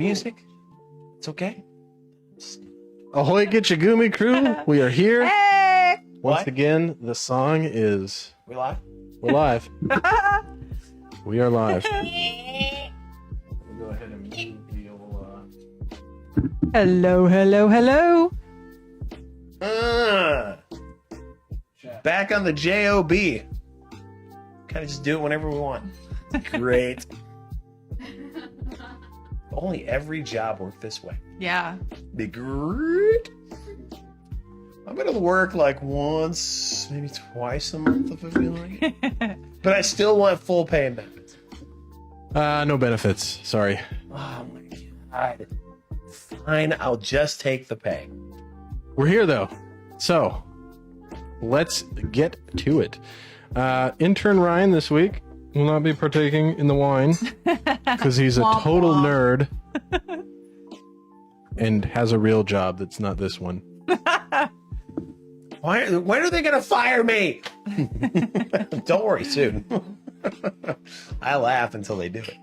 music. It's okay. Ahoy Gitchegumi crew, we are here. Hey! Once again, the song is... We live? We're live. We are live. We'll go ahead and mute the old... Hello, hello, hello. Back on the JOB. Kind of just do it whenever we want. Great. Only every job worked this way. Yeah. Be great. I'm gonna work like once, maybe twice a month if I feel like it. But I still want full pay and benefits. No benefits. Sorry. Oh my god. Fine, I'll just take the pay. We're here though. So, let's get to it. Intern Ryan this week will not be partaking in the wine because he's a total nerd and has a real job that's not this one. When are they gonna fire me? Don't worry, soon. I laugh until they do it.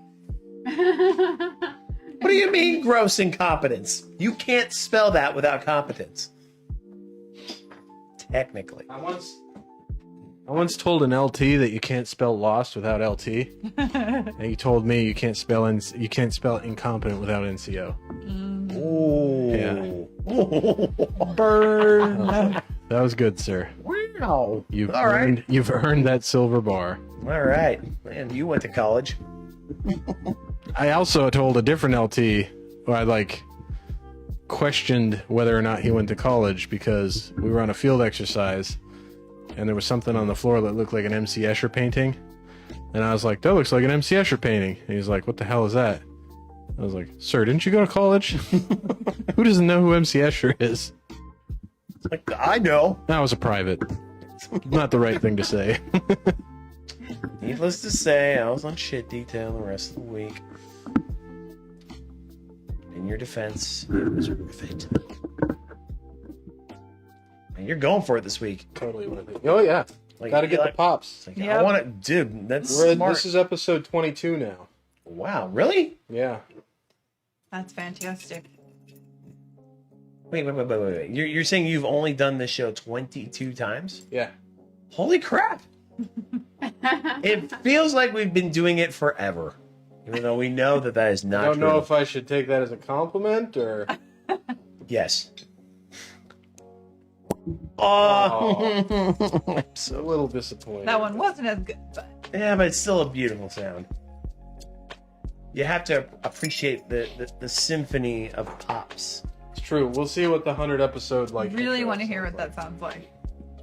What do you mean gross incompetence? You can't spell that without competence. Technically. I once told an LT that you can't spell lost without LT. And he told me you can't spell incompetent without NCO. Oh. Yeah. Burn. That was good, sir. Wow. You've earned that silver bar. All right. Man, you went to college. I also told a different LT who I questioned whether or not he went to college because we were on a field exercise and there was something on the floor that looked like an MC Escher painting. And I was like, that looks like an MC Escher painting. And he's like, what the hell is that? I was like, sir, didn't you go to college? Who doesn't know who MC Escher is? Like, I know. That was a private. Not the right thing to say. Needless to say, I was on shit detail the rest of the week. In your defense, it was worth it. And you're going for it this week. Totally worth it. Oh, yeah. Like, Gotta get the pops. Like, I want to, dude. That's smart. This is episode 22 now. Wow, really? Yeah. That's fantastic. Wait. You're saying you've only done this show 22 times? Yeah. Holy crap! It feels like we've been doing it forever, even though we know that is not. I don't know if I should take that as a compliment or. Yes. I'm so a little disappointed. That one wasn't as good, but Yeah, but it's still a beautiful sound. You have to appreciate the symphony of pops. It's true. We'll see what the 100 episode I really want to hear what that sounds like.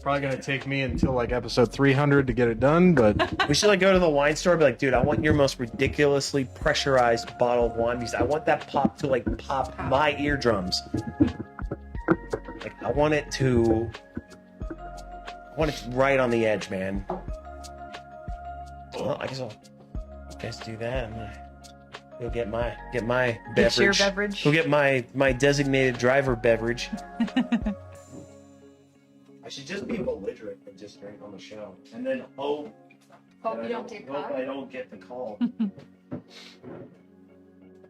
Probably gonna take me until episode 300 to get it done, but We should go to the wine store and be like, dude, I want your most ridiculously pressurized bottle of wine because I want that pop to pop my eardrums. I want it right on the edge, man. Well, I guess I'll do that. I'm gonna go get my beverage. Get your beverage. Go get my designated driver beverage. I should just be belligerent and just drink on the show, and then hope you don't get caught. I don't get the call.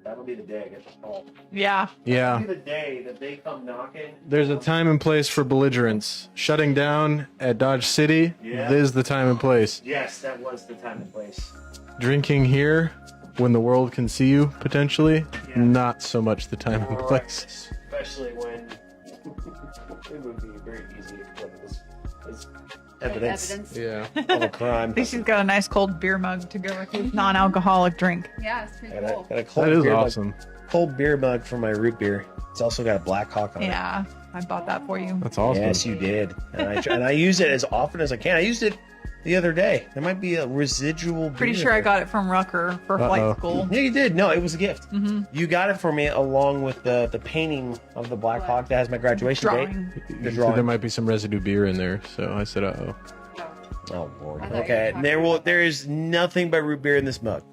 That'll be the day I get the call. Yeah. That'll be the day that they come knocking. there's a time and place for belligerence. Shutting down at Dodge City, Yeah. this is the time and place. Yes, that was the time and place. Drinking here, when the world can see you, potentially, Yeah. not so much the time and place. Especially when it would be very easy to put this evidence Yeah. of a crime. At least he's got a nice cold beer mug to go with his non-alcoholic drink. Yeah, it's pretty Got cool. a cold That is beer awesome. cold beer mug for my root beer. It's also got a Black Hawk on it. Yeah, I bought that for you. That's awesome. Yes, you did. And I use it as often as I can. I used it the other day. There might be a residual beer. Pretty sure I got it from Rucker for flight school. Yeah, you did. No, it was a gift. You got it for me along with the painting of the Black Hawk that has my graduation Drawing. date. You The said drawing. there might be some residue beer in there, so I said, uh-oh. Oh Lord. I thought you Okay. were There is nothing but root beer in this mug.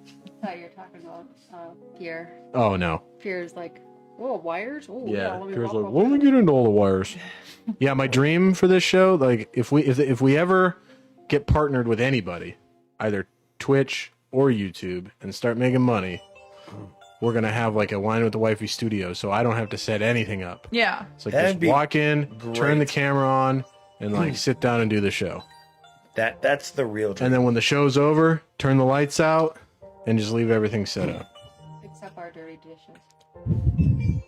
I thought you were talking about Pierre. Oh, no. Pierre's like, oh, wires? Oh, Yeah, let me Pierre's walk like, up when we there." get into all the wires. Yeah, my dream for this show, if we ever get partnered with anybody, either Twitch or YouTube, and start making money, we're gonna have like a Wine with the Wifey studio, so I don't have to set anything up. Yeah. It's like That'd just be walk in, turn the great. camera on, and like sit down and do the show. That's the real dream. And then when the show's over, turn the lights out, and just leave everything set up. Except our dirty dishes.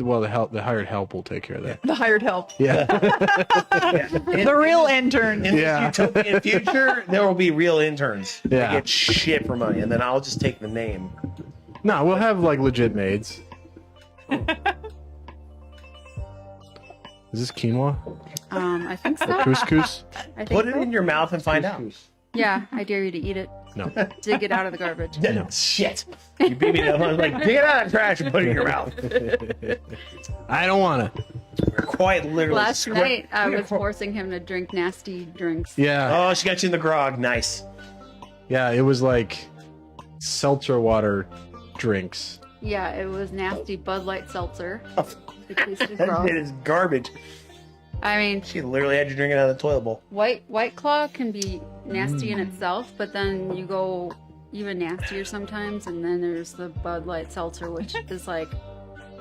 Well, the hired help will take care of that. The hired help. Yeah. The real intern. In Yeah. the utopian future, there will be real interns. They Yeah. get shit for money, and then I'll just take the name. No, we'll have like legit maids. Is this quinoa? I think so. Couscous? I think Put it so. in your mouth and find out. Yeah, I dare you to eat it. No. Dig it out of the garbage. No. Shit. You beat me to the like, dig it out of the trash and put it in your mouth. I don't wanna. We're quite literally. Last night, I was forcing him to drink nasty drinks. Yeah. Oh, she got you in the grog. Nice. Yeah, it was like seltzer water drinks. Yeah, it was nasty Bud Light seltzer. Oh, It tasted that gross. shit is garbage. I mean, She literally had you drinking out of the toilet bowl. White Claw can be nasty in itself, but then you go even nastier sometimes, and then there's the Bud Light seltzer, which is like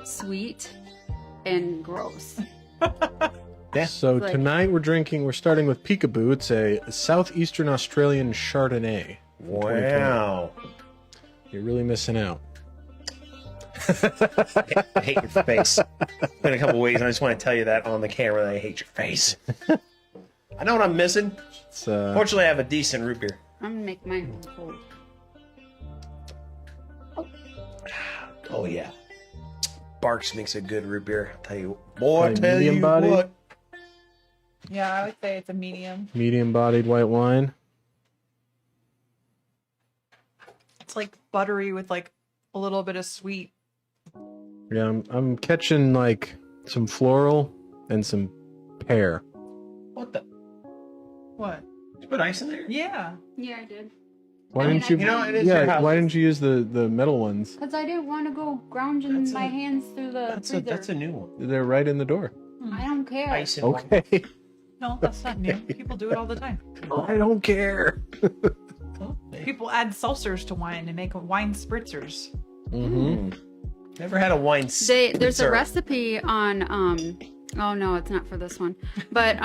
sweet and gross. Yeah. So Like- tonight we're starting with Peekaboo. It's a southeastern Australian Chardonnay. Wow. You're really missing out. I hate your face. In a couple ways, and I just want to tell you that on the camera that I hate your face. I know what I'm missing. It's Fortunately, I have a decent root beer. I'm gonna make mine cold. Oh yeah. Barks makes a good root beer. I'll tell you, boy, I Like tell medium you body? what. Yeah, I would say it's a medium. medium-bodied white wine. It's like buttery with like a little bit of sweet. Yeah, I'm catching like some floral and some pear. What the? What? You put ice in there? Yeah. Yeah, I did. Why I mean, didn't you? I You know, it is your yeah, house. why didn't you use the metal ones? Because I didn't want to go grounging That's my a- hands through the freezer. That's a new one. They're right in the door. I don't care. Ice in one. Okay. No, that's not new. People do it all the time. I don't care. People add seltzers to wine and make wine spritzers. Mm-hmm. Never had a wine. There's a spritzer. recipe on oh no, it's not for this one. But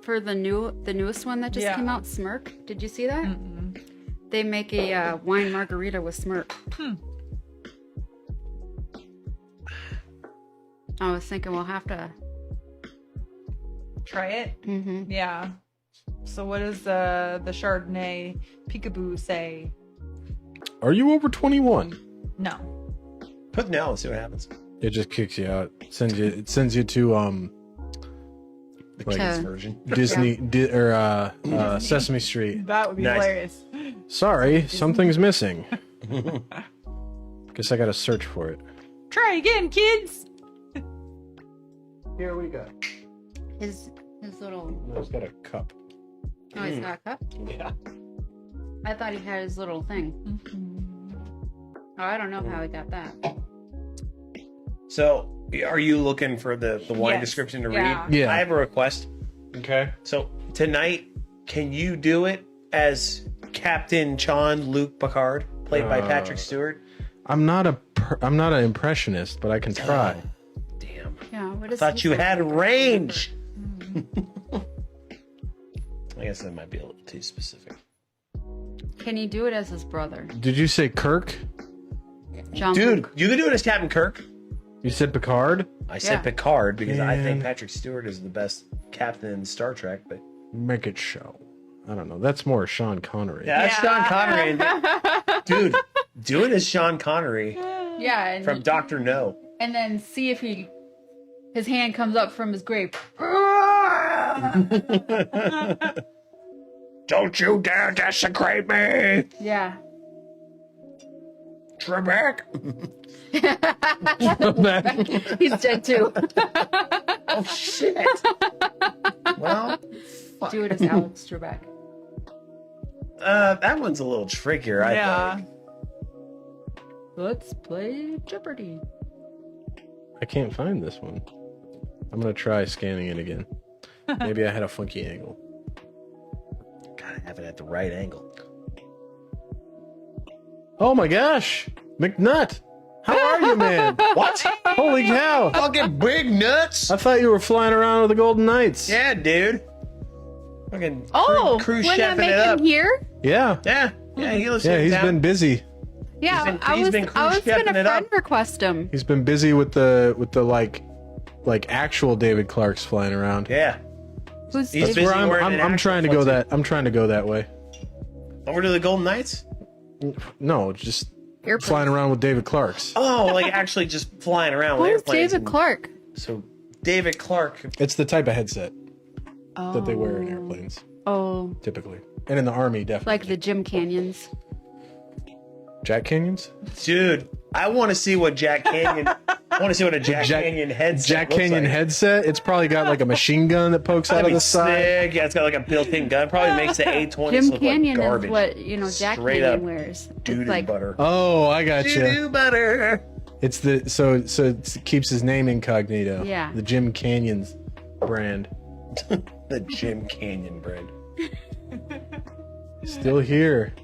for the newest one that just Yeah. came out, Smirk. Did you see that? Mm-mm. They make a wine margarita with Smirk. I was thinking we'll have to. Try it. Mm-hmm. Yeah. So what does the Chardonnay Peekaboo say? Are you over 21? No. Put no and see what happens. It just kicks you out. It sends you to The Like- kids Uh, version. Disney Sesame Street. That would be Nice. hilarious. Sorry, something's missing. Guess I gotta search for it. Try again, kids. Here we go. His little. No, it's got a cup. Oh, he's got a cup. Yeah. I thought he had his little thing. Oh, I don't know how he got that. So, are you looking for the wine Yes. description to Yeah. read? Yeah. I have a request. Okay. So, tonight, can you do it as Captain Jean-Luc Picard, played by Patrick Stewart? I'm not an impressionist, but I can try. Damn. Yeah. What is? Thought he you say? had range. I guess that might be a little too specific. Can he do it as his brother? Did you say Kirk? Jean-Luc. Dude, you can do it as Captain Kirk. You said Picard? I said Yeah. Picard because I think Man. Patrick Stewart is the best captain in Star Trek, but Make it show. I don't know. That's more Sean Connery. yeah, that's Sean Connery. Dude, do it as Sean Connery Yeah, and, from Doctor No. and then see if his hand comes up from his grave. Don't you dare desecrate me, Yeah. Trebek. He's dead too. Oh shit. Well, Do it as Alex Trebek. that one's a little trickier. I Yeah. think. Let's play Jeopardy. I can't find this one. I'm gonna try scanning it again. Maybe I had a funky angle. Gotta have it at the right angle. Oh my gosh! McNutt! How are you, man? What? Holy cow! Fucking big nuts. I thought you were flying around with the Golden Knights. Yeah, dude. Fucking Oh, cruise wouldn't that chefing make it up. him here? Yeah. Yeah, he lives Yeah, in he's town. been busy. Yeah, He's been I was cruise chefing gonna it up. friend request him. He's been busy with the like actual David Clarks flying around. Yeah. Who's He's David? busy Where I'm, wearing an I'm trying to actual go onesie. that. I'm trying to go that way. Over to the Golden Knights? No, just Airplanes. flying around with David Clarks. Oh, like actually just flying around with Who's airplanes. David Clark? So David Clark. It's the type of headset Oh. that they wear in airplanes, Oh, typically, and in the army, definitely. like the Jim Canyons. Jack Canyons. Dude, I want to see what Jack Canyon. I want to see what a Jack Canyon headset Jack looks Canyon like. headset. It's probably got like a machine gun that pokes out That'd of be the side. sick. Yeah, it's got like a built-in gun. Probably makes the A20s Jim look Canyon like garbage. is what Jack Straight Canyon up wears. Doo-doo It's like butter. Oh, I got you. Doo-doo butter. It's the so it keeps his name incognito. Yeah. The Jim Canyons brand. The Jim Canyon brand. Still here.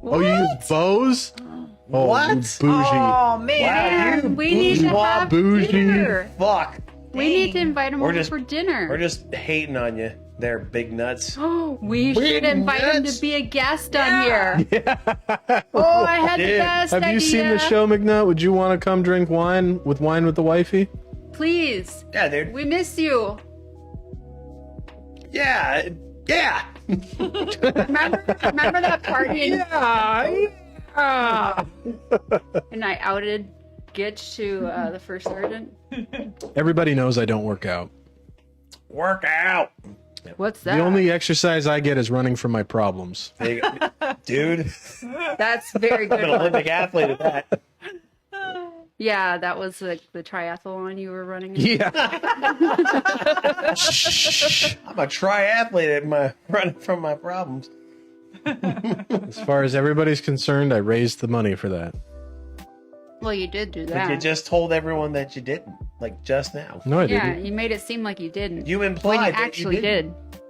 Oh, you use Bose? Oh, What? you bougie. Oh man. Wow, you we need to bourgeois have bougie. dinner. Fuck. We need to invite him We're over just- for dinner. We're just hating on you there, big nuts. We Big should invite him nuts. to be a guest on here. Oh, I had the Dude. best Have idea. you seen the show, McNutt? Would you want to come drink wine with the wifey? Please. Yeah, dude. We miss you. Yeah. Yeah. Remember that party? And I outed Gitch to the first sergeant. Everybody knows I don't work out. Work out. What's that? The only exercise I get is running from my problems. Dude, That's very I'm an good. Olympic athlete at that. Yeah, that was the triathlon you were running. Yeah. I'm a triathlete at my running from my problems. As far as everybody's concerned, I raised the money for that. Well, you did do But that. you just told everyone that you didn't, like just now. No, I Yeah, didn't. you made it seem like you didn't. You when implied you that actually you didn't. did.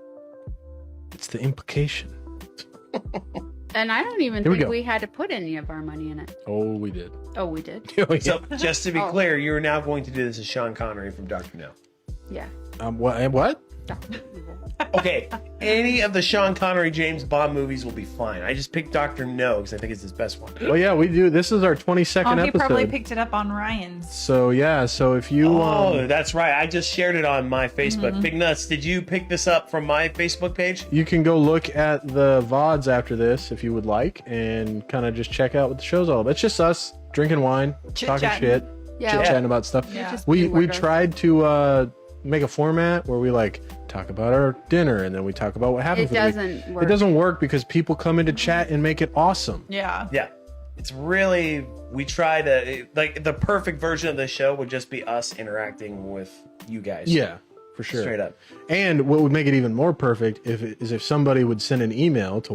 It's the implication. And I don't even Here we think go. we had to put any of our money in it. Oh, we did. Oh, we did. Oh, yeah. So, just to be Oh. clear, you are now going to do this as Sean Connery from Dr. No. Yeah. What? Okay, any of the Sean Connery James Bond movies will be fine. I just picked Dr. No because I think it's his best one. Well, yeah, we do. This is our 22nd He probably episode. picked it up on Ryan's. So, yeah, so if you... Oh, that's right. I just shared it on my Facebook. Big Nuts, did you pick this up from my Facebook page? You can go look at the VODs after this if you would like and kind of just check out what the show's all about. It's just us drinking wine, talking Chit-chatting. shit, Yeah. chit-chatting about stuff. Yeah. Just We be we weirdos. tried to make a format where we like talk about our dinner and then we talk about what happened It for the week. doesn't work. It doesn't work because people come into chat and make it awesome. Yeah. Yeah. It's really, we try to, like, the perfect version of the show would just be us interacting with you guys. Yeah, for sure. Straight up. And what would make it even more perfect if somebody would send an email to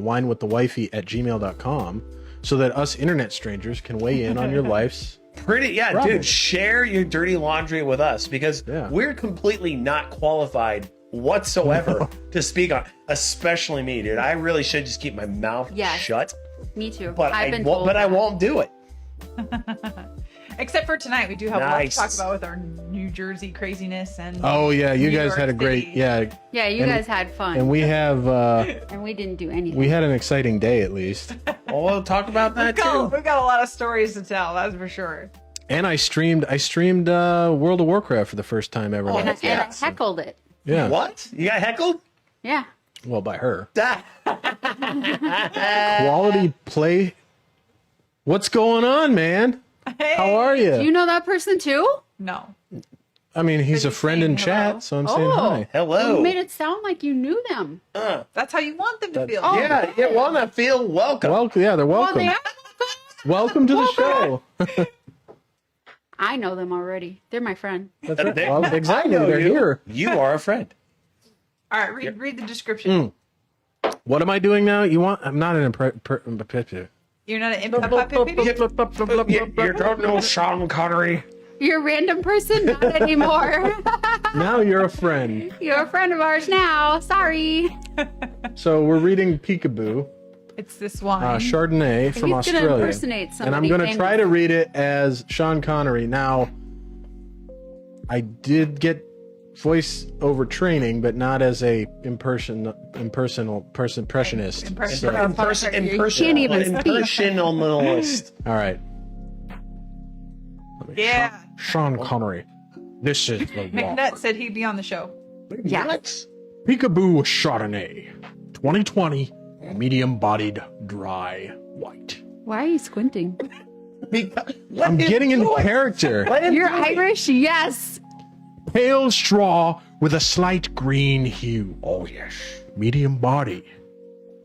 winewiththewifey@gmail.com so that us internet strangers can weigh in on your life's. Yeah, Problem. dude, share your dirty laundry with us because Yeah. we're completely not qualified whatsoever to speak on, especially me, dude. I really should just keep my mouth Yes. shut, Me too. but I've I been won't, told but I that. won't do it. Except for tonight, we do have a lot to Nice. talk about with our New Jersey craziness and. Oh yeah, you New guys York had a great City. yeah, Yeah, you And- guys had fun. and we have and we didn't do anything. we had an exciting day at least. Well, we'll talk about that too. We've got a lot of stories to tell, that's for sure. And I streamed World of Warcraft for the first time ever. Oh, and, I, heck yeah. and I heckled it. Yeah. What? You got heckled? Yeah. Well, by her. Ah. Quality play. What's going on, man? How are Do you? you know that person too? No. I mean, he's a He's friend in saying hello. chat, so I'm saying Oh. hi. Hello. You made it sound like you knew them. That's how you want them to feel. Oh. Yeah, well, I feel welcome. Welcome. Yeah, they're Well, welcome. they are. Welcome to the show. I know them already. They're my friend. That's right. They- Well, I exactly. know They're you. here. You are a friend. All right, read the description. What am I doing now? You want? I'm not an You're not an imp. You don't know Sean Connery. You're a random person? Not anymore. Now you're a friend. You're a friend of ours now. Sorry. So we're reading Peekaboo. It's this wine. Chardonnay from He's gonna Australia. impersonate And somebody I'm going to famous. try to read it as Sean Connery. Now, I did get voice-over training, but not as a impressionist. Can't even speak. Impersonalist. All right. Yeah. Sean Connery. This is the law. McNutt said he'd be on the show. Yes. Peekaboo Chardonnay. 2020. Medium-bodied, dry, white. Why are you squinting? I'm getting into character. You're Irish? Yes. Pale straw with a slight green hue. Oh, yes. Medium body.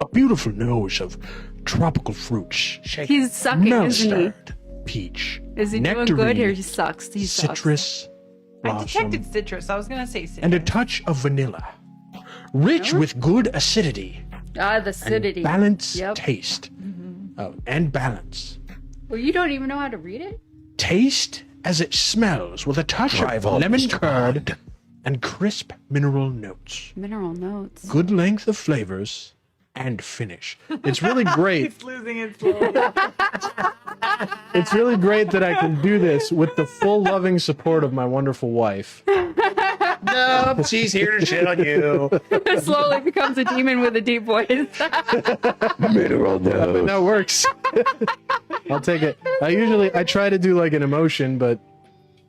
A beautiful nose of tropical fruits. He's sucking, isn't he? Mustard, peach, Is he doing good or he sucks? He sucks. citrus, I blossom, detected citrus. I was going to say citrus. and a touch of vanilla. Rich with good acidity. Ah, the acidity. Balance Yep. taste. And balance. Well, you don't even know how to read it? Taste as it smells with a touch of lemon curd and crisp mineral notes. Mineral notes. Good length of flavors and finish. It's really great. It's losing its flow. It's really great that I can do this with the full loving support of my wonderful wife. No, she's here to shit on you. It slowly becomes a demon with a deep voice. Mineral But that works. I'll take it. I try to do like an emotion, but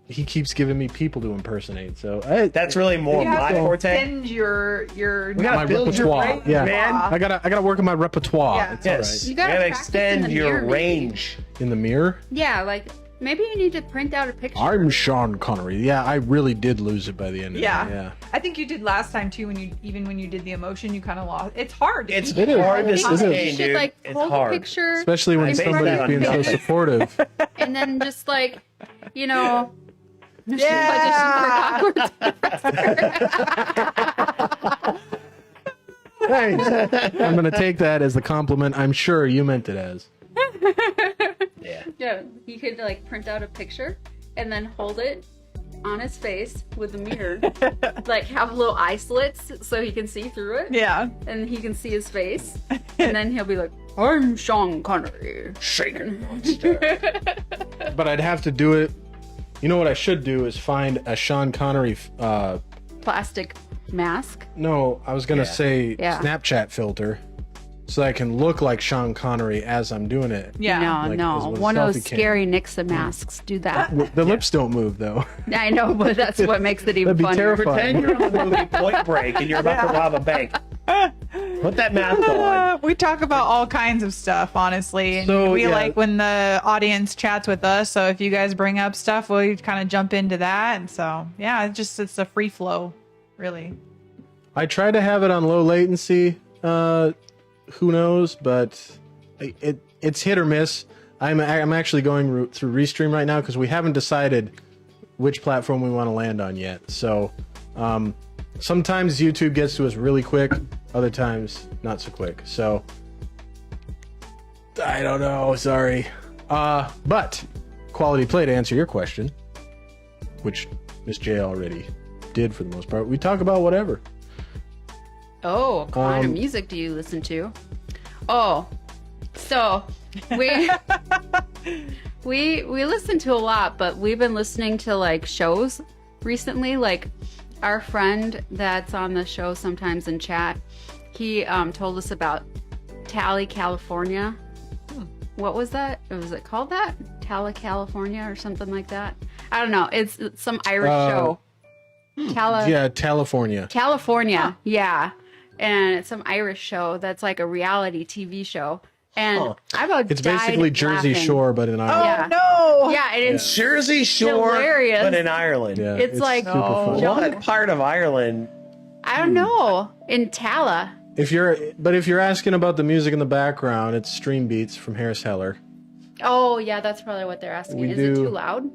he keeps giving me people to impersonate. So That's really more You have my to forte. extend your We gotta my build your repertoire. range, Yeah, man. I gotta work on my repertoire. Yeah. It's all Yes. right. You gotta practice extend in the your mirror, maybe. range. In the mirror. Yeah, like maybe you need to print out a picture. I'm Sean Connery. Yeah, I really did lose it by the end of Yeah. it. Yeah. I think you did last time too. When you did the emotion, you kind of lost. It's hard. It's It is. hard to It is. You sustain, should dude. like It's hold hard. a picture Especially when I base somebody's that on being so nothing. supportive. and then just like, you know, Yeah. just awkward. Thanks. I'm gonna take that as the compliment I'm sure you meant it as. Yeah. Yeah, you could like print out a picture and then hold it on his face with the mirror, like have little eye slits so he can see through it, Yeah. and he can see his face, and then he'll be like, "I'm Sean Connery." Shaken. But I'd have to do it. You know what I should do is find a Sean Connery. Plastic mask. No, I was gonna Yeah. say Yeah. Snapchat filter, so I can look like Sean Connery as I'm doing it. Yeah. No, Like, no, with a one of those selfie cam. scary Nixon masks. Do that. The lips don't move though. I know, but that's what makes it even That'd be funnier. terrifying. Pretend you're on the movie Point Break and you're about to rob a bank. Put that mask on. We talk about all kinds of stuff, honestly. And So, we yeah. like when the audience chats with us. So if you guys bring up stuff, we'll kind of jump into that. And so, yeah, it's a free flow, really. I try to have it on low latency. Who knows? But it's hit or miss. I'm actually going through Restream right now because we haven't decided which platform we want to land on yet. So sometimes YouTube gets to us really quick, other times not so quick. So I don't know. Sorry. But quality play, to answer your question, which Miss J already did for the most part. We talk about whatever. Oh, what kind of music do you listen to? Oh, so we we listen to a lot, but we've been listening to like shows recently. Like our friend that's on the show sometimes in chat, he told us about Tally, California. What was that? Was it called that? Tally, California, or something like that? I don't know. It's some Irish show. Yeah, California. California, yeah. And it's some Irish show that's like a reality TV show. And I about It's died basically Jersey laughing. Shore, but in Ireland. Yeah. No. Yeah, and it's Jersey Shore, Hilarious. but in Ireland. Yeah, It's like- super No. fun. What part of Ireland? I don't know, in Tala. If you're asking about the music in the background, it's Stream Beats from Harris Heller. Oh yeah, that's probably what they're asking. We Is it do- too loud?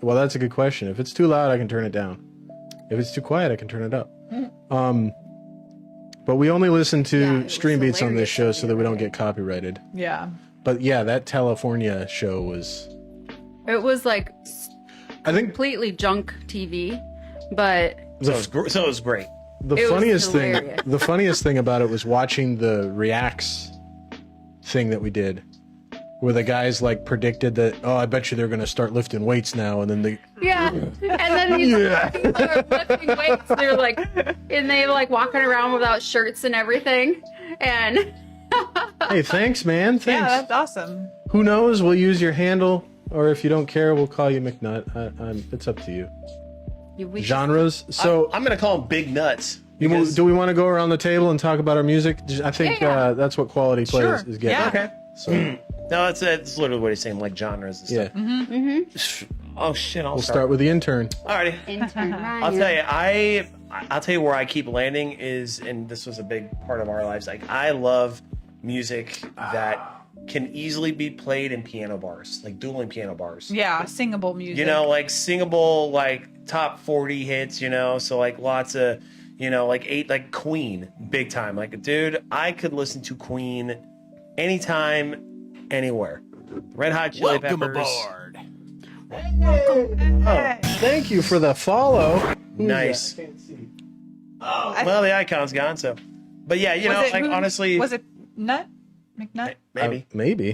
Well, that's a good question. If it's too loud, I can turn it down. If it's too quiet, I can turn it up. But we only listen to Yeah, it was Stream Beats on this hilarious show so that we don't get copyrighted. Yeah. But yeah, that California show was. It was like I think completely junk TV, but So it was great. the It was funniest thing, hilarious. the funniest thing about it was watching the reacts thing that we did, where the guys like predicted that, oh, I bet you they're gonna start lifting weights now, and then they Yeah. And then these people are lifting weights. They're like, and they like walking around without shirts and everything. And hey, thanks, man, thanks. Yeah, that's awesome. Who knows? We'll use your handle, or if you don't care, we'll call you McNutt. It's up to you. we Genres. So, I'm gonna call them big nuts. do we want to go around the table and talk about our music? I think Yeah. that's what quality play Sure. is getting. Yeah. Okay. So, No, that's literally what he's saying, like genres and yeah. stuff. Oh shit! We'll start with the intern. Alrighty. Intern Ryan. I'll tell you, I'll tell you where I keep landing is, and this was a big part of our lives. Like, I love music that can easily be played in piano bars, like dueling piano bars. Yeah, singable music. You know, like singable, like top 40 hits. You know, so like lots of, you know, like Queen, big time. Like, dude, I could listen to Queen anytime, anywhere. Red Hot Chili Peppers. Oh, thank you for the follow. Nice. Well, the icon's gone, so. But yeah, you know, like honestly, was it Nut? McNutt? maybe. Maybe.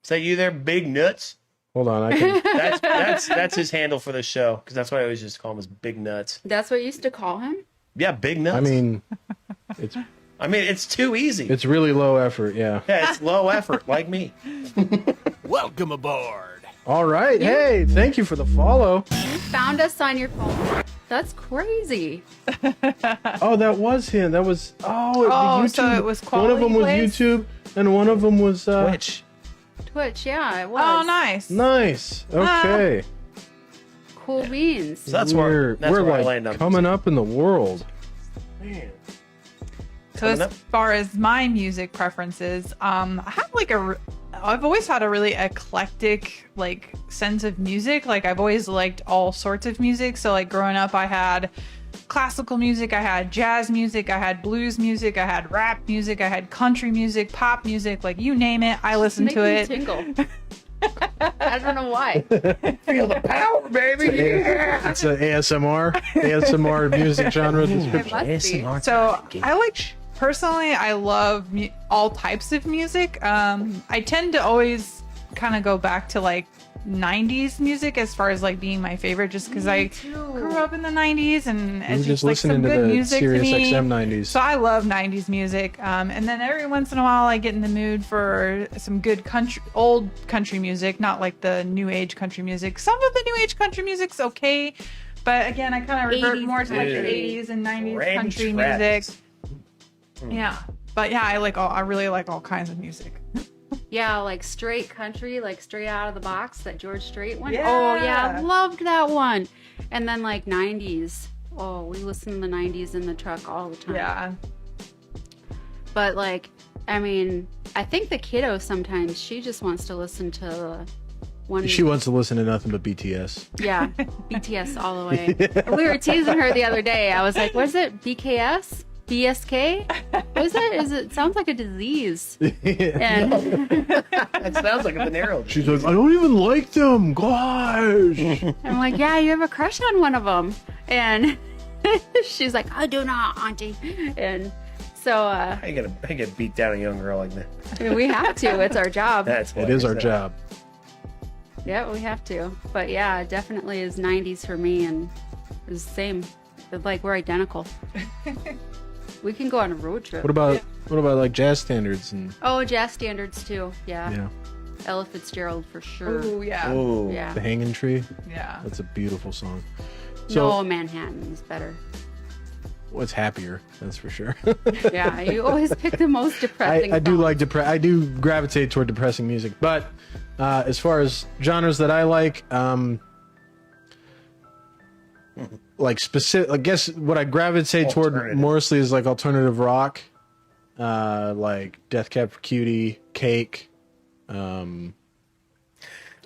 Is that you there, Big Nuts? Hold on, I can. That's his handle for the show, because that's what I always just call him, is Big Nuts. That's what you used to call him? Yeah, Big Nuts. I mean, it's too easy. it's really low effort. Yeah. Yeah, it's low effort, like me. Welcome aboard. All right. Hey, thank you for the follow. You found us on your phone. That's crazy. Oh, that was him. That was the YouTube. So it was one of them was quality plays? YouTube, and one of them was Which? Twitch, yeah, it was. Oh, nice. Nice. Okay. Cool beans. So that's we're where I like land on. coming up in the world. So as Coming up. far as my music preferences, I have like I've always had a really eclectic like sense of music. Like I've always liked all sorts of music. So like growing up, I had classical music, I had jazz music, I had blues music, I had rap music, I had country music, pop music, like you name it, I listened to it. Tingle. I don't know why. Feel the power, baby. Yeah. It's an ASMR music genre description. It must be. So I like personally, I love all types of music. I tend to always kind of go back to like 90s music as far as like being my favorite, just because I grew up in the 90s and We it's were just like listening some to good the music to Sirius me. XM 90s. So I love 90s music. And then every once in a while I get in the mood for some good old country music, not like the new age country music. Some of the new age country music's okay, but again, I kind of revert 80s more to like the country. 80s and 90s Randy country Travis. music. Yeah. But yeah, I really like all kinds of music. Yeah, like straight country, like straight out of the box, that George Strait one. Yeah. Oh yeah, loved that one. And then like 90s. Oh, we listen to the 90s in the truck all the time. Yeah. But like, I mean, I think the kiddo sometimes she just wants to listen to one. She wants to listen to nothing but BTS. Yeah, BTS all the way. We were teasing her the other day. I was like, "Was it BKS? BSK? What is it? It sounds like a disease." And That sounds like a Venero. She's like, I don't even like them, gosh. I'm like, "Yeah, you have a crush on one of them." And she's like, "I do not, auntie." And so I get beat down a young girl like that. we have to. It's our job. That's It is our job. Yeah, we have to. But yeah, it definitely is 90s for me, and it's the same. It's like we're identical. We can go on a road trip. What about like jazz standards and Oh, jazz standards too. Yeah. yeah, Ella Fitzgerald for sure. Ooh, yeah. Ooh. Yeah. The Hanging Tree? Yeah. That's a beautiful song. No, So Manhattan is better. what's happier? That's for sure. Yeah, you always pick the most depressing. I do songs. like I do gravitate toward depressing music, but as far as genres that I like specific, I guess what I gravitate toward Alternative. mostly is like alternative rock, like Death Cab for Cutie, Cake,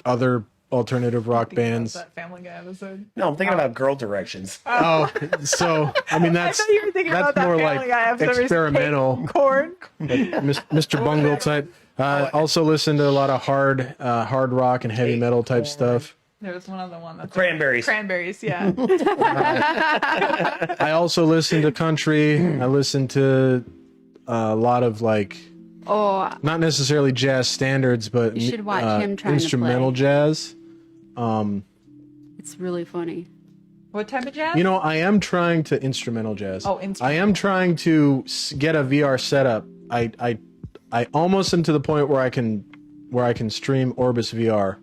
other alternative rock bands. That Family Guy episode. No, I'm thinking about Girl Directions. Oh, so I mean that's I thought you were thinking that's about that more Family like Guy episode. where it's experimental. Cake, corn. Mr. Bungle type. Also listen to a lot of hard rock and heavy metal type stuff. There was one other one. That's Cranberries. Cranberries, yeah. I also listen to country. I listen to a lot of like Oh, not necessarily jazz standards, but You should watch him trying to instrumental play. jazz. it's really funny. What type of jazz? You know, I am trying to instrumental jazz. Oh, I am trying to get a VR setup. I almost am to the point where I can stream Orbis VR,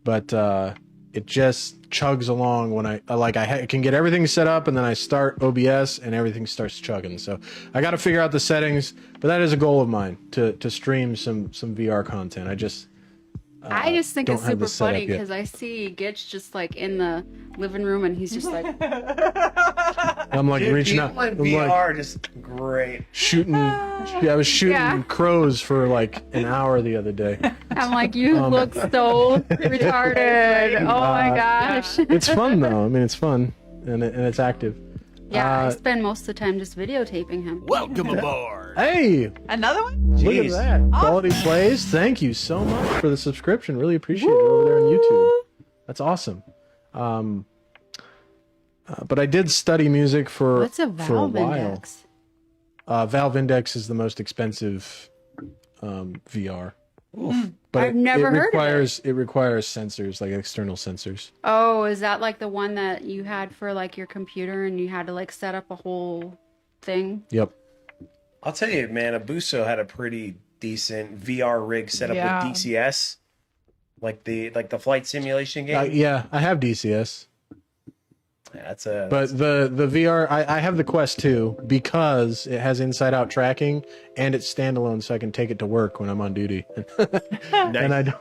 but it just chugs along when I can get everything set up, and then I start OBS and everything starts chugging. So I got to figure out the settings, but that is a goal of mine to stream some VR content. I just think it's don't have the super funny setup yet. because I see Gitch just like in the living room and he's just like, I'm like reaching out. People in I'm like VR just great. shooting. Yeah, I was shooting Yeah. crows for like an hour the other day. I'm like, you look so retarded. Oh my gosh. It's fun though. I mean, it's fun and it's active. Yeah, I spend most of the time just videotaping him. Welcome aboard. Hey, Another one? look at Jeez. that. Quality plays. Thank you so much for the subscription. Really appreciate it over there on YouTube. That's awesome. But I did study music for What's a for a valve while. index? Valve Index is the most expensive VR. But I've never heard of it. It requires sensors, like external sensors. Oh, is that like the one that you had for like your computer and you had to like set up a whole thing? Yep. I'll tell you, man, Abuso had a pretty decent VR rig set up Yeah. with DCS, like the flight simulation game. Yeah, I have DCS. Yeah, that's a. But the VR, I have the Quest 2 because it has inside-out tracking and it's standalone, so I can take it to work when I'm on duty. And I don't.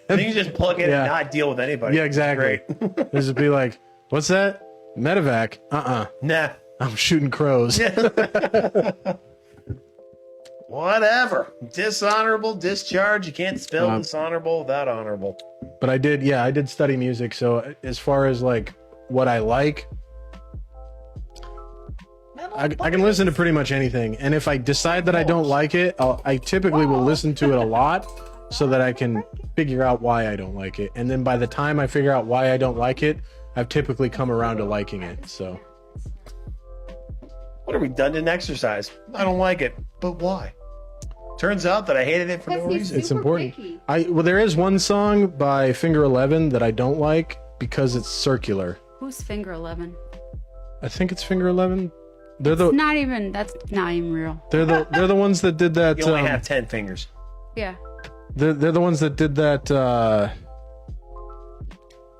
Then you just plug in Yeah. and not deal with anybody. Yeah, exactly. Great. Just be like, "What's that? Medevac? Nah. I'm shooting crows." Whatever. Dishonorable discharge. You can't spell Um, dishonorable without honorable. But I did study music. So as far as like what I like, I can listen to pretty much anything. And if I decide that I don't like it, I typically will listen to it a lot so that I can figure out why I don't like it. And then by the time I figure out why I don't like it, I've typically come around to liking it. So What a redundant exercise. I don't like it. But why? Turns out that I hated it for no reason. it's Super important. picky. Well, there is one song by Finger 11 that I don't like because it's circular. Who's Finger 11? I think it's Finger 11. They're the That's not even real. they're the ones that did that. You only have 10 fingers. Yeah. They're the ones that did that.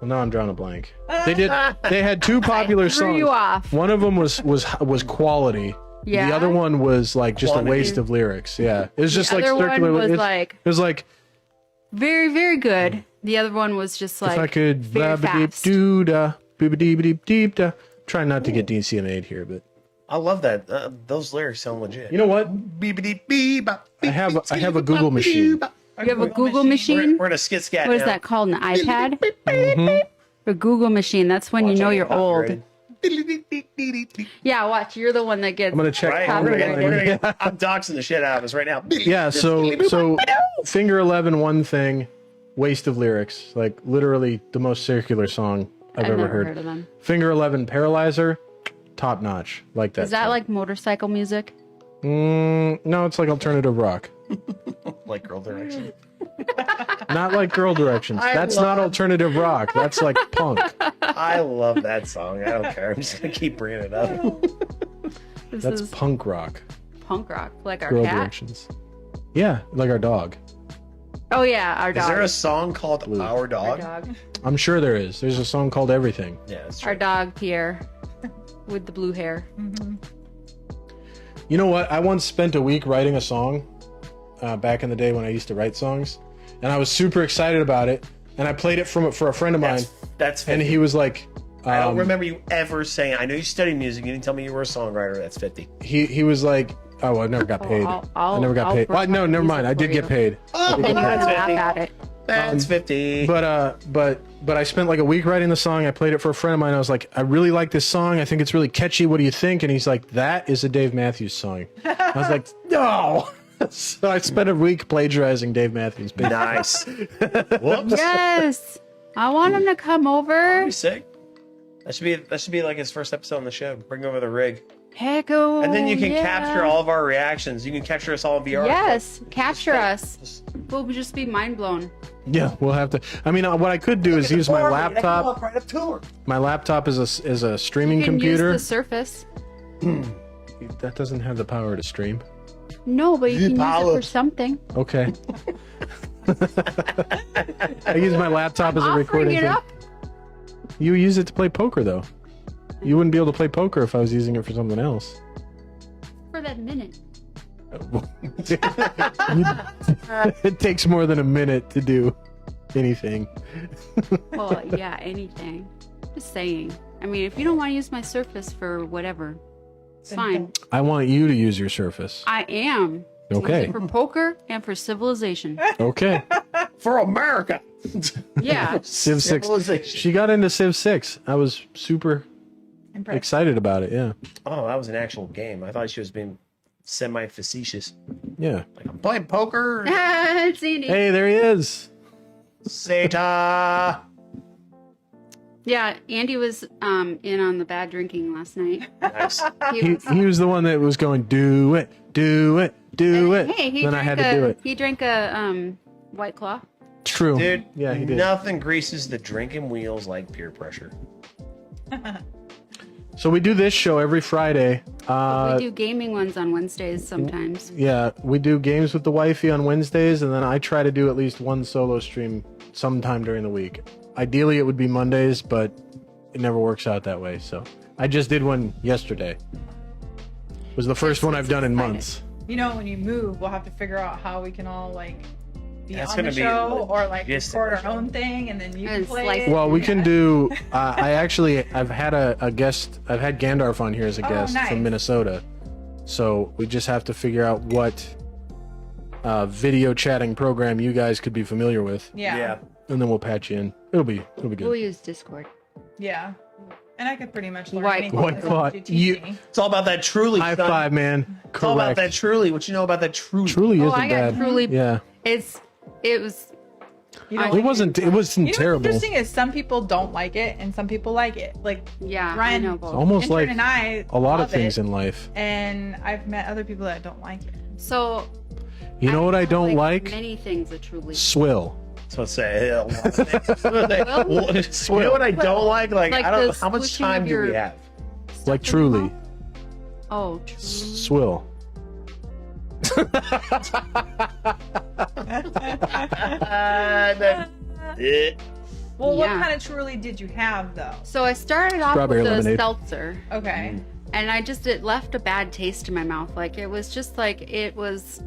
Well, now I'm drawing a blank. They had two popular Threw songs. you off. One of them was quality. Yeah. The other one was like just Quantity. a waste of lyrics. Yeah, it was just The like other one circular. was it like it was like very, very good. The other one was just like if I could very fast. doo da deep da. Try not to get DCMA'd here, but I love that. Those lyrics sound legit. you know what? I have a Google machine. You have a Google machine? We're in a skit scat. What is now. that called? An iPad? A Google machine. That's when you Watch know out, you're old. copyrighted. Yeah, watch. You're the one that gets. I'm gonna check. Right? I'm doxing the shit out of us right now. Yeah, so Finger 11, one thing, waste of lyrics. Like literally the most circular song I've ever never heard. heard of them. Finger 11, Paralyzer, top notch. Like that. Is that song. like motorcycle music? No, it's like alternative rock. Like Girl Direction. Not like Girl Directions. That's not alternative rock. That's like punk. I love that song. I don't care. I'm just gonna keep bringing it up. This That's is punk rock. punk rock, like our Girl cat. Directions. Yeah, like our dog. Oh yeah, our Is dog. there a song called Our Our Dog? dog. I'm sure there is. There's a song called Everything. Yeah, that's true. Our dog Pierre, with the blue hair. You know what? I once spent a week writing a song back in the day when I used to write songs, and I was super excited about it. And I played it for a friend of mine, That's and 50. he was like, I don't remember you ever saying. I know you studied music. You didn't tell me you were a songwriter. That's 50. he was like, "Oh, I never got paid. I never got paid. I'll No, never use mind. it I for did get you. paid. Oh, And you can that's laugh 50. at it. That's 50. But I spent like a week writing the song. I played it for a friend of mine. I was like, I really like this song. I think it's really catchy. What do you think? And he's like, that is a Dave Matthews song. I was like, no. So I spent a week plagiarizing Dave Matthews. Nice. Whoops. Yes, I want him to come over. That'd be sick. That should be like his first episode on the show. Bring over the rig. Heck, oh, And then you can yeah. capture all of our reactions. You can capture us all in VR. Yes, capture us. We'll just be mind blown. Yeah, we'll have to. I mean, what I could do is use my laptop. Right up to her. My laptop is a streaming You can computer. use the Surface. That doesn't have the power to stream. No, but you can use it Power. for something. Okay. I use my laptop as a Offering recording it thing. up. You use it to play poker, though. You wouldn't be able to play poker if I was using it for something else. For that minute. It takes more than a minute to do anything. Well, yeah, anything. Just saying. I mean, if you don't want to use my Surface for whatever, it's fine. I want you to use your Surface. I am. Okay. For poker and for civilization. Okay. For America. Yeah. Civ 6. Civilization. She got into Civ 6. I was super Impressed. excited about it. Yeah. Oh, that was an actual game. I thought she was being semi-facetious. Yeah. Like, I'm playing poker. It's Andy. Hey, there he is. Sata. Yeah, Andy was in on the bad drinking last night. Nice. He was the one that was going, do it, do it, do it. Hey, he Then I had to do it. He drank a White Claw. True. Dude, Yeah, he did. nothing greases the drinking wheels like peer pressure. So we do this show every Friday. We do gaming ones on Wednesdays sometimes. Yeah, we do games with the wifey on Wednesdays, and then I try to do at least one solo stream sometime during the week. Ideally, it would be Mondays, but it never works out that way. So I just did one yesterday. It was the first one I've done in months. You know, when you move, we'll have to figure out how we can all like be That's on the gonna be show or like logistical. record our own thing, and then you can And play. slice it. it. Well, we can do. I've had a guest. I've had Gandalf on here as a guest nice. from Minnesota. So we just have to figure out what video chatting program you guys could be familiar with, Yeah. and then we'll patch you in. It'll be good. We'll use Discord. Yeah. And I could pretty much learn White anything. White from Claw. GTC. You- It's all about that truly. High son. five, man. It's all about Correct. that truly. What you know about that truly? Truly Oh, isn't I got bad. truly. Yeah, It was. You know, it wasn't. It wasn't you know terrible. what's interesting is some people don't like it and some people like it. Like Yeah, Ryan- I know both. Almost Intern like and I a lot of love things it, in life. and I've met other people that don't like it. So. You know what I don't like? Many things are truly. Swill. So let's say. You know what I don't like? Like Like I don't. the How much switching time of do we your- have? Like truly. Oh, true. Swill. Well, what Yeah. kind of truly did you have though? So I started off Strawberry with the lemonade. seltzer, Okay. and it left a bad taste in my mouth. Like it was just like it was.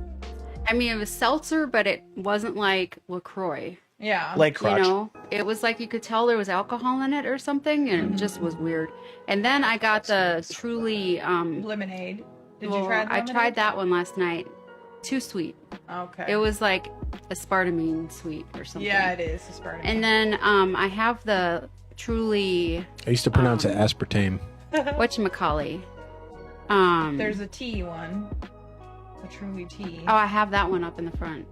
I mean, it was seltzer, but it wasn't like LaCroix. Yeah. Like crotch. You know, it was like you could tell there was alcohol in it or something, and it just was weird. And then I got the Truly. lemonade. Did Well, you try? The I lemonade? tried that one last night. Too sweet. Okay. It was like aspartame sweet or something. Yeah, it is aspartame. And then I have the Truly I used to pronounce it aspartame. whatchamacallit. There's a tea one. A truly tea. Oh, I have that one up in the front.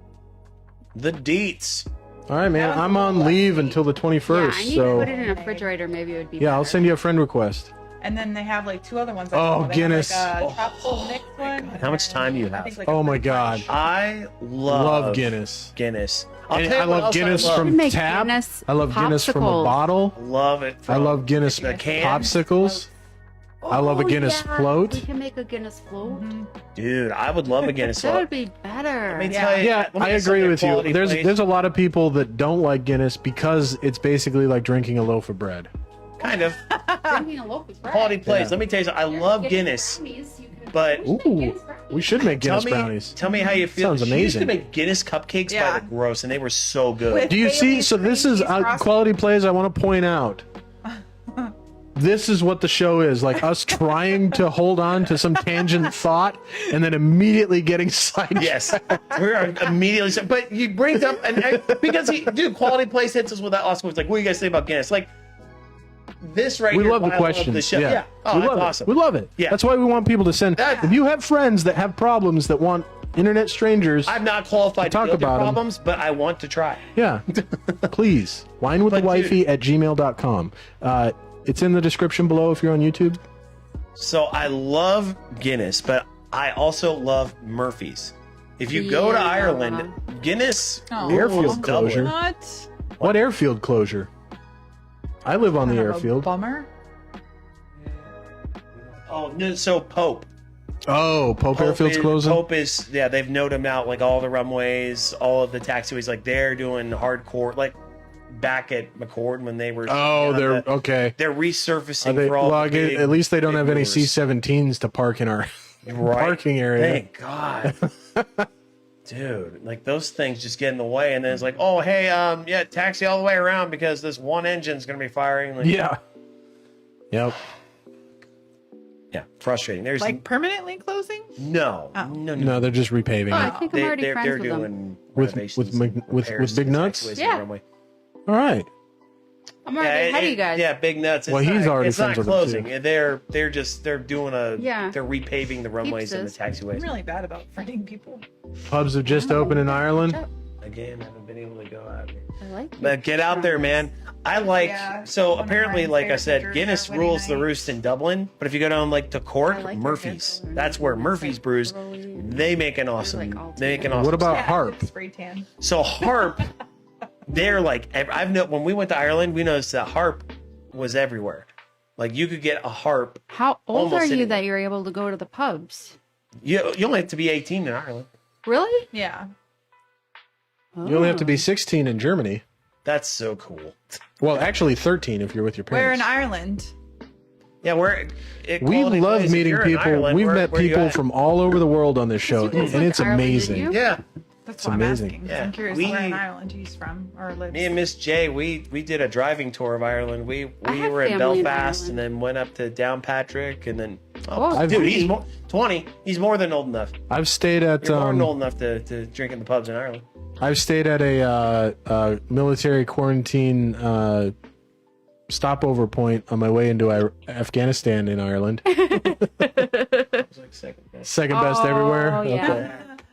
The deets. All right, man. That was I'm on lovely. leave until the 21st. Yeah, I need to so put it in a refrigerator. Maybe it would be. yeah, I'll better. send you a friend request. And then they have like two other ones. Oh, They have, Guinness. Like a tropical mix one. How much time do you and I have? think, like, Oh a my French God. I Love Guinness. Guinness. I'll And tell you I what love else Guinness I love. from Make tap. Guinness I love Guinness from a popsicles. bottle. Love it. I love Guinness the can. popsicles. I love a Oh, Guinness yeah, float. We can make a Guinness float. Dude, I would love a Guinness. That would be better. Let me tell you. Yeah, let me I tell agree you with you. quality place. There's a lot of people that don't like Guinness because it's basically like drinking a loaf of bread. kind of Drinking a loaf of bread. quality place. Yeah. Let me tell you something. I You're love getting Guinness, brownies, you can- but We should make Ooh, Guinness brownies. we should make Guinness tell me, brownies. tell me how you feel. Sounds She used to amazing. make Guinness cupcakes Yeah. by the gross, and they were so good. With- Do you see? Bailey's So this cream is cheese frosting. quality plays. I want to point out. This is what the show is like: us trying to hold on to some tangent thought and then immediately getting sidetracked. Yes, we are immediately. But you bring up because quality place hits us with that last one. It's like, what do you guys say about Guinness? Like this right We here. love the why I love questions. The show. Yeah. Oh, we that's love awesome. it. We love it. Yeah. That's why we want people to send. That- If you have friends that have problems that want internet strangers, I'm not qualified to Talk deal with your about 'em. problems, but I want to try. yeah, please. Winewiththewifey at gmail.com. It's in the description below if you're on YouTube. So I love Guinness, but I also love Murphy's. If you go to Yeah. Ireland, Guinness Oh. rules Airfield closure. Dublin. What? What airfield closure? I live on the Kind of a airfield. Bummer. Oh no! So Pope. Oh, Pope Airfield's closing? Pope is they've noted them out like all the runways, all of the taxiways, like they're doing hardcore like back at McCord when they were. Oh, they're okay. They're Are resurfacing they, for all. well, the big, at least they don't big have any movers. C-17s to park in our Right? parking area. Thank God. Dude, like those things just get in the way, and then it's like, oh, hey, yeah, taxi all the way around because this one engine's gonna be firing. Like, Yeah. Yep. yeah, frustrating. There's Like permanently closing? no, Oh. no, No, they're just repaving Oh, I it. think I'm already they're friends with them. doing With- renovations with and Mc- with repairs Big to the Nuts? taxiways and Yeah. runway. All right. I'm already ahead of you guys. Yeah, big nuts. It's Well, he's not, already it's not friends with them, closing. too. They're doing a Yeah. they're repaving the runways and the this. taxiways. I'm really bad about friending people. Pubs have just opened in Ireland. Again, I haven't been able to go out here. I like it. But get out there, man. I like Yeah, so one of apparently, Ryan's like I favorite said, pictures Guinness at wedding rules the night. roost in Dublin. But if you go down like to Cork, I like their Murphy's. hair color. That's where Murphy's brews. Curly. They make an awesome. like all They make an together. awesome. What about Yeah, Harp? spray tan. So Harp, they're like I've known when we went to Ireland, we noticed that Harp was everywhere. Like you could get a Harp. How old Almost are you anywhere. that you're able to go to the pubs? You only have to be 18 in Ireland. Really? Yeah. You only have to be 16 in Germany. That's so cool. Well, actually 13 if you're with your Where in parents. Ireland? Yeah, We love meeting people. We've met people from all over the world on this show, You guys and like it's Ireland, amazing. didn't you? Yeah, That's It's what amazing. I'm asking. 'cause Yeah, I'm curious we- where in Ireland he's from or lives. me and Miss J, we did a driving tour of Ireland. We have were in family in Belfast Ireland. and then went up to Downpatrick and then Oh, I've- dude, he's 20. He's more than old enough. I've stayed at You're more than old enough to drink in the pubs in Ireland. I've stayed at a military quarantine stopover point on my way into Afghanistan in Ireland. It's like second best. Second best everywhere. Oh, yeah. Okay.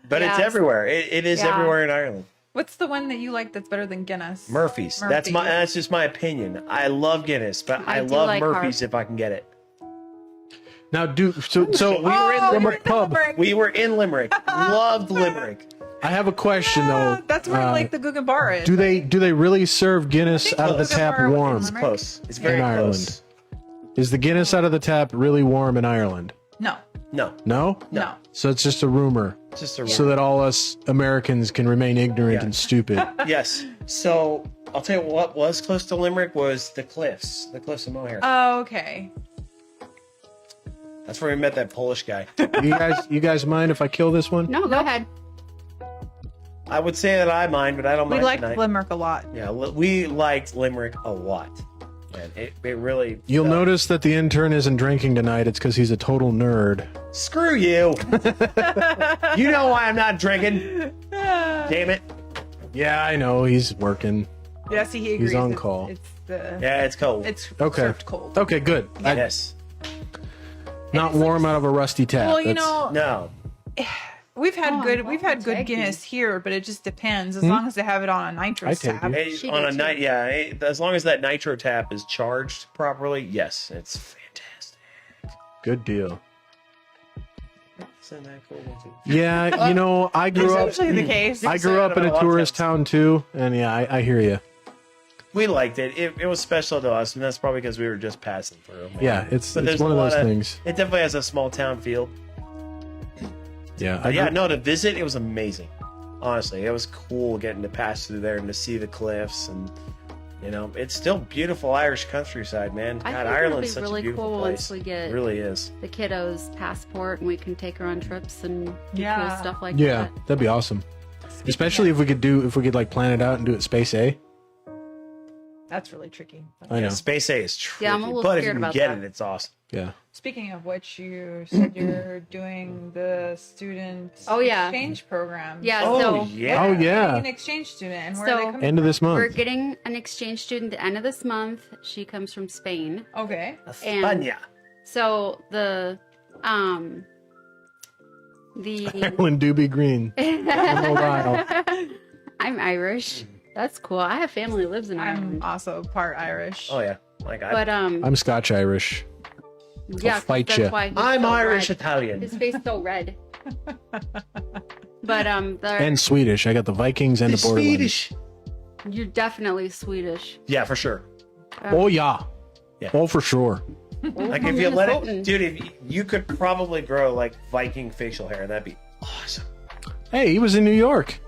But it's Yes. everywhere. It is Yeah. everywhere in Ireland. What's the one that you like that's better than Guinness? Murphy's. That's just my opinion. I love Guinness, but I I do love like Murphy's Harp. if I can get it. Now, so We were in Limerick. pub. We were in Limerick. Loved Limerick. I have a question though. That's where like the Guggen Bar is. Do they really serve Guinness think out of the so. tap Bar was in warm? Limerick. Close. It's very In close. Is the Guinness out of the tap really warm in Ireland? No. No, No. No. So it's just a rumor, it's just a so that all us Americans can remain ignorant Yeah. and stupid. yes. So I'll tell you what was close to Limerick was the Cliffs of Moher. Oh, okay. That's where we met that Polish guy. You guys mind if I kill this one? No, go ahead. I would say that I mind, but I don't We mind liked tonight. Limerick a lot. Yeah, we liked Limerick a lot. And it really. You'll notice that the intern isn't drinking tonight. It's because he's a total nerd. Screw you. You know why I'm not drinking. Damn it. Yeah, I know he's working. Yeah, see, he agrees. He's on It's- call. It's the. Yeah, it's cold. It's Okay. served cold. Okay, good. Yes. Not warm out of a rusty tap. Well, you That's- know, No. we've had Oh, good take Guinness these. here, but it just depends. Hmm? As long as they have it on a nitrous I take tab. it. Hey, She on did a too. night, yeah. As long as that nitro tap is charged properly, yes, it's fantastic. Good deal. Isn't that cool? Yeah, you know, I It's grew up. usually the case. I grew up in a tourist town too, and yeah, I hear you. We liked it. It was special to us, and that's probably because we were just passing through. Yeah, it's But there's one a of lot those things. It definitely has a small town feel. Yeah, But yeah, no, to visit, it was amazing. Honestly, it was cool getting to pass through there and to see the cliffs, and you know, it's still beautiful Irish countryside, man. I God, think it'll Ireland's be such really a beautiful cool place. once we get It really is. the kiddos' passport and we can take her on trips and do Yeah. cool stuff like Yeah, that. that'd be awesome. Especially if we could like plan it out and do it space A. That's really tricky. I know. Space A is tricky, Yeah, I'm a little but if you scared can about get that. it, it's awesome. Yeah. Speaking of which, you said you're doing the student Oh, yeah. exchange program. Yeah, Oh, so yeah. Oh yeah. An exchange student. And where So- are they coming End of this we're month. getting an exchange student the end of this month. She comes from Spain. from? Okay. And- España. So the When Doobie Green. I'm a while. I'm Irish. That's cool. I have family who lives in I'm Ireland. also part Irish. Oh yeah, like But I'm Scotch Irish. Yeah, fight that's ya. why he's I'm so Irish red. Italian. His face so red. But And Swedish. I got the Vikings and the Borderlands. Swedish. you're definitely Swedish. Yeah, for sure. Oh yeah. Yeah. Oh for sure. Like if you let it, dude, if you could probably grow like Viking facial hair, that'd be awesome. Hey, he was in New York.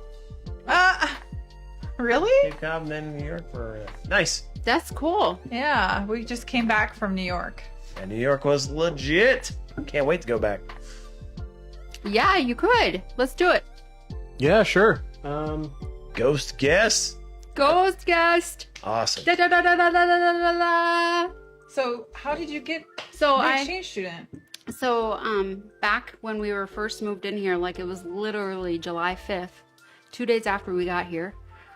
Really? Cape Cod and then New York for nice. That's cool. Yeah, we just came back from New York. And New York was legit. Can't wait to go back. Yeah, you could. Let's do it. Yeah, sure. Ghost guess. Ghost guest. Awesome. Da, da, da, da, da, da, da, da, da. So, how did you get So an I exchange student? back when we were first moved in here, like it was literally July 5th, 2 days after we got here,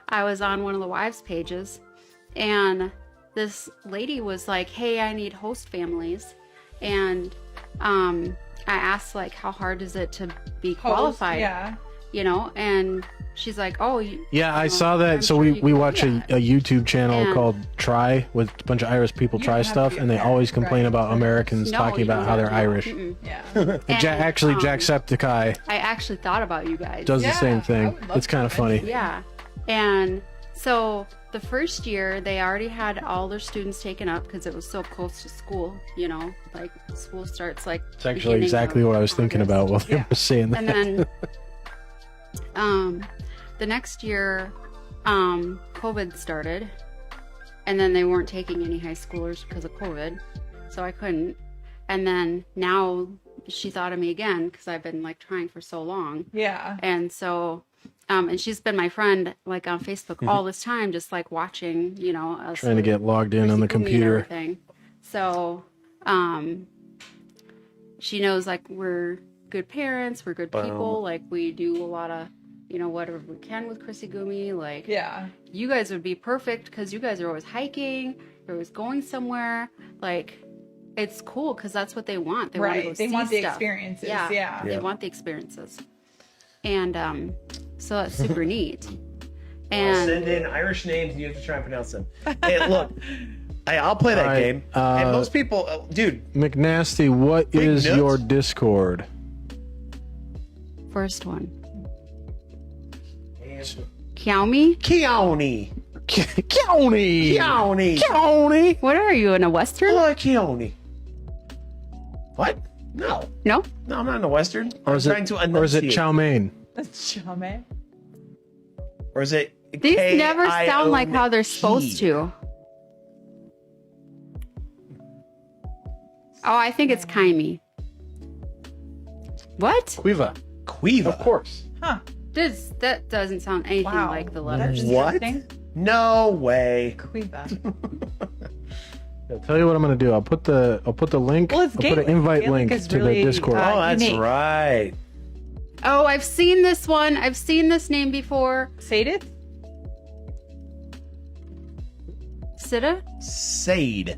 I was on one of the wives pages and this lady was like, hey, I need host families. And I asked like, how hard is it to be qualified? Yeah. You know, and she's like, oh, Yeah, I saw that. I'm So sure we you can watch do a that. YouTube channel And- called Try with a bunch of Irish people You try don't have to stuff, be and they American, always complain right? about Americans No, talking you about don't how they're have to. Irish. Mm-mm. Yeah. And, Actually, Jacksepticeye I actually thought about you guys. does the Yeah, same I thing. would love It's kind of to. funny. Yeah. And so the first year, they already had all their students taken up because it was so close to school, you know, like school starts like. It's actually exactly what I was thinking about while they Yeah. were saying that. And then the next year, COVID started. And then they weren't taking any high schoolers because of COVID. So I couldn't. And then now she thought of me again because I've been like trying for so long. Yeah. And so, and she's been my friend like on Facebook all this time, just like watching, you know, us Trying to with get logged in on the Chrissy Gumi and computer. everything. So, she knows like we're good parents, we're good people, like we do a lot of, you know, whatever we can with Chrissy Gumi. Like, Yeah. you guys would be perfect because you guys are always hiking, you're always going somewhere. Like, it's cool because that's what they want. They want to go Right. They see want the stuff. experiences. Yeah. Yeah. They Yeah. want the experiences. And so that's super neat. I'll And send in Irish names and you have to try and pronounce them. Hey, look, I'll play that All right, game. And most people, dude, McNasty, what Big is nuts. your Discord? first one. Kiaomi? Keone. County! Keone. County! What are you, in a Western? Hello, Keone. What? No. No? No, I'm not in the Western. Or I'm is trying it, to or is it enunciate. chow mein? Chame. Or is it These never sound like how they're K-I-O-N-E? supposed to. Oh, I think it's Kaimi. What? Quiva. Quiva. Of course. Huh. That doesn't sound anything Wow. like the That's letters. What? interesting. No way. Quiva. I'll tell you what I'm gonna do. I'll put the link. Well, it's I'll put an Gaelic. invite Gaelic link is to really, the Discord. Oh, that's unique. right. Oh, I've seen this one. I've seen this name before. Sadith? Sita? Sade.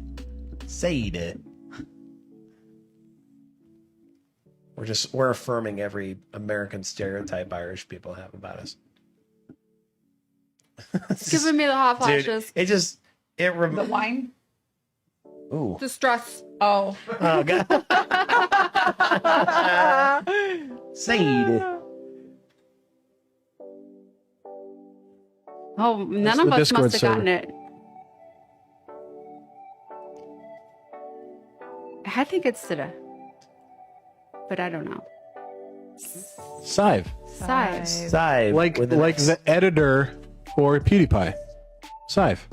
We're affirming every American stereotype Irish people have about us. It's giving me the hot Dude, flashes. it The wine? Ooh. Distress. Oh. Oh god. Sade. Oh, none That's of the us Discord must have gotten server. it. I think it's Sita. But I don't know. Sive. Size. Side. Like with an like S. the editor for PewDiePie. Sive.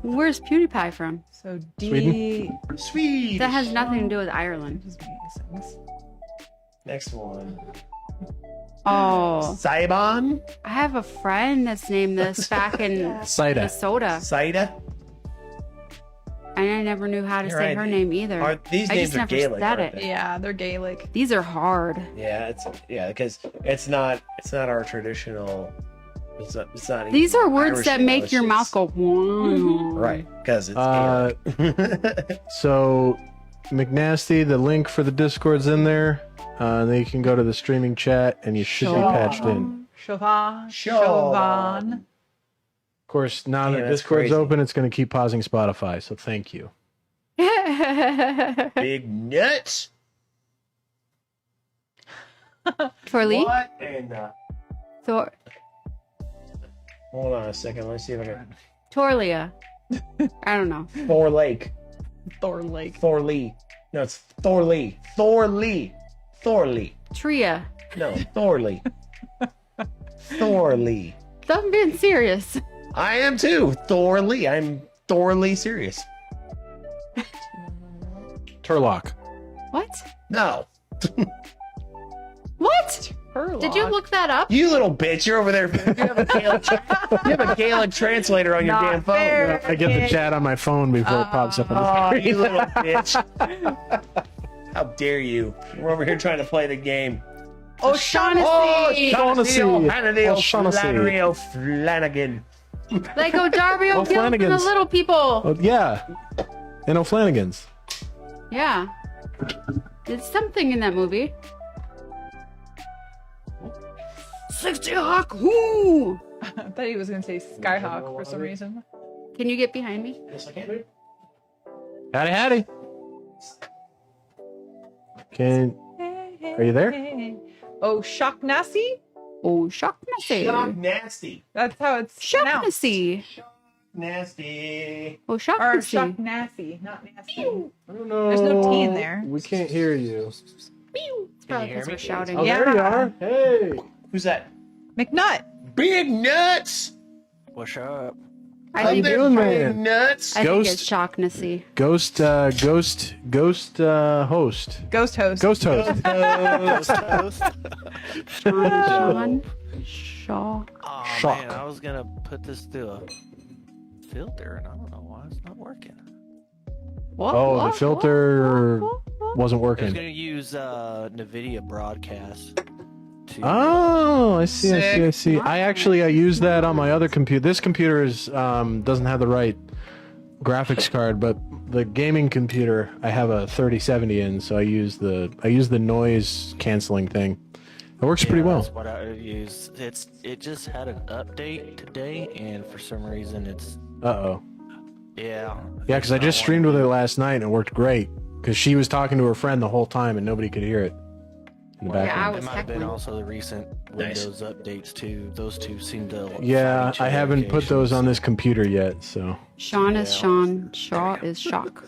Where's PewDiePie from? So D. Sweden? Sweet. That has nothing to do with Ireland. Next one. Oh, Saibon. I have a friend that's named this back in Cider. Minnesota, Saida. and I never knew how to You're say right. her name either. These I names just are never Gaelic. said aren't it. they? Yeah, they're Gaelic. These are hard. Yeah, because it's not our traditional. It's not. These even are words Irish that make your English, mouth go. Wow. right because it's Uh, Gaelic. So, McNasty, the link for the Discord's in there. Then you can go to the streaming chat and you should be Sure. patched in. Chauvin. Chauvin. Of course, now Yeah, that that's Discord's crazy. open, it's going to keep pausing Spotify, so thank you. Big nuts. Torley? What? And Thor. hold on a second. Let's see if I can. Torlia. I don't know. Thor Lake. Thor Lake. Thor Lee. No, it's Thor Lee. Thor Lee. Thor Lee. Tria. No, Thor Lee. Thor Lee. I'm being serious. I am too. Thor Lee. I'm thoroughly serious. Turlock. What? No. What? Did you look that up? You little bitch. You're over there. You have a Gaelic translator on your Not damn phone. fair. I get the chat on my phone before it pops up on the Oh, screen. you little bitch. How dare you? We're over here trying to play the game. O'Shaughnessy. Shaughnessy. O'Hannity, O'Shaughnessy. O'Flannery, O'Flanagan. Like O'Darby O'Gill from the O'Flanagan's. little people. Oh, yeah. And O'Flanagan's. Yeah. There's something in that movie. 60 Hawk. Whoo! I thought he was going to say Skyhawk for some reason. Can you get behind me? Yes, I can. Howdy, howdy. Are you there? Oh, Shaughnessy? O'Shaughnessy. Shock nasty. That's how it's pronounced. Shaughnessy. Nasty. Or O'Shaughnessy. Shaughnessy, not nasty. I don't know. There's no T in there. We can't hear you. It's probably because we're shouting. Oh, Yeah. there you are. Hey. Who's that? McNutt. Big nuts. What's up? I How you think, doing, Big man? nuts. I think Ghost? it's Shaughnessy. Ghost host. Ghost host. Ghost host. Sean Shaw. Oh Shock. man, I was gonna put this through a filter, and I don't know why it's not working. What? Oh, the What? filter What? wasn't I was working. gonna use NVIDIA Broadcast. To, Oh, I see. Sick. I use that on my other computer. This computer is doesn't have the right graphics card, but the gaming computer I have a 3070 in, so I use the noise canceling thing. It works pretty well. That's what I use. It just had an update today, and for some reason it's Uh-oh. yeah. Yeah, because I just streamed with her last night and it worked great. Because she was talking to her friend the whole time and nobody could hear it in the Well, Yeah, I background. was it might have been heckling. also the recent Nice. Windows updates too. Those two seem to. Yeah, fight each I other haven't put those on occasionally. this computer yet, so. Sean is Yeah. Sean. Shaw is Shock.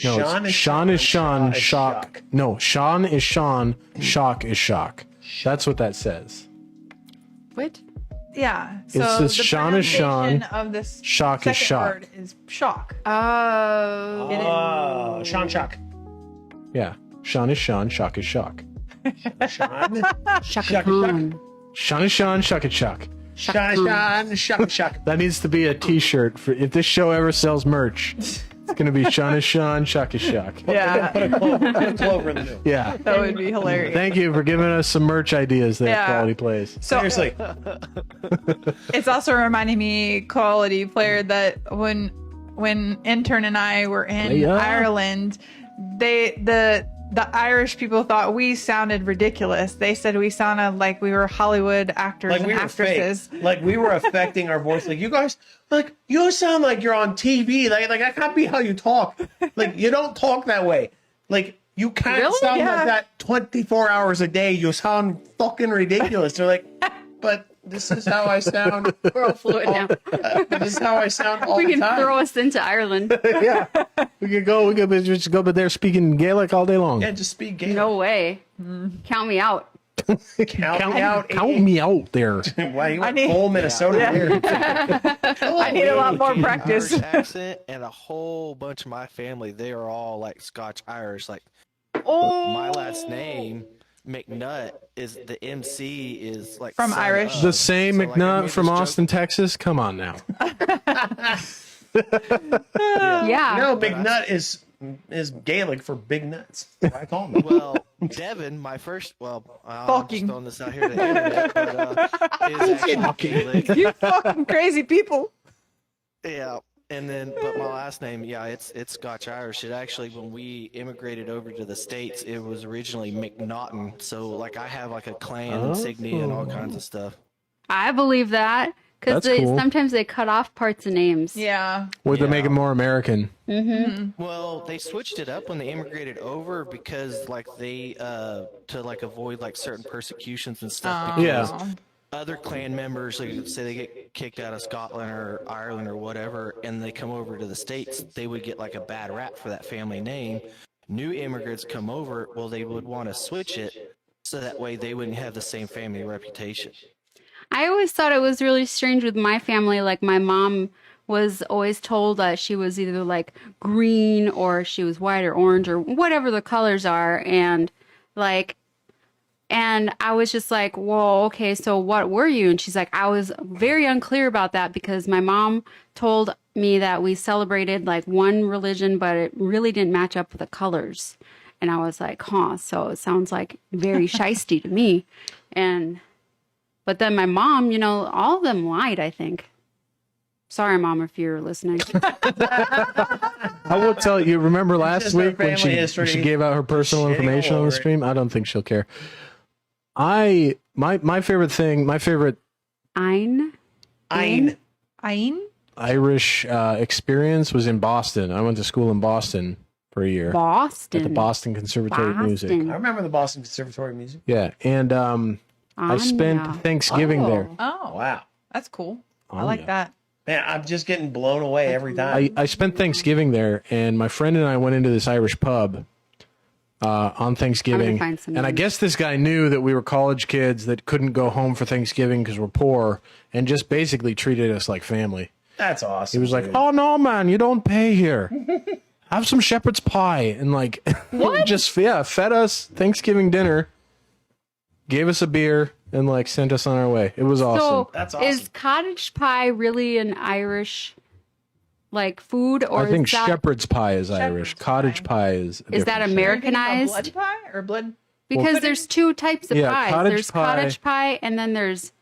No, Sean it's Sean is Sean, Shaw is Shock. No, Sean is Sean, Shock is Shock. That's what that says. What? Yeah. It So says the Sean is pronunciation Sean, of this Shock is second Shock. word is shock. Oh. It is. Oh, Sean Shock. Yeah, Sean is Sean, Shock is Shock. Sean. Shaka Khan. Sean is Sean, Shock is Shock. Sean. Shock. Shock. That needs to be a T-shirt for if this show ever sells merch. It's gonna be Sean is Sean, Shock is Shock. Yeah. Put a clover in the middle. Yeah. That would be hilarious. Thank you for giving us some merch ideas there, Yeah. Quality Plays. So Seriously. it's also reminding me, quality player, that when Intern and I were in Player. Ireland, the Irish people thought we sounded ridiculous. They said we sounded like we were Hollywood actors Like and we were actresses. fake. Like we were affecting our voice. Like you guys, like you sound like you're on TV. Like that can't be how you talk. Like you don't talk that way. Like you can't Really? sound Yeah. like that 24 hours a day. You sound fucking ridiculous. They're like, but this is how I sound. We're all fluid now. This is how I sound all We the can time. throw us into Ireland. Yeah, we could just go there speaking Gaelic all day long. Yeah, just speak gay. No way. Count me out. Count me out. Count me out there. Wow, you went need- full Minnesota here. I need a lot more practice. Irish accent, and a whole bunch of my family, they are all like Scotch Irish. Like Oh. my last name, McNutt, is the MC is like From son Irish. of. The same So, like, I McNutt made from this joke- Austin, Texas. Come on now. Yeah. No, McNutt is Gaelic for big nuts. That's what I call him. Well, Devin, my first, I'm Fucking. just throwing this out here to the internet, but is actually Gaelic. You fucking crazy people. Yeah, and then but my last name, yeah, it's Scotch Irish. It actually, when we immigrated over to the States, it was originally McNaughton. So like I have like a clan insignia and all kinds of stuff. I believe that. Because That's cool. sometimes they cut off parts of names. Yeah. Would they make Yeah. it more American? Well, they switched it up when they immigrated over because, like, they to like avoid like certain persecutions and stuff. Oh. Because Yeah. other clan members, like say they get kicked out of Scotland or Ireland or whatever, and they come over to the States, they would get like a bad rap for that family name. New immigrants come over, well, they would want to switch it so that way they wouldn't have the same family reputation. I always thought it was really strange with my family. Like my mom was always told that she was either like green or she was white or orange or whatever the colors are. And I was just like, well, okay, so what were you? And she's like, I was very unclear about that because my mom told me that we celebrated like one religion, but it really didn't match up with the colors. And I was like, huh, so it sounds like very shisty to me. But then my mom, all of them lied, I think. Sorry, Mom, if you're listening. I will tell you. Remember last just our week when family history. she gave out her personal Shitting information all on the over it. stream? I don't think she'll care. My favorite thing, my favorite Ein? Ein. Ain? Irish experience was in Boston. I went to school in Boston for a year Boston. at the Boston Conservatory of Music. Boston. I remember the Boston Conservatory of Music. Yeah, and I spent Anya. Thanksgiving there. Oh, Wow. that's cool. I Oh, like yeah. that. Man, I'm just getting blown away every time. I spent Thanksgiving there, and my friend and I went into this Irish pub on Thanksgiving. find some And I names. guess this guy knew that we were college kids that couldn't go home for Thanksgiving because we're poor, and just basically treated us like family. That's awesome. He was like, dude. "Oh no, man, you don't pay here. Have some shepherd's pie," and like, just fed us Thanksgiving dinner, gave us a beer, and like sent us on our way. It was awesome. So That's awesome. is cottage pie really an Irish like food, or I think is that, shepherd's pie is Irish. Shepherd's Cottage pie is. a is that different shit. Americanized? Blood pie or blood? Because there's two types of Yeah, pies. cottage There's pie. cottage pie, and then there's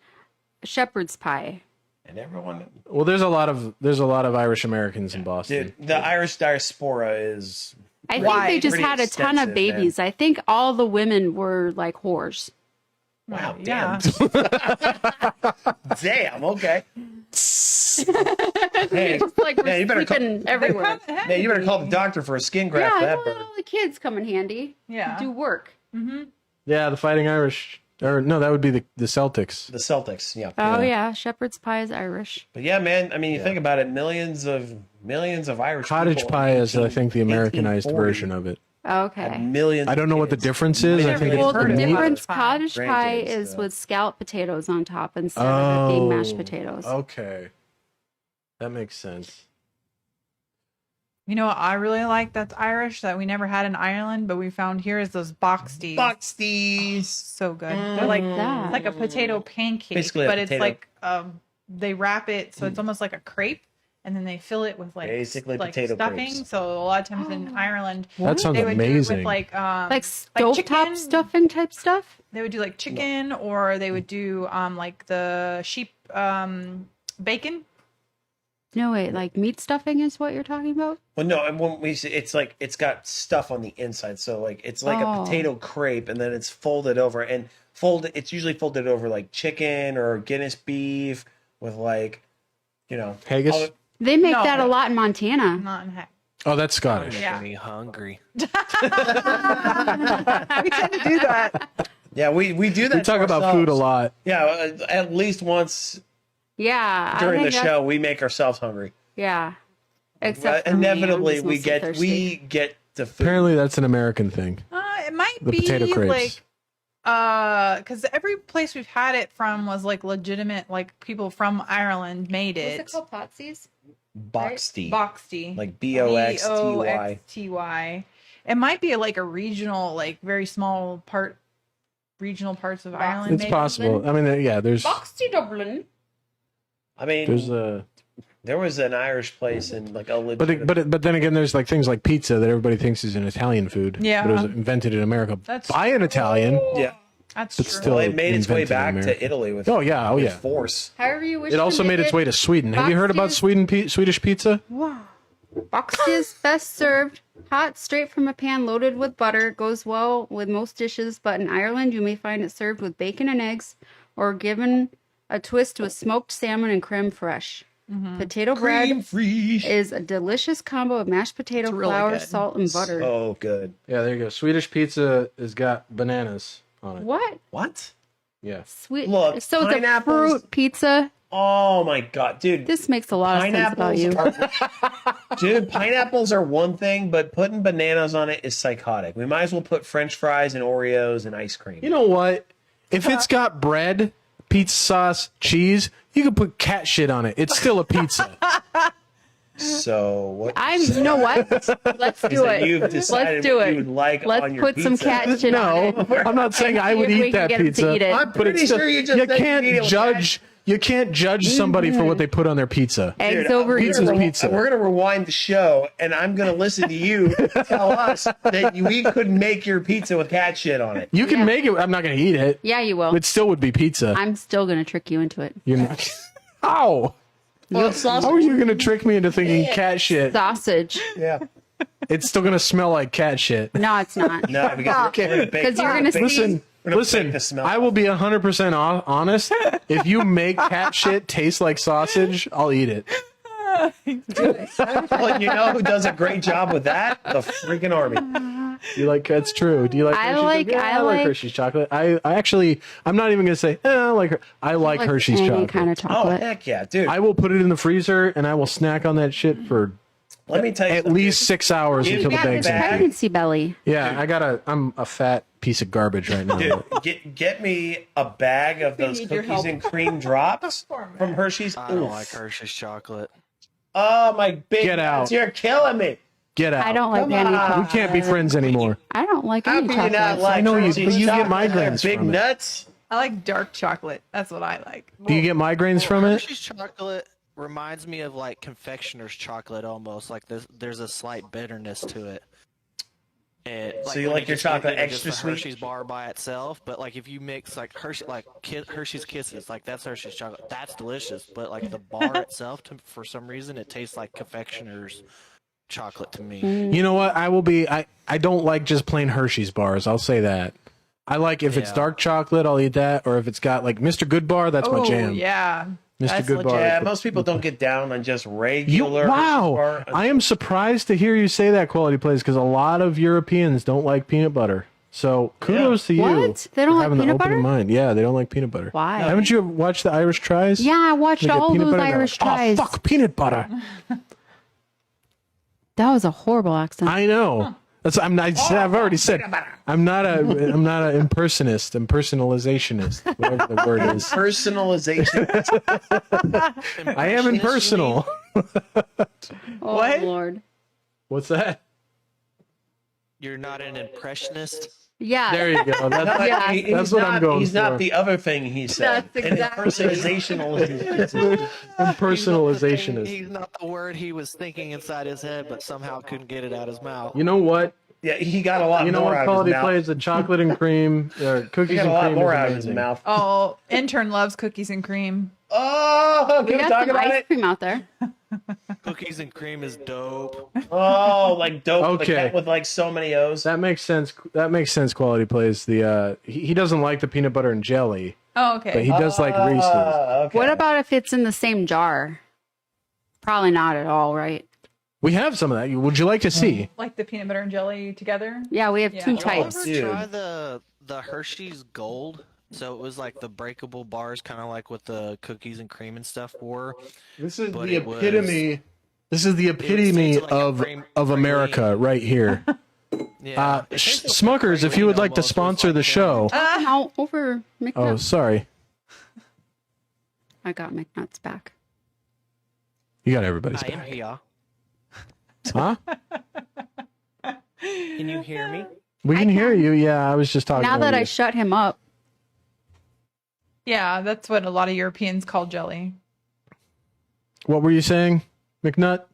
shepherd's pie. And everyone, Well, there's a lot of Irish Americans in Boston. dude, the Irish diaspora is I think Why? they just Pretty had a ton of extensive, babies. I think all the women were like whores. wow. Yeah. Damn. Okay. Hey, Just like we're Yeah, you better sleeping everywhere. man, you better call the doctor for a skin graft for Yeah, that bird. well, the kids come in handy. Yeah. Do work. Yeah, the Fighting Irish. Or no, that would be the Celtics. The Celtics. Yeah. Oh yeah, shepherd's pie is Irish. But yeah, man. I mean, you think about it. Millions of Irish Cottage people pie in is, I think, the Americanized 1840 version of it. Okay. Millions. I don't know what the difference is. I think Well, it's Well, the heard of meat. difference cottage pie. cottage pie Grandkids, is yeah. with scalloped potatoes on top instead of it being mashed potatoes. Okay, that makes sense. You know what I really like that's Irish that we never had in Ireland, but we found here is those boxties. Boxties. So good. They're like that? it's like a potato pancake, Basically a but it's potato- like they wrap it so it's almost like a crepe, and then they fill it with like Basically like potato stuffing. crepes. So a lot of times in Ireland, That sounds they would do it amazing. with like Like stovetop chicken. stuffing type stuff? They would do like chicken, or they would do like the sheep bacon. No, wait, like meat stuffing is what you're talking about? Well, no, and when we say it's like it's got stuff on the inside, so like it's like a Oh. potato crepe, and then it's folded over and folded. It's usually folded over like chicken or Guinness beef with like, Haggis? all- They make No. that a lot in Montana. Not in heck. Oh, that's Scottish. Yeah. Me hungry. We tend to do that. yeah, we do that. We talk to about ourselves. food a lot. Yeah, at least once Yeah. I during the think that's- show, we make ourselves hungry. Yeah. Except for Inevitably, me, I'm we just mostly thirsty. get the food. Apparently, that's an American thing. It might The be potato crepes. like because every place we've had it from was like legitimate, like people from Ireland made What's it. it called? Potsies? Boxty, Boxty. like Boxty. Boxty. It might be like a regional, like very small regional parts of Ireland. It's maybe. possible. I mean, yeah, there's Boxty Dublin. I mean, there was an Irish place in like a legit. but then again, there's like things like pizza that everybody thinks is an Italian food. Yeah. But it was invented in America That's by an Italian. yeah, That's But true. still- well, it made its way invented in back America. to Italy with Oh yeah, with yeah. force. However you wish It to also make made its it. way to Sweden. Have you heard about Boxties- Swedish pizza? Boxty is best served hot, straight from a pan, loaded with butter. It goes well with most dishes, but in Ireland you may find it served with bacon and eggs, or given A twist with smoked salmon and creme fraiche. Potato bread Cream free. is a delicious combo of mashed potato, It's really flour, good. salt, and butter. Oh, good. Yeah, there you go. Swedish pizza has got bananas on it. What? What? Yeah. Sweet. Look, so it's a pineapples- fruit pizza. Oh my god, dude. This makes a lot of sense about you. Dude, pineapples are one thing, but putting bananas on it is psychotic. We might as well put French fries and Oreos and ice cream. You know what? If it's got bread, pizza sauce, cheese, you can put cat shit on it. It's still a pizza. So what? You know what? Let's do that it. you've decided Let's do what it. you would like Let's on your put some pizza. cat shit on No, it. I'm not saying I would See if we eat can that get 'em to pizza. eat it. I'm But pretty it's still, sure you just you said can't you'd eat it with judge. You can't judge somebody for what they put on their pizza. Eggs Dude, over pizza's easily. pizza. We're gonna rewind the show, and I'm gonna listen to you tell us that we couldn't make your pizza with cat shit on it. You can Yeah. make it. I'm not going to eat it. Yeah, you will. It still would be pizza. I'm still gonna trick you into it. You're not. How? How are you going to trick me into thinking cat shit? Sausage. Yeah. It's still going to smell like cat shit. No, it's not. No, because Because you're gonna see. Listen, We're gonna listen. fake the smell. I will be 100% honest. If you make cat shit taste like sausage, I'll eat it. Well, you know who does a great job with that? The freaking army. You like? That's true. Do you like? I Hershey's? like- Yeah, I I like like- Hershey's chocolate. I actually, I'm not even gonna say. I like her. I like Hershey's any chocolate. kind of Oh chocolate. heck yeah, dude! I will put it in the freezer and I will snack on that shit for Let me tell you, at something. least 6 hours You until the got bag's the empty. bag? Pregnancy belly. Yeah, I'm a fat piece of garbage right now. Dude, get me a bag of those need your cookies help. and cream drops from Hershey's. I don't Oof. like Hershey's chocolate. Oh my big Get out. nuts, you're killing me. Get out. I don't like Come any on. We chocolate. can't be friends anymore. I don't like How any can you not chocolate. like I know you- Hershey's but you get chocolate? They're migraines big from it. nuts. I like dark chocolate. That's what I like. Do you get migraines from it? Hershey's chocolate reminds me of like confectioner's chocolate almost. Like there's a slight bitterness to it. And, So you when like your just give chocolate it extra just a sweet? Hershey's bar by itself, but like if you mix like Hershey's Kisses, like that's Hershey's chocolate. That's delicious, but like the bar itself, for some reason, it tastes like confectioner's chocolate to me. You know what? I don't like just plain Hershey's bars. I'll say that. I like if it's Yeah. dark chocolate, I'll eat that. Or if it's got like Mr. Good Bar, that's my Oh jam. yeah, Mr. That's Good legit. Bar. Yeah, most people don't get down on just You, regular. wow. Hershey's bar. I am surprised to hear you say that, Quality Plays, because a lot of Europeans don't like peanut butter. So kudos to you. What? They don't for like having peanut the open butter? mind. Yeah, they don't like peanut butter. Why? Haven't you watched the Irish Tries? Yeah, I watched They get all peanut those butter and they're Irish like, tries. Oh, fuck peanut butter. That was a horrible accent. I know. I've already said I'm not an impersonist, impersonalizationist, whatever the word is. Personalization. I am impersonal. Oh, What? Lord. What's that? You're not an impressionist. Yeah. There you go. That's, Yeah. He's that's what not, I'm going He's for. not the other thing he said. That's An exactly- impersonationalist. Impersonalizationist. He's not the word he was thinking inside his head, but somehow couldn't get it out his mouth. You know what? Yeah, he got a lot You know more what out of quality his mouth. plays? The chocolate and cream, He cookies got and a lot cream more is out of his amazing. mouth. Oh, intern loves cookies and cream. Oh, We can we got talk some about ice it? cream out there. Cookies and cream is dope. Oh, like dope. Okay. Like with like so many O's. That makes sense. That makes sense. Quality plays. The he doesn't like the peanut butter and jelly, Oh, okay. but he does like Reese's. Okay. What about if it's in the same jar? Probably not at all, right? We have some of that. Would you like to see? like the peanut butter and jelly together. Yeah, we have Yeah. two Y'all Y'all types. ever Dude. try the Hershey's Gold? So it was like the breakable bars, kind of like what the cookies and cream and stuff were. This is But the it was- epitome. This is the epitome tasted like a of praline. America right here. Yeah, it tasted like Smuckers, if you would praline like to almost, with, sponsor like, the show. Now over Oh, McNuts. sorry. I got McNuts back. You got everybody's I am back. here. Huh? Can you hear me? We can hear you. Yeah, I was just talking Now over that I you. shut him up, Yeah, that's what a lot of Europeans call jelly. What were you saying, McNutt?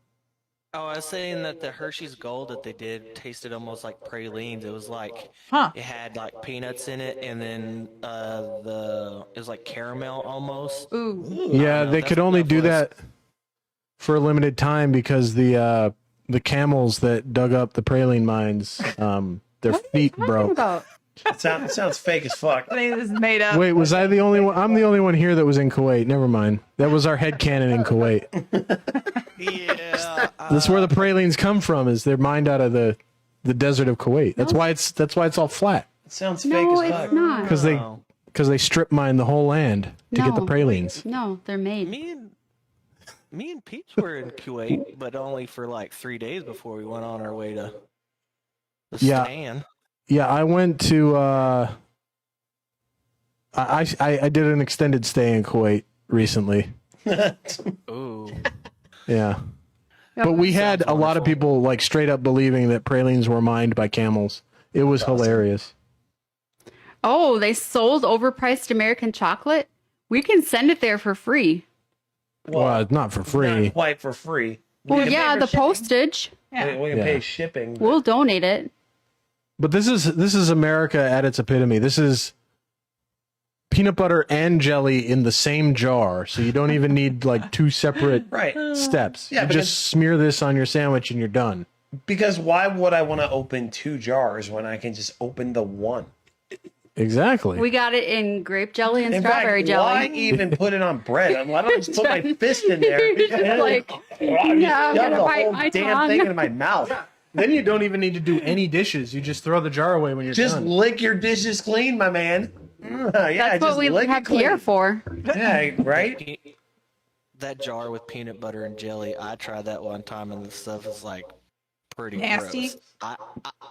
Oh, I was saying that the Hershey's Gold that they did tasted almost like pralines. It was like Huh. it had like peanuts in it, and then it was like caramel almost. Ooh. Yeah, know, they that's could what only that do was. that for a limited time because the camels that dug up the praline mines, their what are you feet talking broke. about? It sounds fake as fuck. I think this is made up. Wait, was I the only one? I'm the only one here that was in Kuwait. Never mind. That was our headcanon in Kuwait. Yeah. That's where the pralines come from. Is they're mined out of the desert of Kuwait. That's why it's all flat. It sounds fake No, as it's fuck. not. Because they strip mine the whole land to get the pralines. No, they're made. Me and Peach were in Kuwait, but only for like 3 days before we went on our way to the stand. Yeah, I went to. I did an extended stay in Kuwait recently. Ooh. Yeah. But we had a lot of people like straight up believing that pralines were mined by camels. It was hilarious. Oh, they sold overpriced American chocolate? We can send it there for free. Well, it's not for free. Not quite for free. Well, can pay yeah, for the shipping. postage. We can pay shipping. but- We'll donate it. But this is America at its epitome. This is peanut butter and jelly in the same jar, so you don't even need like two separate Right. steps. Yeah, you because- just smear this on your sandwich and you're done. Because why would I want to open 2 jars when I can just open the one? Exactly. We got it in grape jelly and In strawberry fact, jelly. why even put it on bread? Why don't I just put my fist in there? Just like, yeah, I'm shove gonna the bite whole my damn tongue. thing into my mouth. Then you don't even need to do any dishes. You just throw the jar away when you're Just done. lick your dishes clean, my man. Yeah, That's what just we lick have it clean. Pierre for. Yeah, right? That jar with peanut butter and jelly, I tried that one time, and the stuff is like pretty Nasty. gross.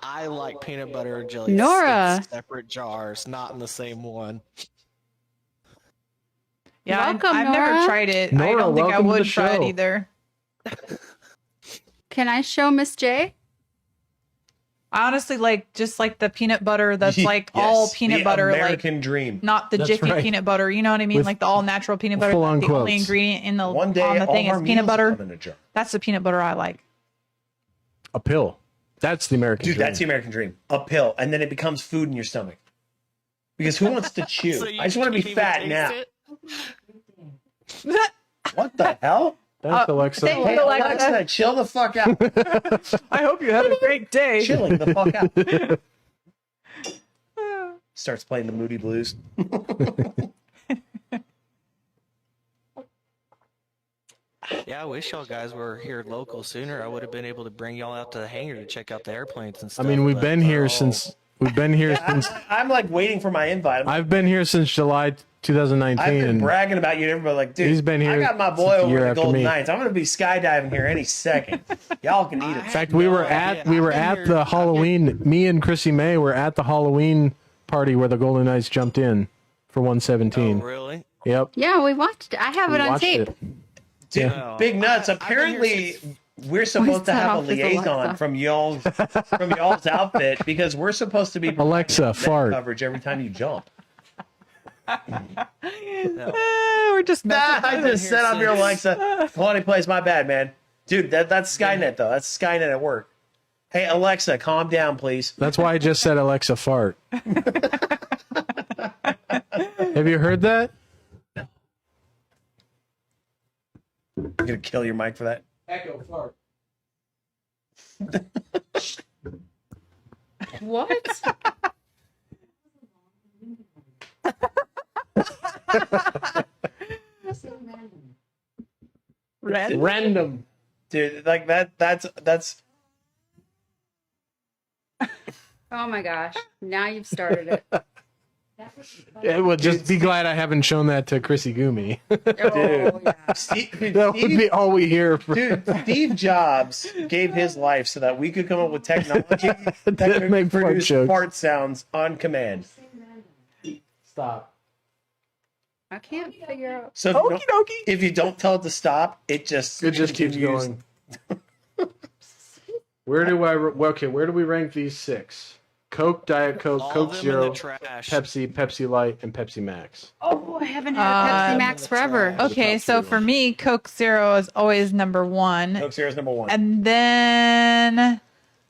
I like peanut butter and jelly Nora. in separate jars, not in the same one. Yeah, Welcome, I've never Nora. tried it. I Nora, don't think I welcome to would the try it show. either. Can I show Miss J? I honestly like just like the peanut butter that's like Yes, all peanut the butter, American dream. like not the That's Jiffy right. peanut butter. You know what I mean? With like the all natural peanut butter. full-on That's the only quotes. ingredient in the One day, on the all thing our is peanut meals butter. will come in a jar. That's the peanut butter I like. A pill. That's the American Dude, dream. that's the American dream. A pill, and then it becomes food in your stomach. Because who wants to chew? So you I just want to be can't even fat taste now. it? What the hell? Thanks, Alexa. thank Hey, you, Alexa, chill the fuck out. I hope you have a great day. Chilling the fuck out. Starts playing the Moody Blues. Yeah, I wish y'all guys were here local sooner. I would have been able to bring y'all out to the hangar to check out the airplanes and I stuff. mean, we've but been they're here all- since I'm like waiting for my invite. I've been here since July 2019. I've been and bragging about you to everybody. Like, dude, He's been here I got my boy since a over year at the after Golden me. Knights. I'm going to be skydiving here any second. Y'all can eat in it. fact, we were at the Halloween. Me and Chrissy May were at the Halloween party where the Golden Knights jumped in for Oh, 117. really? Yep. Yeah, we watched it. I have We it on watched tape. it. Dude, Yeah. Big nuts. I've been here Apparently, since- we're supposed to set have a off his liaison Alexa. from y'all's outfit because we're supposed to be Alexa, net fart. coverage every time you jump. We're just I just set up your since- Alexa. Quality place, my bad, man. Dude, that's Skynet though. That's Skynet at work. Hey Alexa, calm down, please. That's why I just said Alexa fart. Have you heard that? I'm gonna kill your mic for that. Echo fart. What? red. Random. Dude, like that's Oh my gosh. Now you've started it. Yeah, well, just be glad I haven't shown that to Chrissy Gumi. Oh, yeah. Steve, That would be all we hear. dude, Steve Jobs gave his life so that we could come up with technology that That could make fart produce jokes. fart sounds on command. Stop. I can't figure out. So Okie dokie. if you don't tell it to stop, it just It just keeps continues. going. Where do we rank these 6? Coke, Diet Coke, All Coke of them Zero, in the trash. Pepsi, Pepsi Light, and Pepsi Max. Oh, I haven't had Pepsi Max forever. Okay, so for me, Coke Zero is always number 1. Coke Zero's number 1. And then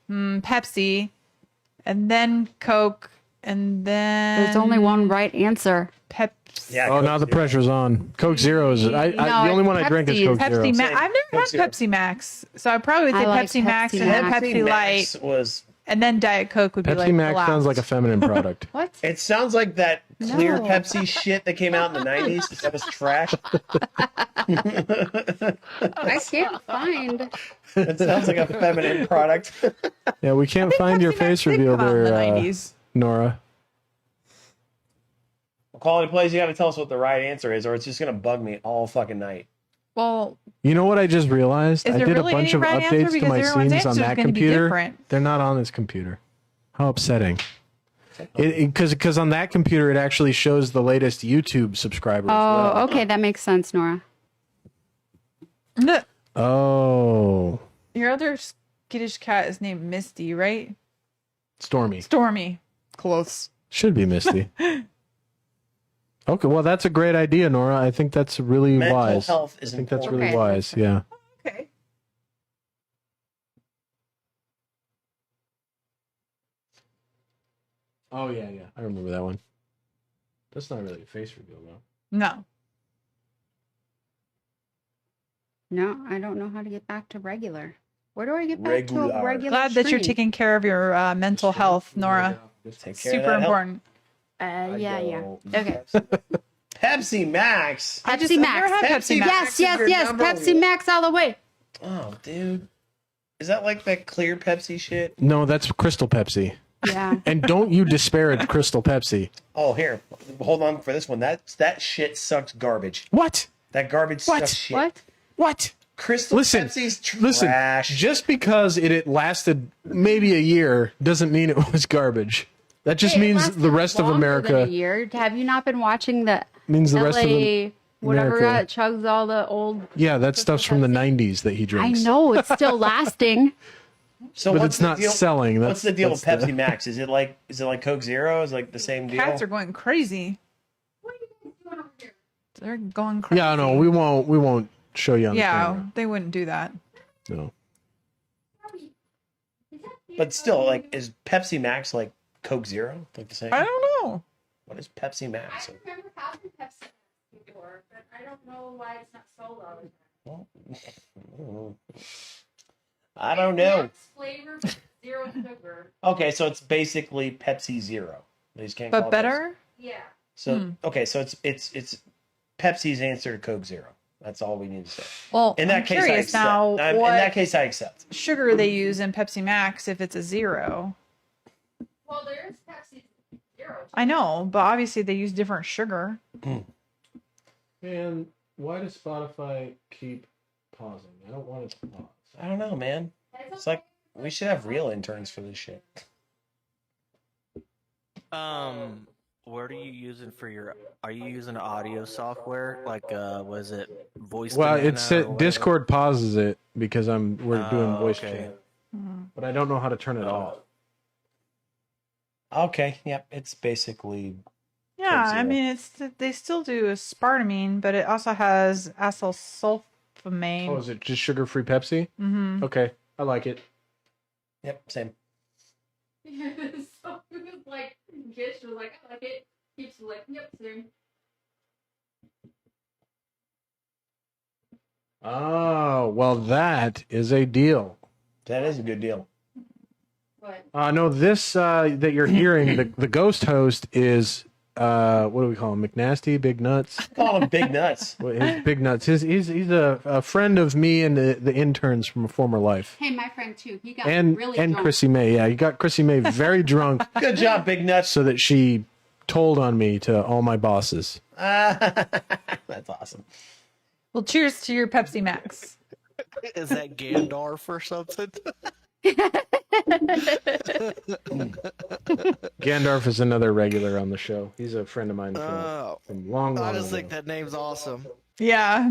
Pepsi, and then Coke, and then There's only one right answer. Pepsi. Yeah, Oh, Coke now the Zero. pressure's on. Coke Zero is. No, the only one I drink is Pepsi. Coke Zero. Pepsi Max. Same. I've never Coke had Zero. Pepsi Max, so I probably would I say like Pepsi Max Pepsi and then Max. Pepsi Light. Max was And then Diet Coke would be Pepsi like Max the last. sounds like a feminine product. What? It sounds like that clear No. Pepsi shit that came out in the 90s. That was trash. I can't find. It sounds like a feminine product. Yeah, we can't find your Pepsi Max face did reveal come out in the there, 90s. Nora. Quality Plays, you got to tell us what the right answer is, or it's just going to bug me all fucking night. Well, You know what I just realized? Is I there did really a bunch any of right answer? updates to Because my everyone's scenes on answer's that gonna be computer. different. They're not on this computer. How upsetting. Because on that computer, it actually shows the latest YouTube subscribers. Oh, okay, that makes sense, Nora. no, Oh, your other skittish cat is named Misty, right? Stormy. Stormy. Close. Should be Misty. Okay, well, that's a great idea, Nora. I think that's really Mental wise. health is I think that's important. really Okay. wise. Yeah. Okay. Oh, yeah, yeah. I remember that one. That's not really a face reveal, though. No. No, I don't know how to get back to regular. Where do I get back to Regular. a regular Glad that you're stream? taking care of your mental health, Nora. Take care of Super that health. important. Yeah. Okay. Pepsi Max. I just Pepsi I've Max. never had Pepsi Pepsi Max. Max. Yes, your yes, number Pepsi one. Max all the way. Oh, dude. Is that like that clear Pepsi shit? No, that's Crystal Pepsi. Yeah. And don't you disparage Crystal Pepsi. Oh, here. Hold on for this one. That shit sucks garbage. What? That garbage What? sucks shit. What? What? Crystal Listen, Pepsi's trash. listen. Just because it lasted maybe a year doesn't mean it was garbage. That just Hey, it means lasted the rest of longer than a America year. Have you not been watching the means the rest of LA whatever America. chugs all the old? Yeah, that stuff's from the 90s that he I drinks. know it's still lasting. So But what's it's the not deal- selling. What's the deal with that's Pepsi Max? Is it like Coke Zero? Is it like the same deal? Cats are going crazy. They're going crazy. Yeah, no, we won't show you on the Yeah, camera. they wouldn't do that. No. But still, like, is Pepsi Max like Coke Zero? Like the same? I don't know. What is Pepsi Max? remember having Pepsi before, but I don't know why it's not sold all the time. I don't know. Flavor, zero sugar. Okay, so it's basically Pepsi Zero. They just can't call But it Pepsi. better? Yeah. So okay, so it's Pepsi's answer to Coke Zero. That's all we need to say. Well, In that I'm case, I curious accept. now In what that case, I accept. sugar they use in Pepsi Max if it's a zero. Well, there is Pepsi Zero. I know, but obviously they use different sugar. And why does Spotify keep pausing? I don't want it to pause. I don't know, man. It's like we should have real interns for this shit. What are you using for your? Are you using audio software like was it voice? Well, Banana it's or whatever? Discord pauses it because we're doing voice okay. chat. But I don't know how to turn it off. Okay, yep. It's basically Yeah, I Zero. mean they still do aspartame, but it also has acylsulfamine. Oh, is it just sugar-free Pepsi? Mm-hmm. Okay, I like it. yep, same. So it was like, Gish was like, I like it. Keeps like, yep, same. Oh, well, that is a deal. That is a good deal. But No, this that you're hearing, the ghost host is, what do we call him? McNasty? Big Nuts? Call them big nuts. What, his Big Nuts. He's a friend of me and the interns from a former life. hey, my friend too. He got And really and drunk. Chrissy May. Yeah, you got Chrissy May very drunk Good job, big nuts. so that she told on me to all my bosses. That's awesome. Well, cheers to your Pepsi Max. Is that Gandalf or something? Gandalf is another regular on the show. He's a friend of mine Oh, from long, I long just ago. think that name's awesome. Yeah,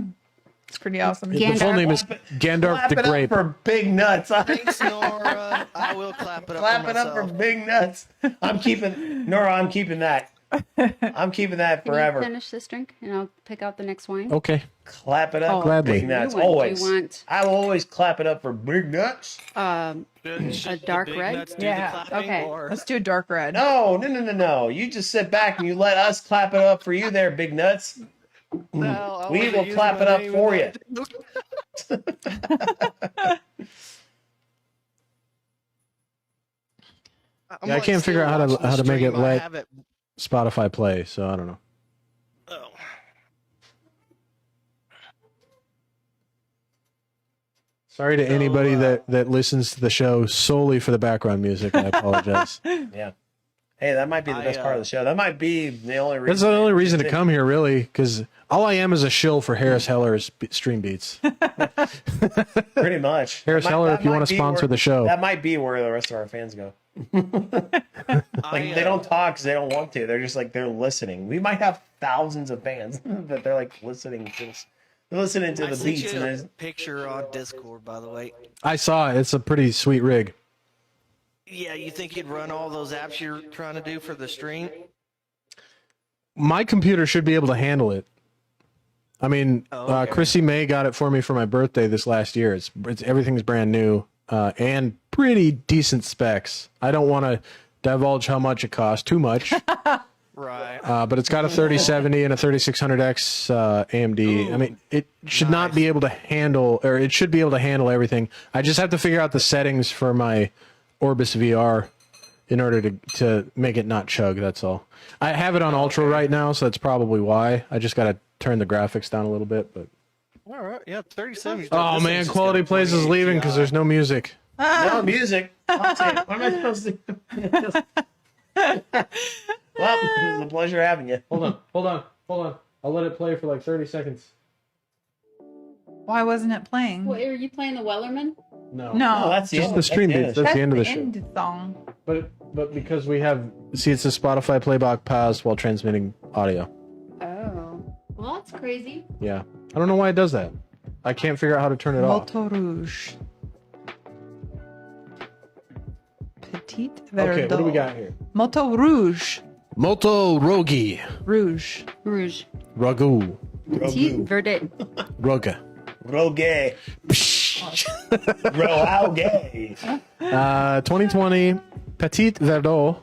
it's pretty awesome. The full Gandalf. name is Gandalf Clap the it Grape. up for big nuts. Thanks, Nora. I will clap it up. Clap for it up for myself. big nuts. I'm keeping Nora. I'm keeping that. I'm keeping that Can you forever. finish this drink and I'll pick out the next wine? Okay. Clap it up, Oh, for Gladly. big nuts. New one. Do you Always. want- I will always clap it up for big nuts. A dark Big red? nuts do Yeah, the clapping, okay. or- Let's do a dark red. No. You just sit back and you let us clap it up for you there, big nuts. No, I We wasn't will using clap my it up name for in you. that. Yeah, I can't figure out how to make it I let have it. Spotify play, so I don't know. Oh. Sorry to anybody that listens to the show solely for the background music. I apologize. Yeah. Hey, that might be the best part of the show. That might be the only reason. That's the only reason to come here, really, because all I am is a shill for Harris Heller's stream beats. Pretty much. Harris Heller, if you want to sponsor the show. That might be where the rest of our fans go. They don't talk because they don't want to. They're just like, they're listening. We might have thousands of fans that they're like listening to us. They're listening to the beats. And And a picture on Discord, by the way. I saw it. It's a pretty sweet rig. Yeah, you think you'd run all those apps you're trying to do for the stream? My computer should be able to handle it. I mean, okay. Chrissy May got it for me for my birthday this last year. It's everything's brand new and pretty decent specs. I don't want to divulge how much it costs too much. Right. But it's got a 3070 and a 3600X AMD. Ooh, I mean, it should not be able to handle, or it should be able to handle everything. I just have to figure out the settings for my Orbis VR in order to make it not chug. That's all. I have it on ultra right now, so that's probably why. I just got to turn the graphics down a little bit. But All right. Yeah, 37. oh man, Quality Plays is leaving because there's no music. no music. I'll say it. What am I supposed to do? Well, it was a pleasure having you. Hold on. I'll let it play for like 30 seconds. Why wasn't it playing? What, are you playing the Wellerman? No. No, Oh, that's the Just end. the stream That's beats. That's the end of the show. end song. But because we have, see, it's a Spotify playback pause while transmitting audio. Oh. Well, that's crazy. Yeah. I don't know why it does that. I can't figure out how to turn it off. Moto Rouge. Petite Verdot. Okay, what do we got here? Moto Rouge. Moto Rogi. Rouge. Rouge. Ragu. Petite Verdot. Roga. Rogue. Rogue. 2020 Petite Verdot,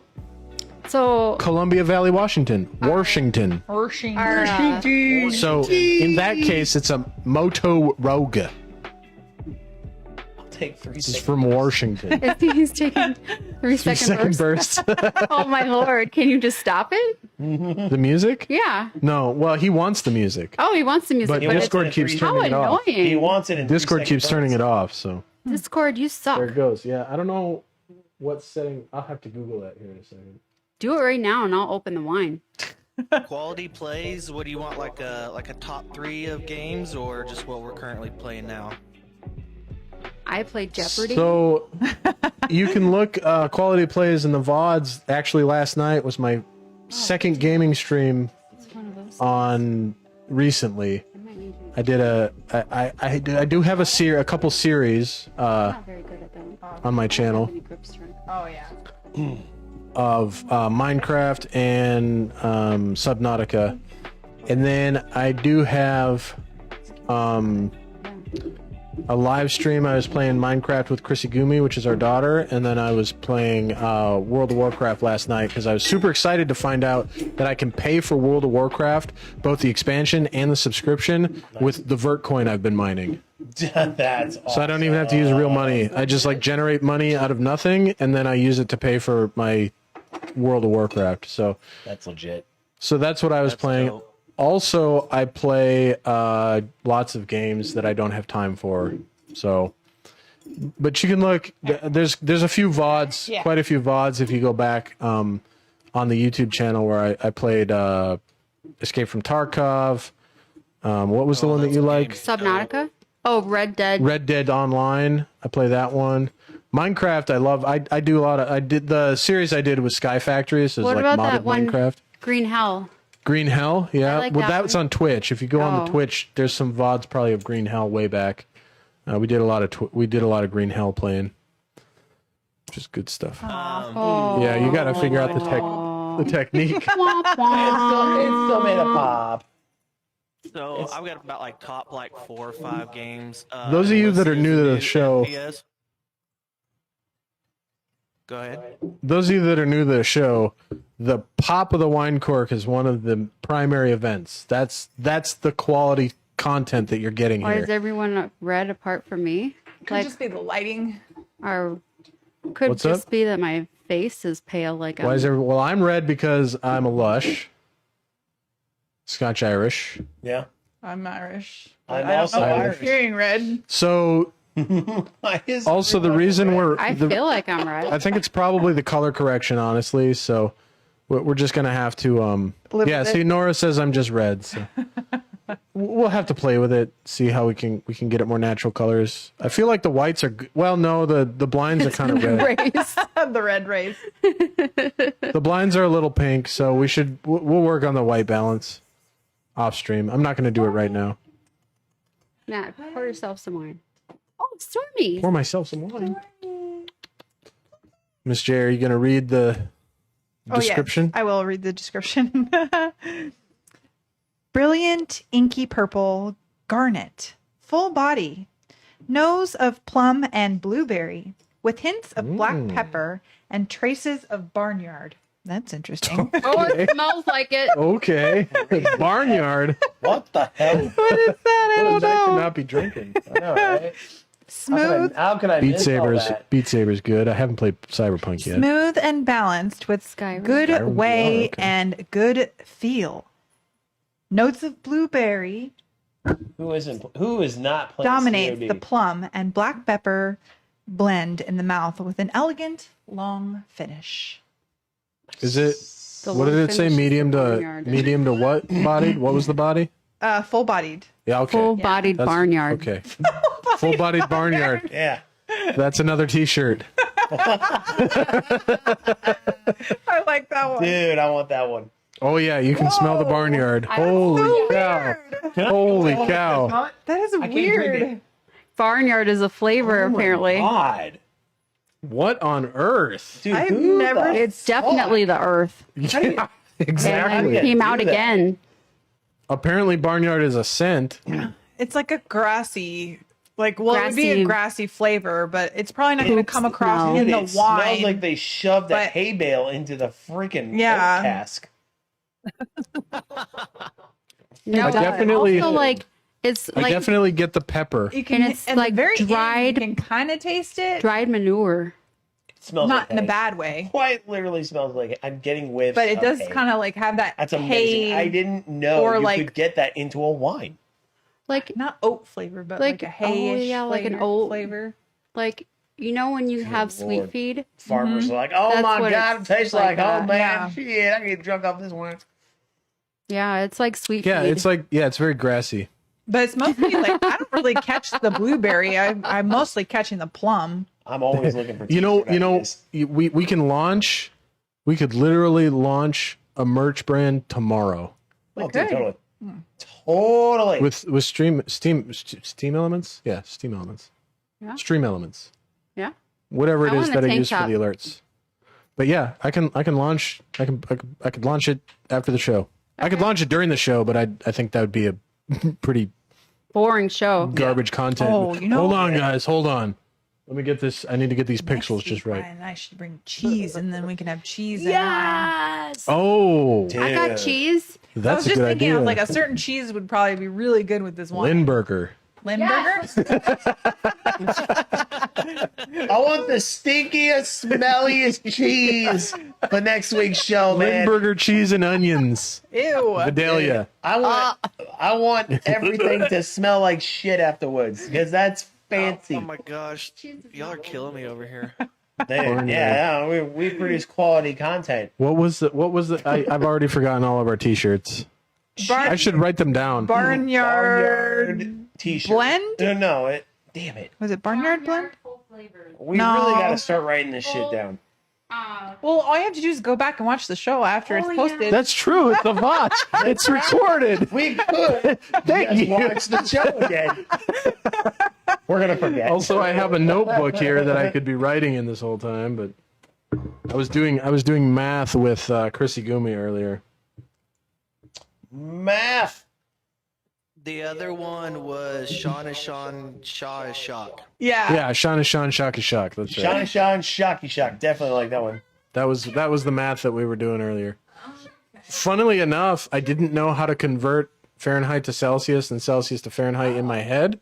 So, Columbia Valley, Washington. Washington. Hershey. our, So in that case, it's a Moto Roga. I'll take 3 This is seconds. from Washington. he's taking 3-second Second bursts. burst. Oh my lord! Can you just stop it? The music? Yeah. No. Well, he wants the music, Oh, he wants the music, but but it's Discord it's keeps how turning it off. annoying. He wants it in Discord 3 keeps turning it off. So Discord, you suck. there it goes. Yeah, I don't know what setting. I'll have to Google that here in a second. Do it right now, and I'll open the wine. Quality Plays. What do you want? Like a top 3 of games, or just what we're currently playing now? I played Jeopardy. So you can look Quality Plays in the VODs. Actually, last night was my second gaming stream It's one of those. on recently. I might need to. I did I do have a couple series I'm not very good at that. on my channel Any grips turn. Oh, yeah. of Minecraft and Subnautica, and then I do have a live stream. I was playing Minecraft with Chrissy Gumi, which is our daughter, and then I was playing World of Warcraft last night because I was super excited to find out that I can pay for World of Warcraft, both the expansion and the subscription, with the Vert coin I've been mining. That's awesome. So I don't even have to use real money. I just like generate money out of nothing, and then I use it to pay for my World of Warcraft. So That's legit. that's what I was playing. dope. Also, I play lots of games that I don't have time for. So, but you can look. There's a few VODs, Yeah. quite a few VODs if you go back on the YouTube channel where I played Escape from Tarkov. What was the one that you like? Subnautica. Oh, Red Dead. Red Dead Online. I play that one. Minecraft. I love. I do a lot of. I did the series I did with Sky Factory. So it's What like about modded that one? Minecraft. Green Hell. Green Hell, yeah. like Well, that that's one. on Twitch. If you go on the Oh. Twitch, there's some VODs probably of Green Hell way back. We did a lot of Green Hell playing, which is good stuff. Oh. Yeah, you got to figure out the technique. Womp It's womp. still made a pop. So I've got about like top 4 or 5 games. Those of you that are new to the in show- FPS. Go ahead. Those of you that are new to the show, the pop of the wine cork is one of the primary events. That's the quality content that you're getting Why is here. everyone red apart from me? Could just be the lighting. Or could What's just up? be that my face is pale like Why is well, I'm red because I'm a lush. Scotch Irish. Yeah. I'm Irish. I'm I don't also know why Irish. I'm hearing red. So also the reason I feel like I'm red. I think it's probably the color correction, honestly. So we're just gonna have to Live yeah. with See, it. Nora says I'm just red. So we'll have to play with it, see how we can get it more natural colors. I feel like the whites are well, no, the blinds are kind of red. Race. The red race. The blinds are a little pink, so we'll work on the white balance off stream. I'm not gonna do it right now. Matt, pour yourself some wine. Oh, Stormy. Pour myself some wine. Miss J, are you gonna read the description? Oh, yes, I will read the description. Brilliant inky purple garnet, full body, nose of plum and blueberry, with hints of black pepper and traces of barnyard. That's interesting. Oh, it smells like it. Okay. Barnyard. What the hell? What is that? I What don't is that to know. not be drinking? I know, right? Smooth, How could I Beat miss all Saber's that? Beat Saber's good. I haven't played Cyberpunk yet. smooth and balanced with Skyrim. good Skyrim, way oh, okay. and good feel. Notes of blueberry Who is not playing dominates COD? the plum and black pepper blend in the mouth with an elegant long finish. Is it The what did long it say? finish is Medium the to barnyard. medium to what bodied? What was the body? Full bodied. Yeah, okay. Full-bodied That's- barnyard. Okay. Full bodied barnyard. Yeah. That's another t-shirt. I like that one. Dude, I want that one. Oh yeah, you can smell the barnyard. Holy cow. Holy cow. That is can't drink weird. it. Barnyard is a flavor, apparently. God. What on earth? Dude, I've who never- the It's definitely the earth. Yeah, And exactly. it came do out that? again. Apparently barnyard is a scent. It's like a grassy, it would be a Grassy grassy flavor, but it's probably not going to poop come across smell. in Dude, the it smells wine. like they shoved a but- hay bale into the freaking Yeah. oak cask. No, I definitely- also like it's I like definitely get the pepper. You can, and it's at the like very end, dried- you can kind of taste it, dried manure. It smells not like in a hay. bad way, Quite literally smells like I'm getting whiffs. but it of does hay. kind of have that That's amazing. hay, I didn't know or you like- could get that into a wine. Like not oat flavor, but Like, like a hayish oh, yeah, like an flavor- oat- flavor. you know when you have sweet Lord. feed? Farmers are like, oh That's my what god, it it's tastes like like home, that. man. Yeah. Shit, I can get drunk off this one. Yeah, it's like sweet Yeah, feed. it's like it's very grassy. But it's mostly I don't really catch the blueberry. I'm mostly catching the plum. I'm always looking for You know, t-shirt ideas. we could literally launch a merch brand tomorrow Oh, dude, could. totally. Totally. with steam elements. Yeah, steam elements. Yeah. Stream elements. Yeah. Whatever it I is want a that I tank use top. for the alerts. But yeah, I could launch it after the show. I could launch it during the show, but I think that would be a pretty Boring show. garbage content. Oh, you know- hold on, guys, hold on. Let me get this. I need to get these pixels Next just week, right. Brian and I should bring cheese, and then we can have cheese. And wine. Yes. Oh, I got Dude. cheese. I that's was a just good thinking, idea. I was like, a certain cheese would probably be really good with this wine. Lindberger. Limburger? I want the stinkiest, smelliest cheese for next week's show, man. Lindberger cheese and onions. Ew. Vidalia. I want everything to smell like shit afterwards because that's fancy. Oh my gosh, y'all are killing me over here. Yeah, we produce quality content. What was the? I've already forgotten all of our T-shirts. I should write them down. Barnyard T-shirt blend? No, damn it. Was it Barnyard blend? We No. really got to start writing this shit down. Well, all you have to do is go back and watch the show after it's posted. That's true. It's a watch. It's recorded. We could Thank just you. watch the show again. We're gonna forget. Also, I have a notebook here that I could be writing in this whole time, but I was doing math with Chrissy Gumi earlier. Math. The other one was Shaw is Shock. yeah. Yeah, Sean is Sean, Shock is Shock. That's Sean, right. Sean, Shocky Shock. Definitely like that one. That was the math that we were doing earlier. Funnily enough, I didn't know how to convert Fahrenheit to Celsius and Celsius to Fahrenheit in my head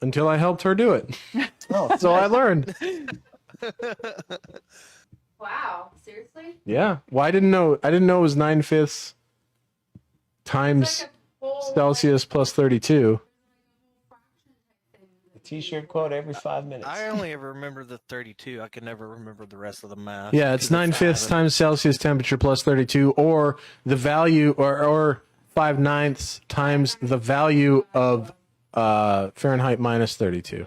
until I helped her do it. Oh, So I learned. Really? Yeah. Well, I didn't know it was 9/5 times Celsius plus 32. T-shirt quote every 5 minutes. I only ever remember the 32. I can never remember the rest of the math. Yeah, it's 'cause 9/5 times Celsius temperature plus 32, or the value, or 5/9 times the value of Fahrenheit minus 32,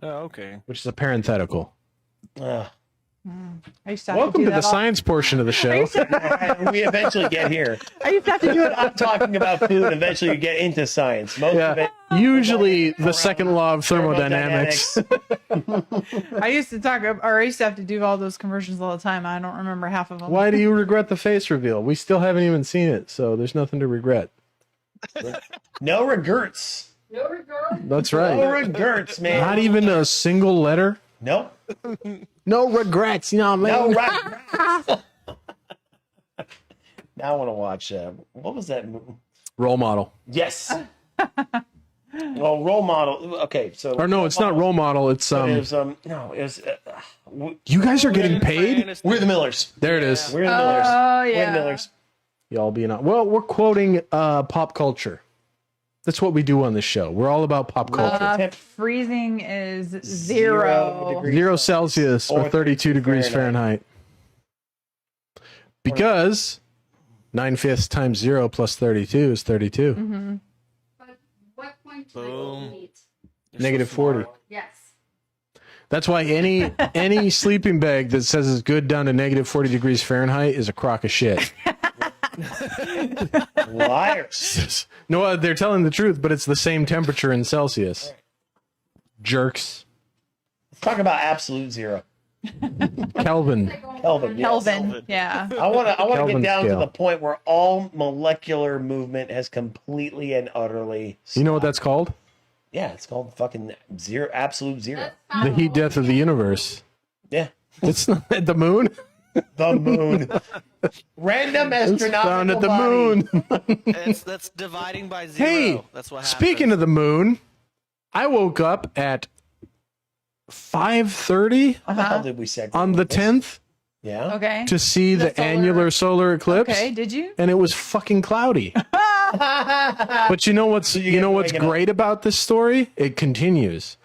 Oh, okay. which is a parenthetical. I used to have Welcome do to the that all- science portion of the show. We eventually get here. I used to have to do it. I'm talking about food. Eventually, you get into science. Most of Yeah, it. usually the second law of thermodynamics. I used to have to do all those conversions all the time. I don't remember half of them. Why do you regret the face reveal? We still haven't even seen it, so there's nothing to regret. No regrets. No regret. That's No right. regrets, man. Not even a single letter. Nope. No regrets. You know what I No mean? regrets. Now I want to watch. What was that movie? Role model. Yes. Well, role model. Okay, so. Or no, it's not role model. It's It was You guys are getting paid. We're the Millers. There it is. We're the Millers. Oh, We're yeah. the Millers. Y'all being on. Well, we're quoting pop culture. That's what we do on this show. We're all about pop culture. Temp- Freezing is 0. degrees. 0 Celsius or Or 32 degrees Fahrenheit. Because 9/5 times 0 plus 32 is 32. But what point do Boom. they meet? You're Negative so 40. smart. Yes. That's why any sleeping bag that says it's good down to negative 40 degrees Fahrenheit is a crock of shit. Liars. No, they're telling the truth, but it's the same temperature in Celsius. Jerks. Let's talk about absolute zero. Kelvin. Kelvin. Yes. Kelvin. Yeah. I want to Kelvin get down scale. to the point where all molecular movement has completely and utterly. You know what that's called? Yeah, it's called fucking zero, absolute zero. The heat death of the universe. Yeah, It's not at the moon. the moon. Random It's astronomical found at the body. moon. That's dividing by 0. Hey, That's what happens. speaking of the moon, I woke up at 5:30 How did we say on the 10th Yeah. Okay. to see the solar- annular solar eclipse. Okay. Did you? And it was fucking cloudy. But you know what's waking up. great about this story? It continues.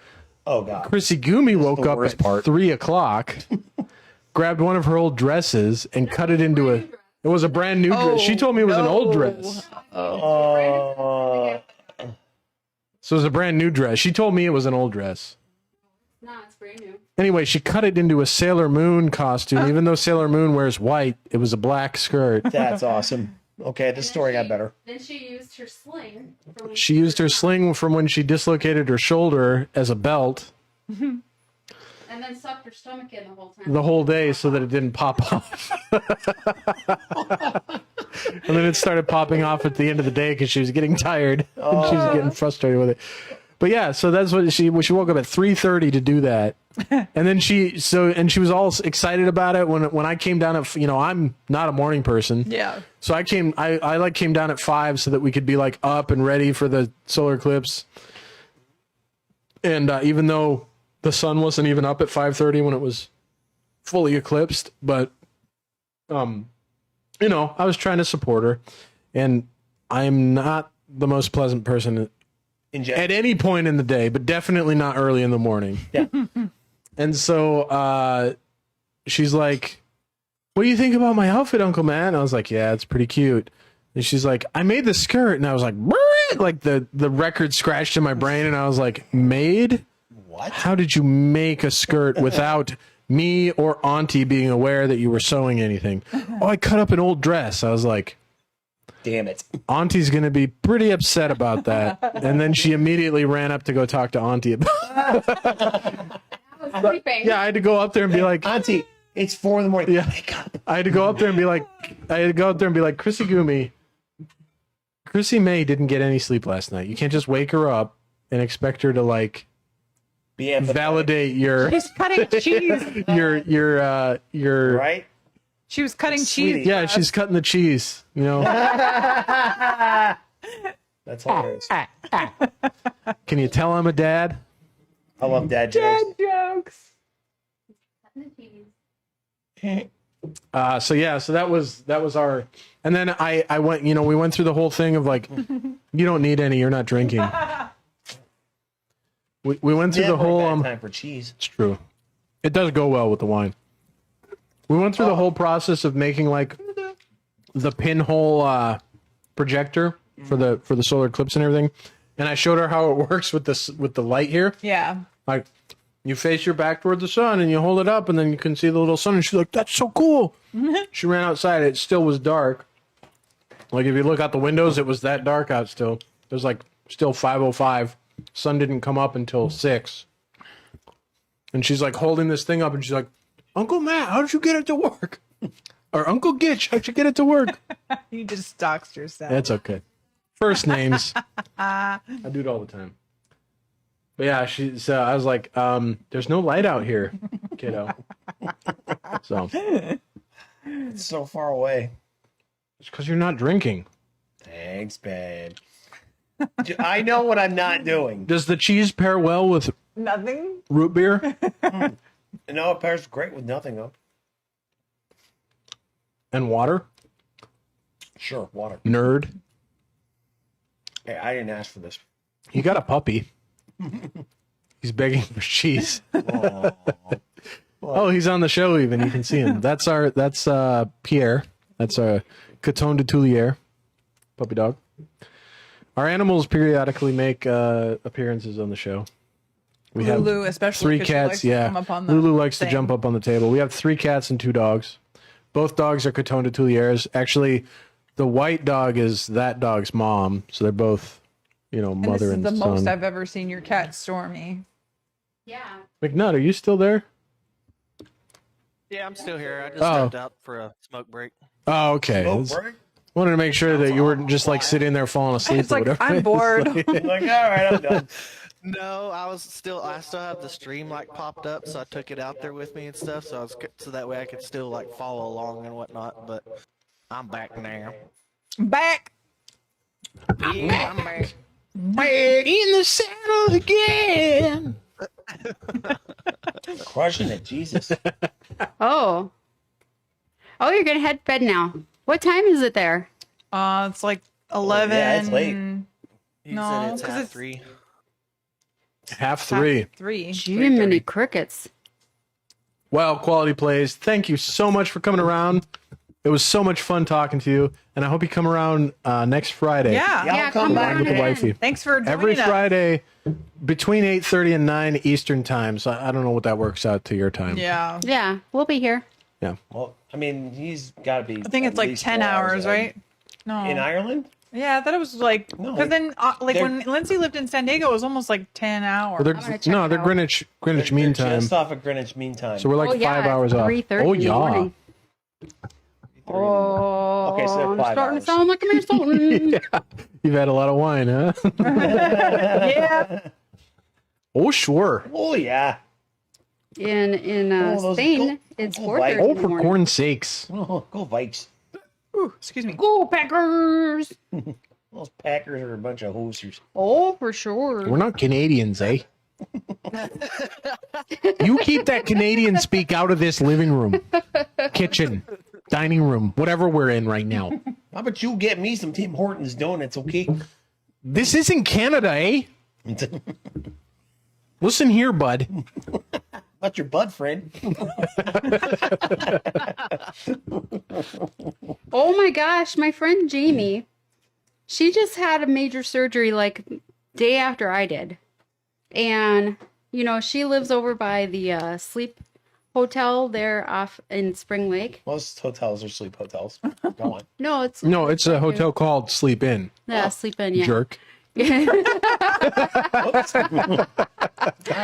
Oh god. Chrissy Gumi woke the up worst at part. 3:00, grabbed one of her old dresses and cut it into a. It was a brand new dress. She told me it was an old dress, Oh. so it was a brand new dress. She told me it was an old dress. No, it's brand new. Anyway, she cut it into a Sailor Moon costume. Even though Sailor Moon wears white, it was a black skirt. That's awesome. Okay, this story got better. Then she used her sling. From She used her sling from when she dislocated her shoulder as a belt and then sucked her stomach in the whole time. the whole day so that it didn't pop off. And then it started popping off at the end of the day because she was getting tired and she was getting frustrated with it. But yeah, so that's what she woke up at 3:30 to do that. And then she was all excited about it when I came down at, I'm not a morning person. Yeah. So I came down at 5 so that we could be like up and ready for the solar eclipse. And even though the sun wasn't even up at 5:30 when it was fully eclipsed, but I was trying to support her, and I'm not the most pleasant person at any point in the day, but definitely not early in the morning. Yeah. And so she's like, "What do you think about my outfit, Uncle Matt?" And I was like, "Yeah, it's pretty cute." And she's like, "I made the skirt," and I was like, "Brrrt!" Like the record scratched in my brain, and I was like, "Made? What? How did you make a skirt without me or Auntie being aware that you were sewing anything?" "Oh, I cut up an old dress." I was like, Damn it. Auntie's going to be pretty upset about that. And then she immediately ran up to go talk to Auntie about I was sleeping. Yeah, I had to go up there and be like, Auntie, it's 4 in the morning. Yeah. Wake up. I had to go up there and be like, Chrissy Gumi, Chrissy May didn't get any sleep last night. You can't just wake her up and expect her to like Be empathetic. validate your She's cutting cheese. your Right? She was cutting Sweetie. cheese. Yeah, she's cutting the cheese, That's hilarious. Can you tell I'm a dad? I love dad jokes. Dad jokes. So that was our, and then I went, we went through the whole thing of like, you don't need any, you're not drinking. We went through the whole, time for cheese. it's true. It does go well with the wine. We went through the whole process of making like the pinhole projector for the solar eclipse and everything. And I showed her how it works with the light here. Yeah. Like, you face your back toward the sun and you hold it up and then you can see the little sun. And she's like, that's so cool. She ran outside. It still was dark. Like, if you look out the windows, it was that dark out still. It was like still 5:05. Sun didn't come up until 6. And she's like holding this thing up and she's like, Uncle Matt, how did you get it to work? Or Uncle Gitch, how'd you get it to work? You just doxed yourself. That's okay. First names. I do it all the time. But yeah, I was like, there's no light out here, kiddo. So It's so far away. it's because you're not drinking. Thanks, babe. I know what I'm not doing. Does the cheese pair well with Nothing. root beer No, it pairs great with nothing, though. and water? Sure, water. Nerd. Hey, I didn't ask for this. You got a puppy. He's begging for cheese. Aw. Oh, he's on the show even. You can see him. That's Pierre. That's our Coton de Tulier puppy dog. Our animals periodically make appearances on the show. We Lulu, have especially 3 'cause she cats. likes to Yeah, come up on the Lulu likes to thing. jump up on the table. We have 3 cats and 2 dogs. Both dogs are Coton de Tuliers. Actually, the white dog is that dog's mom, so they're both, And mother this and is the son. most I've ever seen your cat, Stormy. Yeah. McNutt, are you still there? Yeah, I'm still here. I just Oh. stepped out for a smoke break. Oh, okay. Oh, I was- break? wanted to make sure that you weren't just like sitting there falling asleep It's or like, whatever. I'm bored. I'm like, all right, I'm done. No, I still have the stream like popped up, so I took it out there with me and stuff, so that way I could still like follow along and whatnot. But I'm back now. Back. Yeah, I'm back. Back in the saddle again. Crushing it, Jesus. Oh. Oh, you're gonna head to bed now. What time is it there? It's like 11. yeah, it's late. He No, said it's 'cause half it's- 3. Half 3. 3. Jiminy crickets. Well, Quality Plays, thank you so much for coming around. It was so much fun talking to you, and I hope you come around next Friday. Yeah. Yeah. Yeah, come come back on With the again. wifey. Thanks for joining Every us. Friday between 8:30 and 9 Eastern time. So I don't know what that works out to your time. Yeah. Yeah, we'll be here. Yeah. Well, I mean, he's got to be. I think at it's like least 10 4 hours, ahead. right? No. In Ireland? Yeah, I thought it was like, No, because then, like they're- when Lindsay lived in San Diego, it was almost like 10 hours. Well, gonna they're, check no, it they're out. Greenwich They're Mean Time. just off of Greenwich Mean Time. So we're like Oh, yeah, 5 hours off. 3:30 Oh, in the yeah. morning. Oh, Okay, so they're I'm 5 starting hours. to sound like a Minnesotan. You've had a lot of wine, huh? Yeah. Oh, sure. Oh, yeah. In Oh, those Spain, go- it's go 4:30 Oh, in the for morning. corn's sakes. Oh, go Vikes. Ooh, excuse me. Go Packers! Those Packers are a bunch of hosers. Oh, for sure. We're not Canadians, eh? You keep that Canadian speak out of this living room, kitchen, dining room, whatever we're in right now. How about you get me some Tim Hortons donuts, okay? This isn't Canada, eh? Listen here, bud. Not your bud friend. Oh my gosh, my friend Jamie, she just had a major surgery like day after I did. And, she lives over by the sleep hotel there off in Spring Lake. Most hotels are sleep hotels. Go on. No, it's No, it's a hotel called Sleep Inn. yeah, sleep in, yeah. Jerk. All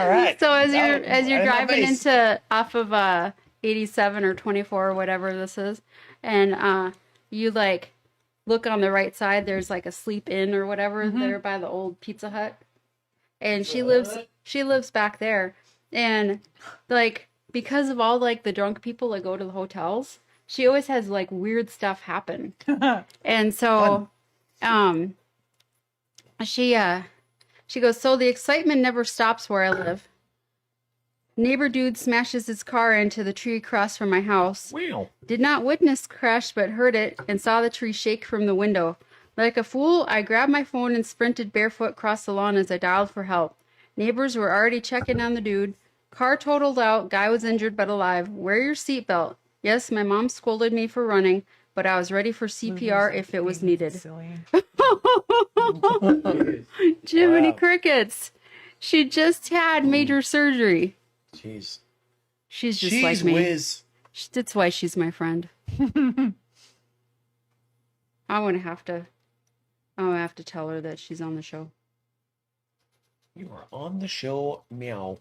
right. So as you're Right in my driving face. into off of 87 or 24 or whatever this is, and you like look on the right side, there's like a Sleep Inn or whatever there by the old Pizza Hut, and she lives back there, and like because of all like the drunk people that go to the hotels, she always has like weird stuff happen, and so she goes, so the excitement never stops where I live. Neighbor dude smashes his car into the tree across from my house. Wow. Did not witness crash but heard it and saw the tree shake from the window. Like a fool, I grabbed my phone and sprinted barefoot across the lawn as I dialed for help. Neighbors were already checking on the dude. Car totaled out, guy was injured but alive. Wear your seatbelt. Yes, my mom scolded me for running, but I was ready for CPR if it was needed. Silly. Jiminy Wow. Crickets. She just had major surgery. Jeez. She's just Jeez like me. whiz. That's why she's my friend. I'm gonna have to tell her that she's on the show. You are on the show, meow.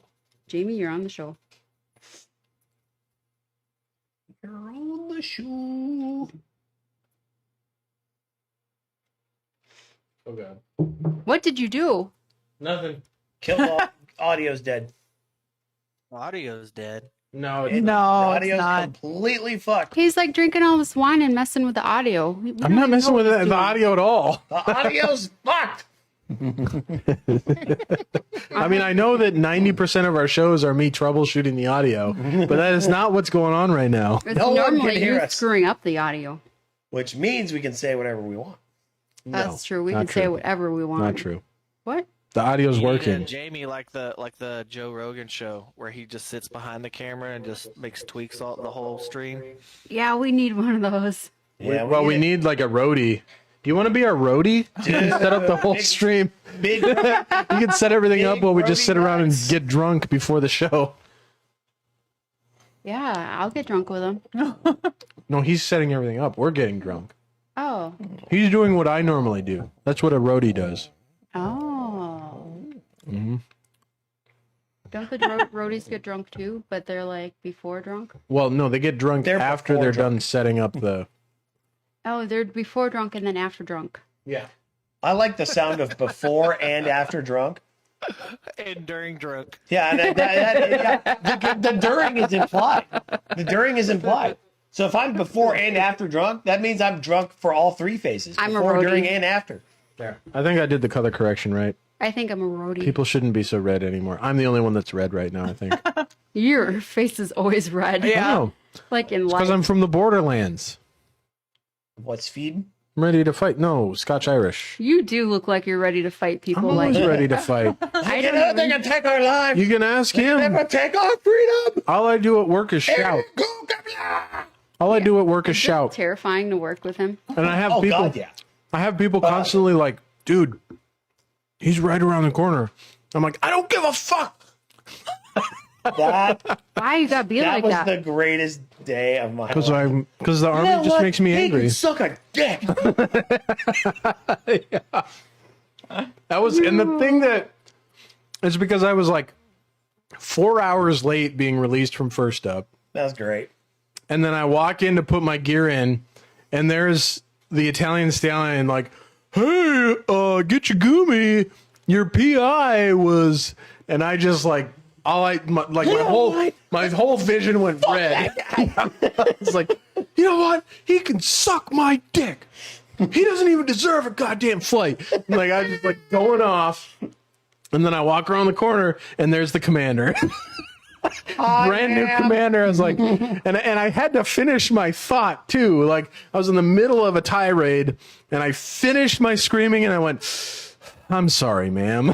Jamie, you're on the show. You're on the show. Oh god. What did you do? Nothing. Kill all. Audio's dead. Audio's dead. No, It- No, the it's audio's not. completely fucked. He's like drinking all this wine and messing with the audio. I'm not messing with the audio at all. The audio's fucked. I mean, I know that 90% of our shows are me troubleshooting the audio, but that is not what's going on right now. It's No one can normally hear you us. screwing up the audio. Which means we can say whatever we want. That's true. We not can say true. whatever we want. Not true. What? The audio's You need working. a Jamie like the Joe Rogan show where he just sits behind the camera and just makes tweaks all the whole stream. Yeah, we need one of those. Yeah, We need like a roadie. Do you want to be our roadie? You can set up the whole Big- stream. big. You can set everything up Big while we just roadie sit around and nuts. get drunk before the show. Yeah, I'll get drunk with him. No, he's setting everything up. We're getting drunk. Oh. He's doing what I normally do. That's what a roadie does. Oh. Mm-hmm. Don't the roadies get drunk too? But they're like before drunk? Well, no, they get drunk They're after before they're drunk. done setting up the. Oh, they're before drunk and then after drunk. Yeah. I like the sound of before and after drunk. And during drunk. Yeah, and the during is implied. The during is implied. So if I'm before and after drunk, that means I'm drunk for all three phases. I'm a before, roadie. during, and after. There. I think I did the color correction right. I think I'm a roadie. People shouldn't be so red anymore. I'm the only one that's red right now, I think. Your face is always red. Yeah. Like in Because life. I'm from the borderlands. What's feeding? I'm ready to fight. No, Scotch Irish. You do look like you're ready to fight I'm people. always Like ready to fight. They can take our lives. You can ask They him. can take our freedom. All I do at work is shout. All I do at work is shout. terrifying to work with him. And I have Oh people. God, yeah. I have people constantly like, dude, he's right around the corner. I'm like, I don't give a fuck. That Why you gotta be that like was that? the greatest day of my life. Because the army You know just what? makes me He angry. can suck a dick. That was, and the thing that it's because I was like 4 hours late being released from First Up. That's great. And then I walk in to put my gear in, and there's the Italian stallion like, hey, Gitchegumi, your PI was, and I just like, my whole vision went red. It's like, you know what? He can suck my dick. He doesn't even deserve a goddamn flight. Like I just like going off, and then I walk around the corner, and there's the commander. Brand new commander. I was like, and I had to finish my thought too. Like I was in the middle of a tirade, and I finished my screaming, and I went, "I'm sorry, ma'am."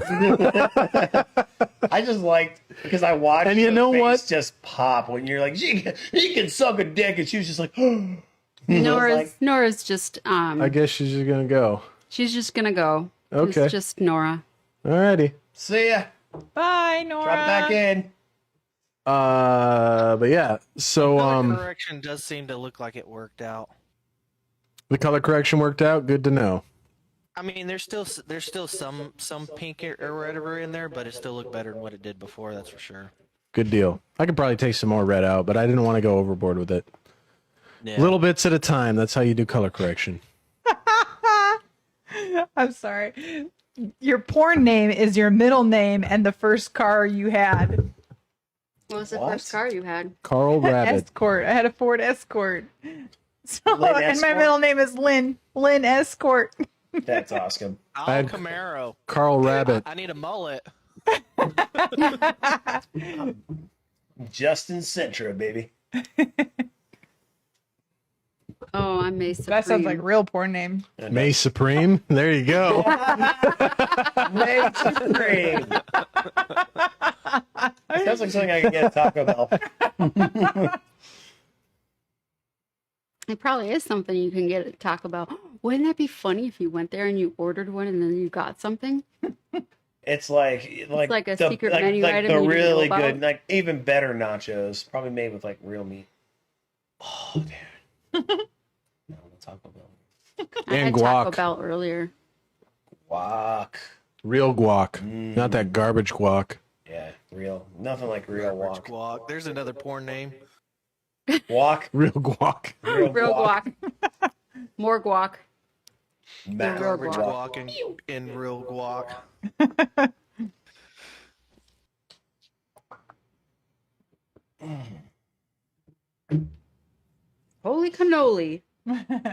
I just liked because I watched. And you the know face what? Just pop when you're like, he can suck a dick, and she was just like, Nora's just I guess she's just gonna go. she's just gonna go. Okay. It's just Nora. Alrighty. see ya. Bye, Nora. Drop it back in. But yeah. So Color correction does seem to look like it worked out. the color correction worked out. Good to know. I mean, there's still some pink or whatever in there, but it still looked better than what it did before. That's for sure. Good deal. I could probably take some more red out, but I didn't want to go overboard with it. Yeah. Little bits at a time. That's how you do color correction. I'm sorry. Your porn name is your middle name and the first car you had. What was the What? first car you had? Carl Rabbit. Escort. I had a Ford Escort. So, Lynn and my Escort? middle name is Lynn. Lynn Escort. That's awesome. Oh, I had- Camaro. Carl Rabbit. I need a mullet. Justin Centra, baby. Oh, I'm May Supreme. That sounds like a real porn name. May Supreme. There you go. May Supreme. Sounds like something I could get at Taco Bell. It probably is something you can get at Taco Bell. Wouldn't that be funny if you went there and you ordered one and then you got something? It's like a secret menu item the you didn't know really about. good, like even better nachos, probably made with like real meat. Oh, dude. No, Taco Bell. I And had guac. Taco Bell earlier. Guac. Real guac, not that garbage guac. Yeah, real. Nothing like real guac. Guac. There's another porn name. Guac. Real guac. Real guac. More guac. Mac. Real Garbage guac. guac and real guac. Holy cannoli.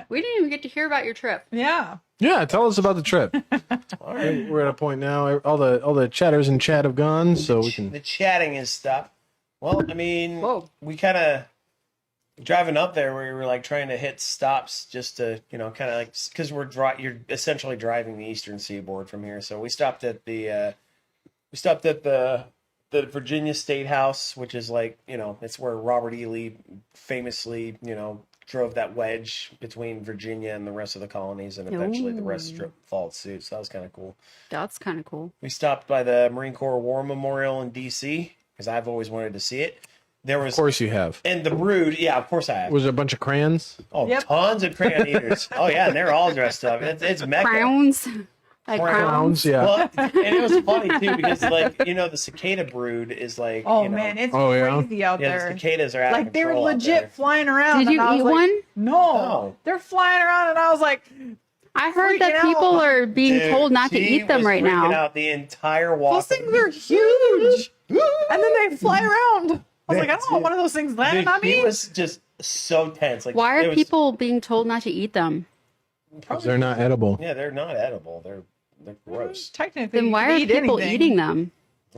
We didn't even get to hear about your trip. Yeah. Yeah, tell us about the trip. All right. We're at a point now. All the chatters in chat have gone, so we can. The chatting is stopped. Well, I mean, Whoa. we kind of driving up there. We were like trying to hit stops just to, kind of like because you're essentially driving the Eastern Seaboard from here. So we stopped at the Virginia State House, which is like it's where Robert E. Lee famously drove that wedge between Virginia and the rest of the colonies, and eventually the rest followed suit. So that was kind of cool. That's kind of cool. We stopped by the Marine Corps War Memorial in D.C. because I've always wanted to see it. There was, Of course, you have. and the Brood. Yeah, of course I have. Was there a bunch of crayons? Oh, Yep. tons of crayon eaters. Oh yeah, and they're all dressed up. It's Mecca. Crowns. Like Crowns. crowns. Yeah. Well, and it was funny too because the cicada brood is like. Oh man, it's Oh, yeah? crazy out yeah, the there. cicadas are out Like of they were control out legit there. flying around. Did and you I was eat like, one? No, they're flying around, and I was like, I heard Freaking that out. people are being Dude, told not to she eat them was right freaking now. out the entire walk. those things are huge, and then they fly around. I was like, I don't want one of those things landing on He me. was just so tense. Like, Why it are was people being told not to eat them? probably- They're not edible. Yeah, they're not edible. They're gross. Technically, Then you why can are eat people anything. eating them?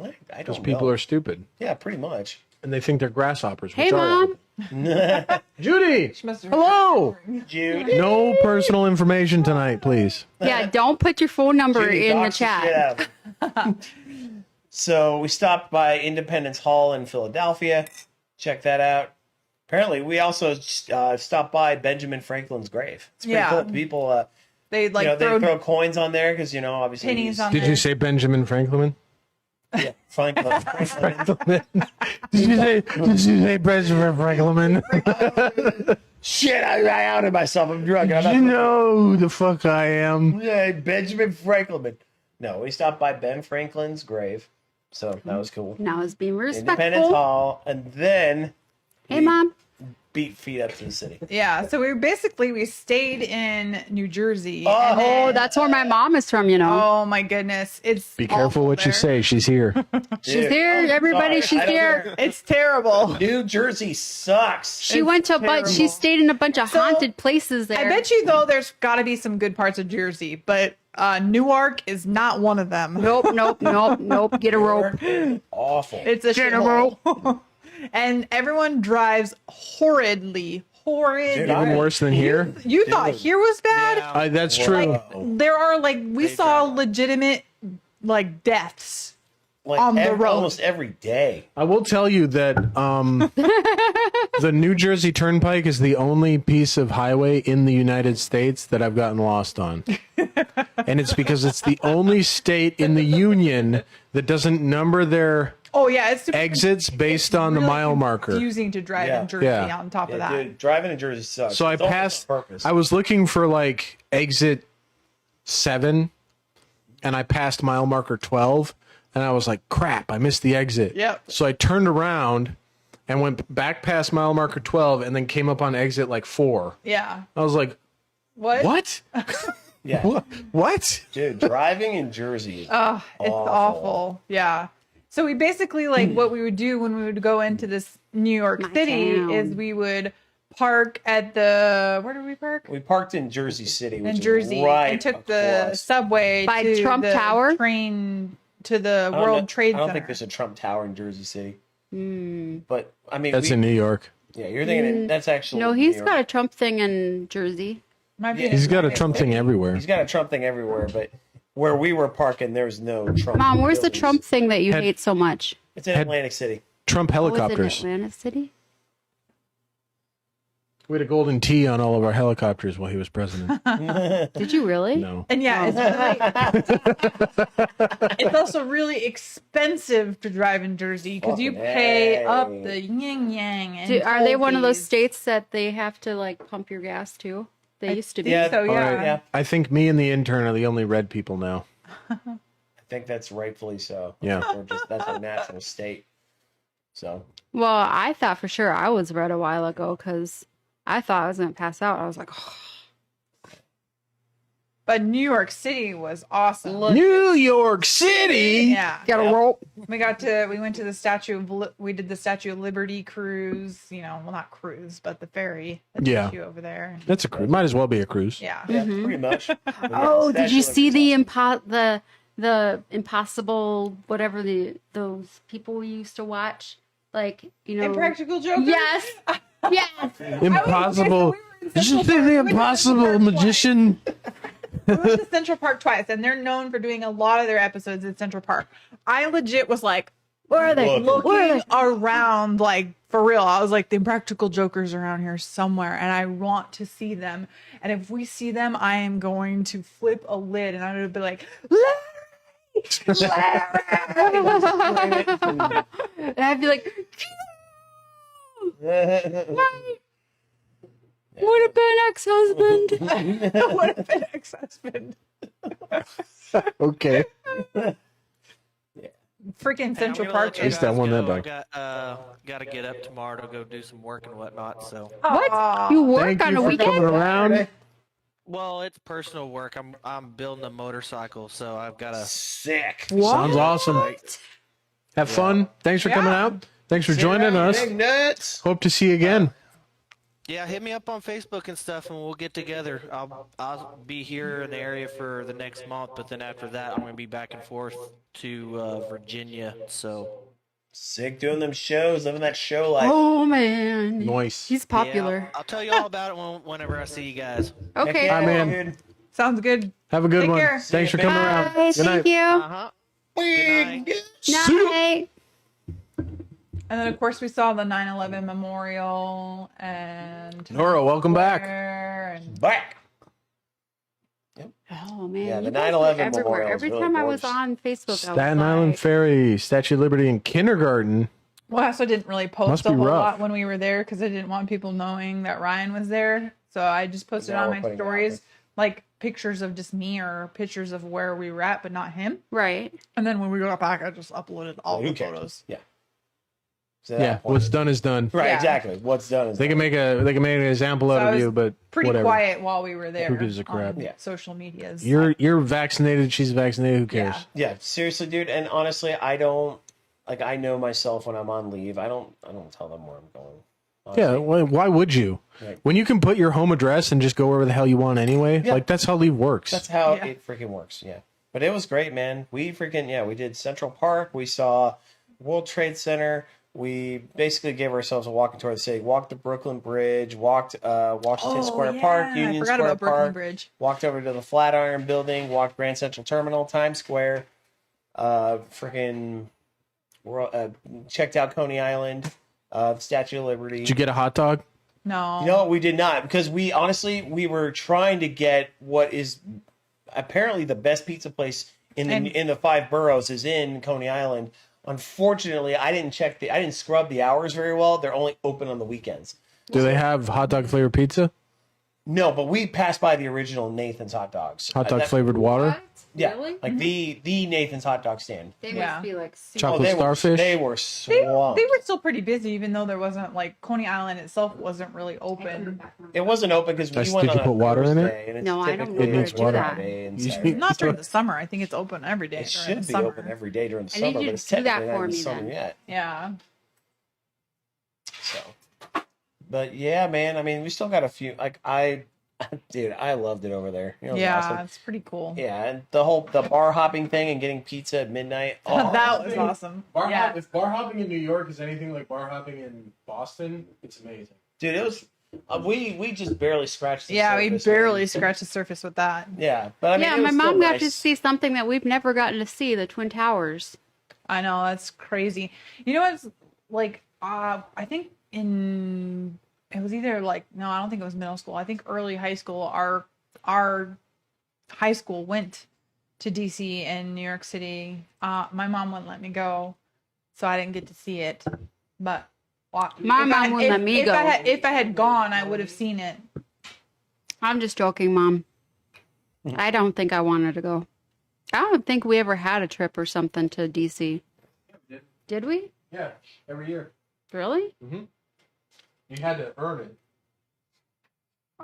I Because don't people know. are stupid. Yeah, pretty much. And they think they're grasshoppers. Hey, which are Mom. edible. Judy! She must have- Hello! Jude. No personal information tonight, please. Yeah, don't put your phone number Judy in the doxed shit chat. out of him. So we stopped by Independence Hall in Philadelphia. Check that out. Apparently, we also stopped by Benjamin Franklin's grave. It's pretty Yeah. cool. People, They like they throw throw coins on there because obviously pennies he's- on Did there. you say Benjamin Franklin? Yeah, Franklin. Did you say Benjamin Franklin? Shit! I outed myself. I'm drunk. I'm not You know who the fuck I am. Yeah, Benjamin Franklin. No, we stopped by Ben Franklin's grave, so that was cool. Now it's being Independence respectful. Hall, and then Hey, Mom. beat feet up to the city. Yeah, so we stayed in New Jersey. Oh. and then- Oh, that's where my mom is from, you know. oh my goodness, it's Be careful awful what you there. say. She's here. She's Dude, here, I'm everybody. sorry, She's I don't here. care. It's terrible. New Jersey sucks. She went to she terrible. stayed in a bunch of So, haunted places there. I bet you though, there's got to be some good parts of Jersey, but Newark is not one of them. Nope. Get a rope. Awful. It's a General. shithole. And everyone drives horridly. Dude, Even worse than here. You thought here was bad? Yeah. That's true. There are we saw legitimate deaths. like on the road. almost every day. I will tell you that the New Jersey Turnpike is the only piece of highway in the United States that I've gotten lost on. And it's because it's the only state in the Union that doesn't number their Oh yeah, it's exits based on the really mile marker. confusing to drive Yeah. in Jersey. Yeah. On top of Yeah, that, dude, driving in Jersey sucks. So I It's all passed. on purpose. I was looking for exit 7, and I passed mile marker 12, and I was like, "Crap! I missed the exit." Yep. So I turned around and went back past mile marker 12, and then came up on exit 4. yeah. I was like, What? "What? yeah, What?" dude, driving in Jersey is It's awful. awful. Yeah. So we basically what we would do when we would go into this New York My City town. is we would park at the where did we park? We parked in Jersey City, which In is Jersey, right and took the across. subway By to Trump the Tower? train to the I don't World know- Trade I don't Center. think there's a Trump Tower in Jersey City. But I mean, That's in New York. yeah, you're thinking that's actually No, New he's York. got a Trump thing in Jersey. Might be Yeah. He's got a Trump thing everywhere. He's got a Trump thing everywhere, but where we were parking, there's no Trump. Mom, where's the buildings. Trump thing that you Had- hate so much? It's in Atlantic City. Trump Oh, it's in helicopters. Atlantic City? We had a golden T on all of our helicopters while he was president. Did you really? No. And yeah, it's also really expensive to drive in Jersey because you Fucking pay A. up the yin yang. And Are they one of those fees. states that they have to like pump your gas too? They used to be. Yeah, So All yeah, right. Yeah. I think me and the intern are the only red people now. I think that's rightfully so. Yeah. We're just, that's our natural state. So Well, I thought for sure I was red a while ago because I thought I was going to pass out. I was like, oh. but New York City was awesome. New York City. Yeah, Gotta roll. we went to the we did the Statue of Liberty cruise. You know, well, not cruise, but the ferry. That Yeah. takes you over there. That's a cruise. Might as well be a cruise. Yeah. yeah, pretty much. But yeah, Oh, did Statue you of see Liberty's the impossible whatever those people we used to watch? Like, you know. Impractical Jokers. Yes. Yes. Impossible. Did you see the impossible magician? We went to Central Park twice, and they're known for doing a lot of their episodes at Central Park. I legit was like, Where are they? Look. Where are looking they? around, like for real. I was like, the Impractical Jokers are around here somewhere, and I want to see them. And if we see them, I am going to flip a lid, and I'm going to be like, Larry! Larry! And I'd be like, would have been ex-husband. What if an ex-husband? Okay. Freaking Central I'm gonna Park let you At least is. I guys won that go. back. Got to get up tomorrow to go do some work and whatnot. So, Aw. You work Thank on you a for weekend? coming around. well, it's personal work. I'm building a motorcycle, so I've got to. Sick. Sounds awesome. Have fun. Thanks for coming Yeah. out. Thanks for joining us. Big nuts. Hope to see you again. Yeah, hit me up on Facebook and stuff, and we'll get together. I'll be here in the area for the next month, but then after that, I'm going to be back and forth to Virginia. So Sick doing them shows, living that show life. Oh, man. Nice. He's yeah, popular. I'll tell you all about it whenever I see you guys. Okay. Hi, man. Dude. Sounds good. Have a good Take one. care. Thanks for See ya, coming man. around. Bye. Good night. Thank you. Uh-huh. Big Night. And then, of course, we saw the 9/11 memorial and Nora, welcome back. and back. Oh, man. Yeah, the you guys 9/11 were everywhere. memorial is Every really time I was gorgeous. on Facebook, I was Staten Island like, Ferry, Statue of Liberty in kindergarten. well, I also didn't really Must post be a whole rough. lot when we were there because I didn't want people knowing that Ryan was there. So I just posted Now on we're my putting it out stories there. like pictures of just me or pictures of where we were at, but not him. right. And then when we got back, I just uploaded all Who the cares? photos. Yeah. So Yeah, that point- what's done is done. right, Yeah. exactly. What's done is They can done. make an example So out I of was you, but Pretty whatever. quiet while we were there. Who gives a crap? on Yeah. Social medias. You're vaccinated. She's vaccinated. Who cares? Yeah, seriously, dude. And honestly, I don't like. I know myself when I'm on leave. I don't tell them where I'm going. Yeah. Why would you? Right. When you can put your home address and just go wherever the hell you want anyway. Yeah. Like that's how leave works. That's how Yeah. it freaking works. Yeah. But it was great, man. We did Central Park. We saw World Trade Center. We basically gave ourselves a walking tour of the city. Walked the Brooklyn Bridge. Walked Washington Square Park, I Union forgot Square about Brooklyn Park. Bridge. Walked over to the Flatiron Building. Walked Grand Central Terminal, Times Square. Checked out Coney Island. The Statue of Liberty. Did you get a hot dog? No. No, we did not, because we were trying to get what is apparently the best pizza place in the five boroughs is in Coney Island. Unfortunately, I didn't scrub the hours very well. They're only open on the weekends. Do they have hot dog flavored pizza? No, but we passed by the original Nathan's hot dogs. Hot dog That- flavored water? What? Yeah, Really? like the Nathan's hot dog stand. They Yeah. must be like super. Chocolate they starfish? They were They swamped. were still pretty busy, even though there wasn't like Coney Island itself wasn't really open. It wasn't open because we Did went you on a put water in it? Thursday, and it's No, I don't typically know how to do open that. Friday and You- Saturday. Not during the summer. I think it's open every day. It during should the be summer. open every day during the I need summer, you but it's to do that technically not for in the me summer then. yet. Yeah. So, but yeah, man. I mean, we still got a few. Like I Dude, I loved it over there. You know, it was Yeah, awesome. it's pretty cool. Yeah, and the bar hopping thing and getting pizza at midnight. Oh, That was awesome. Yeah. If bar hopping in New York is anything like bar hopping in Boston, it's amazing. dude, it was. We just barely scratched the Yeah, we surface. barely scratched the surface with that. Yeah, but I mean, Yeah, it was my mom still got nice. to see something that we've never gotten to see, the Twin Towers. I know, that's crazy. You know what's like I think it was either like, no, I don't think it was middle school. I think early high school, our high school went to DC in New York City. My mom wouldn't let me go, so I didn't get to see it. But My mom wouldn't let me go. If I had gone, I would have seen it. I'm just joking, Mom. I don't think I wanted to go. I don't think we ever had a trip or something to DC. Did we? Yeah, every year. Really? You had to earn it.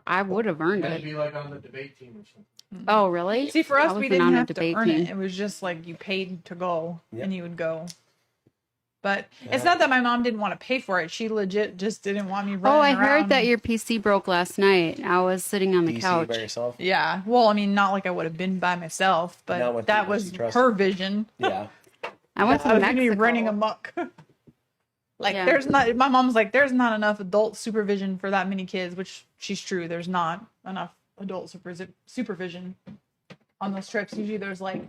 I would have You earned had to it. be like on the debate team or something. Oh, really? See, for I us, we wasn't didn't on a have to debate earn team. it. It was just like you paid to go, Yep. and you would go. But it's not that my mom didn't want to pay for it. She legit just didn't want me running Oh, I around. heard that your PC broke last night. I was sitting on the DC couch. by yourself. Yeah. Well, I mean, not like I would have been by myself, Not but with that people was you trusted. her vision. Yeah, I went I to was gonna be Mexico. running amok. Like, Yeah. there's not. My mom's like, there's not enough adult supervision for that many kids, which she's true. There's not enough adult supervision on those trips. Usually, there's like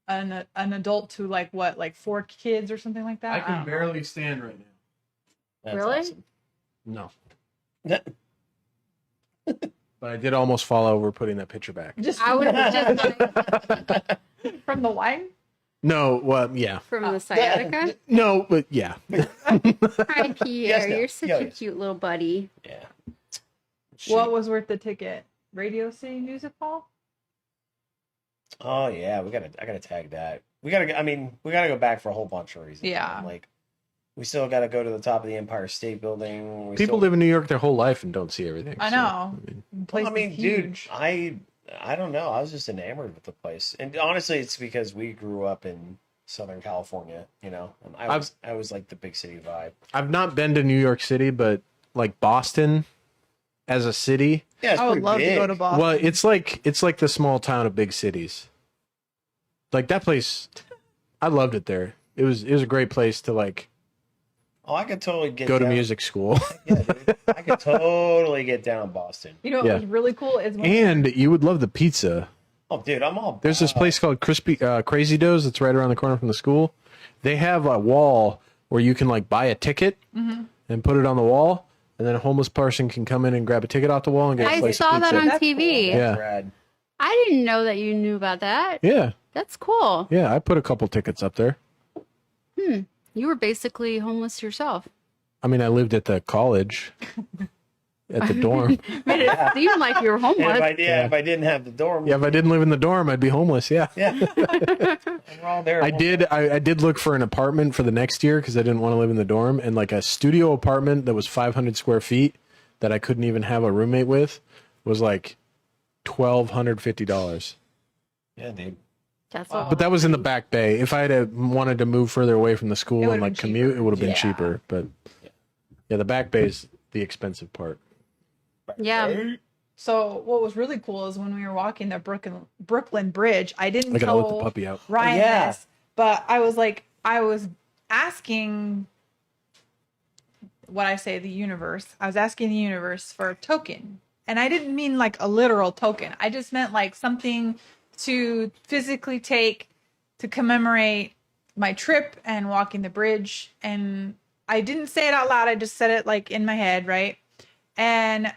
an adult to like 4 kids or something like that. I I can don't know. barely stand right now. that's Really? awesome. No. Yeah. But I did almost fall over putting that picture back. Just I was just like, from the wine. No, well, yeah. from the sciatica. No, but yeah. Hi, Pierre. Yes, no. You're such Yeah, a yes. cute little buddy. Yeah. What was worth the ticket? Radio City Music Hall. Oh yeah, I gotta tag that. We gotta go back for a whole bunch of reasons. Yeah. man. Like, we still gotta go to the top of the Empire State Building. People live in New York their whole life and don't see everything. I so, know. mean, The place I mean, is dude, huge. I don't know. I was just enamored with the place, and honestly, it's because we grew up in Southern California. You know, and I was like the big city vibe. I've not been to New York City, but like Boston as a city, Yeah, it's I would pretty love big. to go to Boston. well, it's like the small town of big cities. Like that place, I loved it there. It was a great place to like Oh, I could totally get go to down. music school. Yeah, dude. I could totally get down in Boston. You know what Yeah. was really cool is when And you would love the pizza. Oh, dude, I'm all. There's this place called Crazy Doughs that's right around the corner from the school. They have a wall where you can like buy a ticket and put it on the wall, and then a homeless person can come in and grab a ticket off the wall and get a I slice saw of that pizza. on That's TV. cool. Yeah. Rad. I didn't know that you knew about that. Yeah, That's cool. yeah. I put a couple tickets up there. You were basically homeless yourself. I mean, I lived at the college, at the dorm. Made it seem like you were And if homeless. if I didn't have the dorm, Yeah, if I didn't live in the dorm, I'd be homeless. Yeah. yeah. We're all there. I did look for an apartment for the next year because I didn't want to live in the dorm, and like a studio apartment that was 500 square feet that I couldn't even have a roommate with was like $1,250. Yeah, dude. That's Wow. But that was in the Back Bay. If I had wanted to move further away from the It school would've and like been commute, cheaper. it would have been Yeah. cheaper. But yeah, the Back Bay is the expensive part. Yeah. So what was really cool is when we were walking the Brooklyn Bridge, I didn't I gotta let the tell puppy out. Ryan Yeah. this, but I was asking the universe. I was asking the universe for a token. And I didn't mean like a literal token. I just meant like something to physically take to commemorate my trip and walking the bridge. And I didn't say it out loud. I just said it like in my head, right? And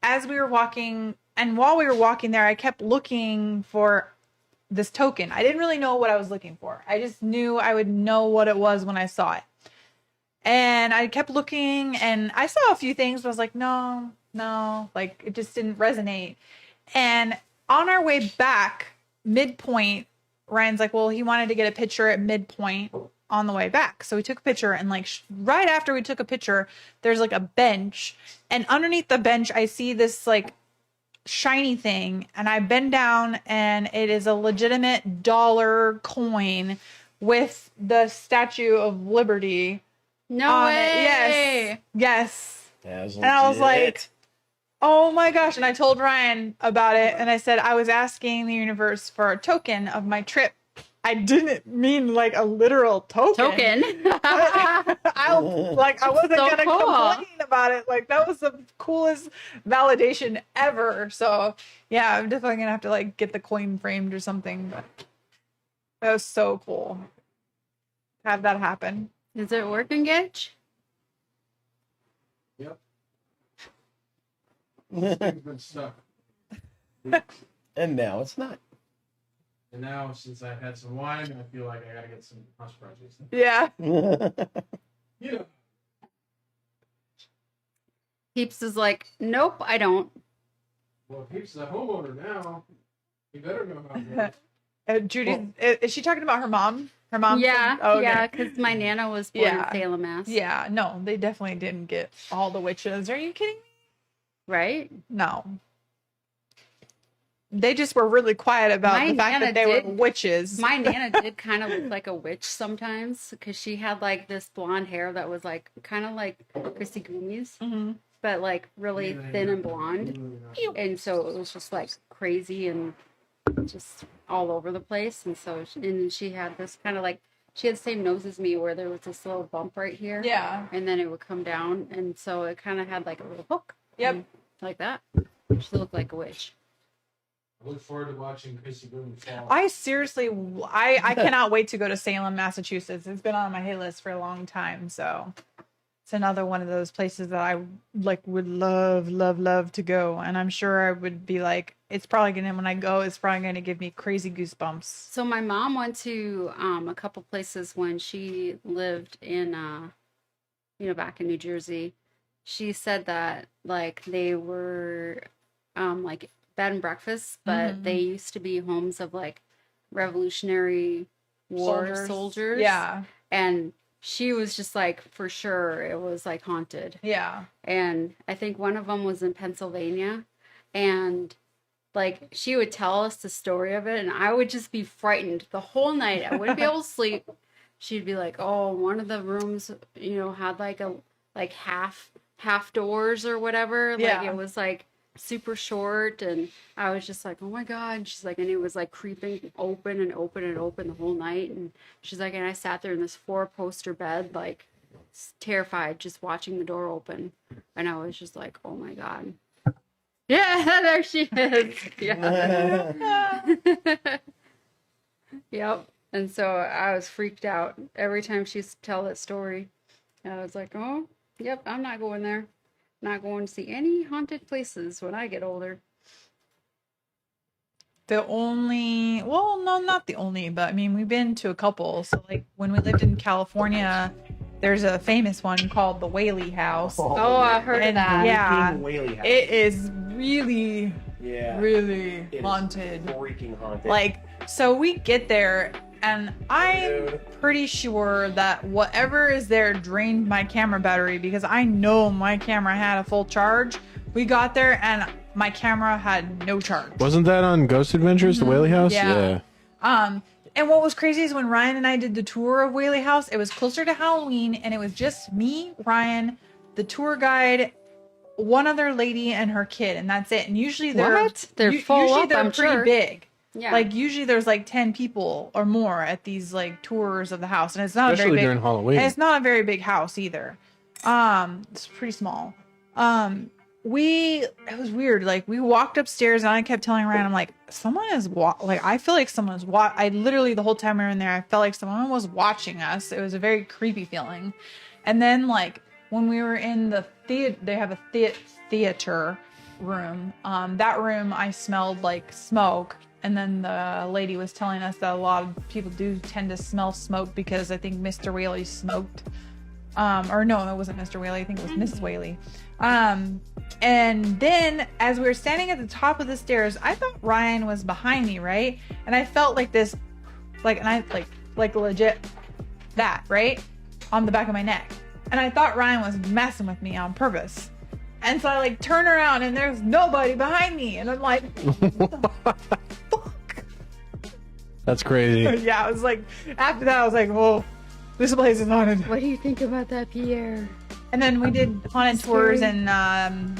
as we were walking, and while we were walking there, I kept looking for this token. I didn't really know what I was looking for. I just knew I would know what it was when I saw it. And I kept looking, and I saw a few things, but I was like, no, like it just didn't resonate. And on our way back, midpoint, Ryan's like, well, he wanted to get a picture at midpoint on the way back. So we took a picture, and like right after we took a picture, there's like a bench, and underneath the bench, I see this like shiny thing, and I bend down, and it is a legitimate dollar coin with the Statue of Liberty No on way. it. Yes. Yeah, it was And I was legit. like, Oh my gosh. And I told Ryan about it and I said I was asking the universe for a token of my trip. I didn't mean like a literal token. I wasn't So gonna cool. complain about it. Like that was the coolest validation ever. So yeah, I'm definitely gonna have to like get the coin framed or something. But that was so cool. Have that happen. Is it working, Gitch? Yep. It's been stuck. And now it's not. And now, since I've had some wine, I feel like I gotta get some hush brushes. Yeah. You know. Peeps is like, nope, I don't. Well, Peeps is a homeowner now. You better know how to do it. Judy, is she talking about her mom? Her mom? Yeah, Oh, okay. yeah, because my Nana was born Yeah. in Salem, Mass. Yeah, no, they definitely didn't get all the witches. Are you kidding me? Right? No. They just were really quiet about My the fact Nana that they were did- witches. My Nana did kind of look like a witch sometimes because she had like this blonde hair that was like kind of like Chrissy Gumi's, Mhm. but like really thin and blonde. And so it was just like crazy and just all over the place. And so, and she had this kind of like, she had the same nose as me where there was this little bump right here. Yeah. And then it would come down. And so it kind of had like a little hook. Yep. and like that. She looked like a witch. I look forward to watching Chrissy Boone fall. I seriously, I cannot wait to go to Salem, Massachusetts. It's been on my hit list for a long time. So it's another one of those places that I like would love to go. And I'm sure I would be like, it's probably going to, when I go, it's probably going to give me crazy goosebumps. So my mom went to a couple places when she lived in, back in New Jersey. She said that like they were like bed and breakfasts, but they used to be homes of like Revolutionary War soldiers. Yeah. And she was just like, for sure, it was like haunted. Yeah. And I think one of them was in Pennsylvania. And like she would tell us the story of it, and I would just be frightened the whole night. I wouldn't be able to sleep. She'd be like, "Oh, one of the rooms, had like half doors or whatever. Like Yeah. it was like super short." And I was just like, "Oh my God." And she's like, and it was like creeping open and open and open the whole night. And she's like, and I sat there in this 4-poster bed, like terrified, just watching the door open. And I was just like, "Oh my God." Yeah, there she is. Yeah. Yep. And so I was freaked out every time she tell that story. I was like, "Oh, yep, I'm not going there. Not going to see any haunted places when I get older." The only, well, no, not the only, but I mean, we've been to a couple. So like when we lived in California, there's a famous one called the Whaley House. Oh, I heard of And, that. yeah, Whaley House. it is really, really It is haunted. freaking haunted. Like, so we get there, and I'm Dude. pretty sure that whatever is there drained my camera battery because I know my camera had a full charge. We got there, and my camera had no charge. Wasn't that on Ghost Adventures, the Whaley House? Yeah. And what was crazy is when Ryan and I did the tour of Whaley House, it was closer to Halloween, and it was just me, Ryan, the tour guide, one other lady, and her kid, and that's it. And usually they're full usually up, they're I'm pretty sure. big. Yeah. Like usually there's like 10 people or more at these like tours of the house, and it's not Especially a very big. during Halloween. And it's not a very big house either. It's pretty small. It was weird. Like we walked upstairs, and I kept telling Ryan, I'm like, someone is I feel like someone is I literally the whole time we were in there, I felt like someone was watching us. It was a very creepy feeling. And then like when we were in the theater, they have a theater room. That room I smelled like smoke. And then the lady was telling us that a lot of people do tend to smell smoke because I think Mr. Whaley smoked. Or no, it wasn't Mr. Whaley. I think it was Mrs. Whaley. And then as we were standing at the top of the stairs, I thought Ryan was behind me, right? And I felt like this, like legit that, right? On the back of my neck. And I thought Ryan was messing with me on purpose. And so I like turn around and there's nobody behind me. And I'm like, what the fuck? That's crazy. Yeah, I was like, after that, I was like, oh, this place is haunted. What do you think about that, Pierre? And then we did haunted tours in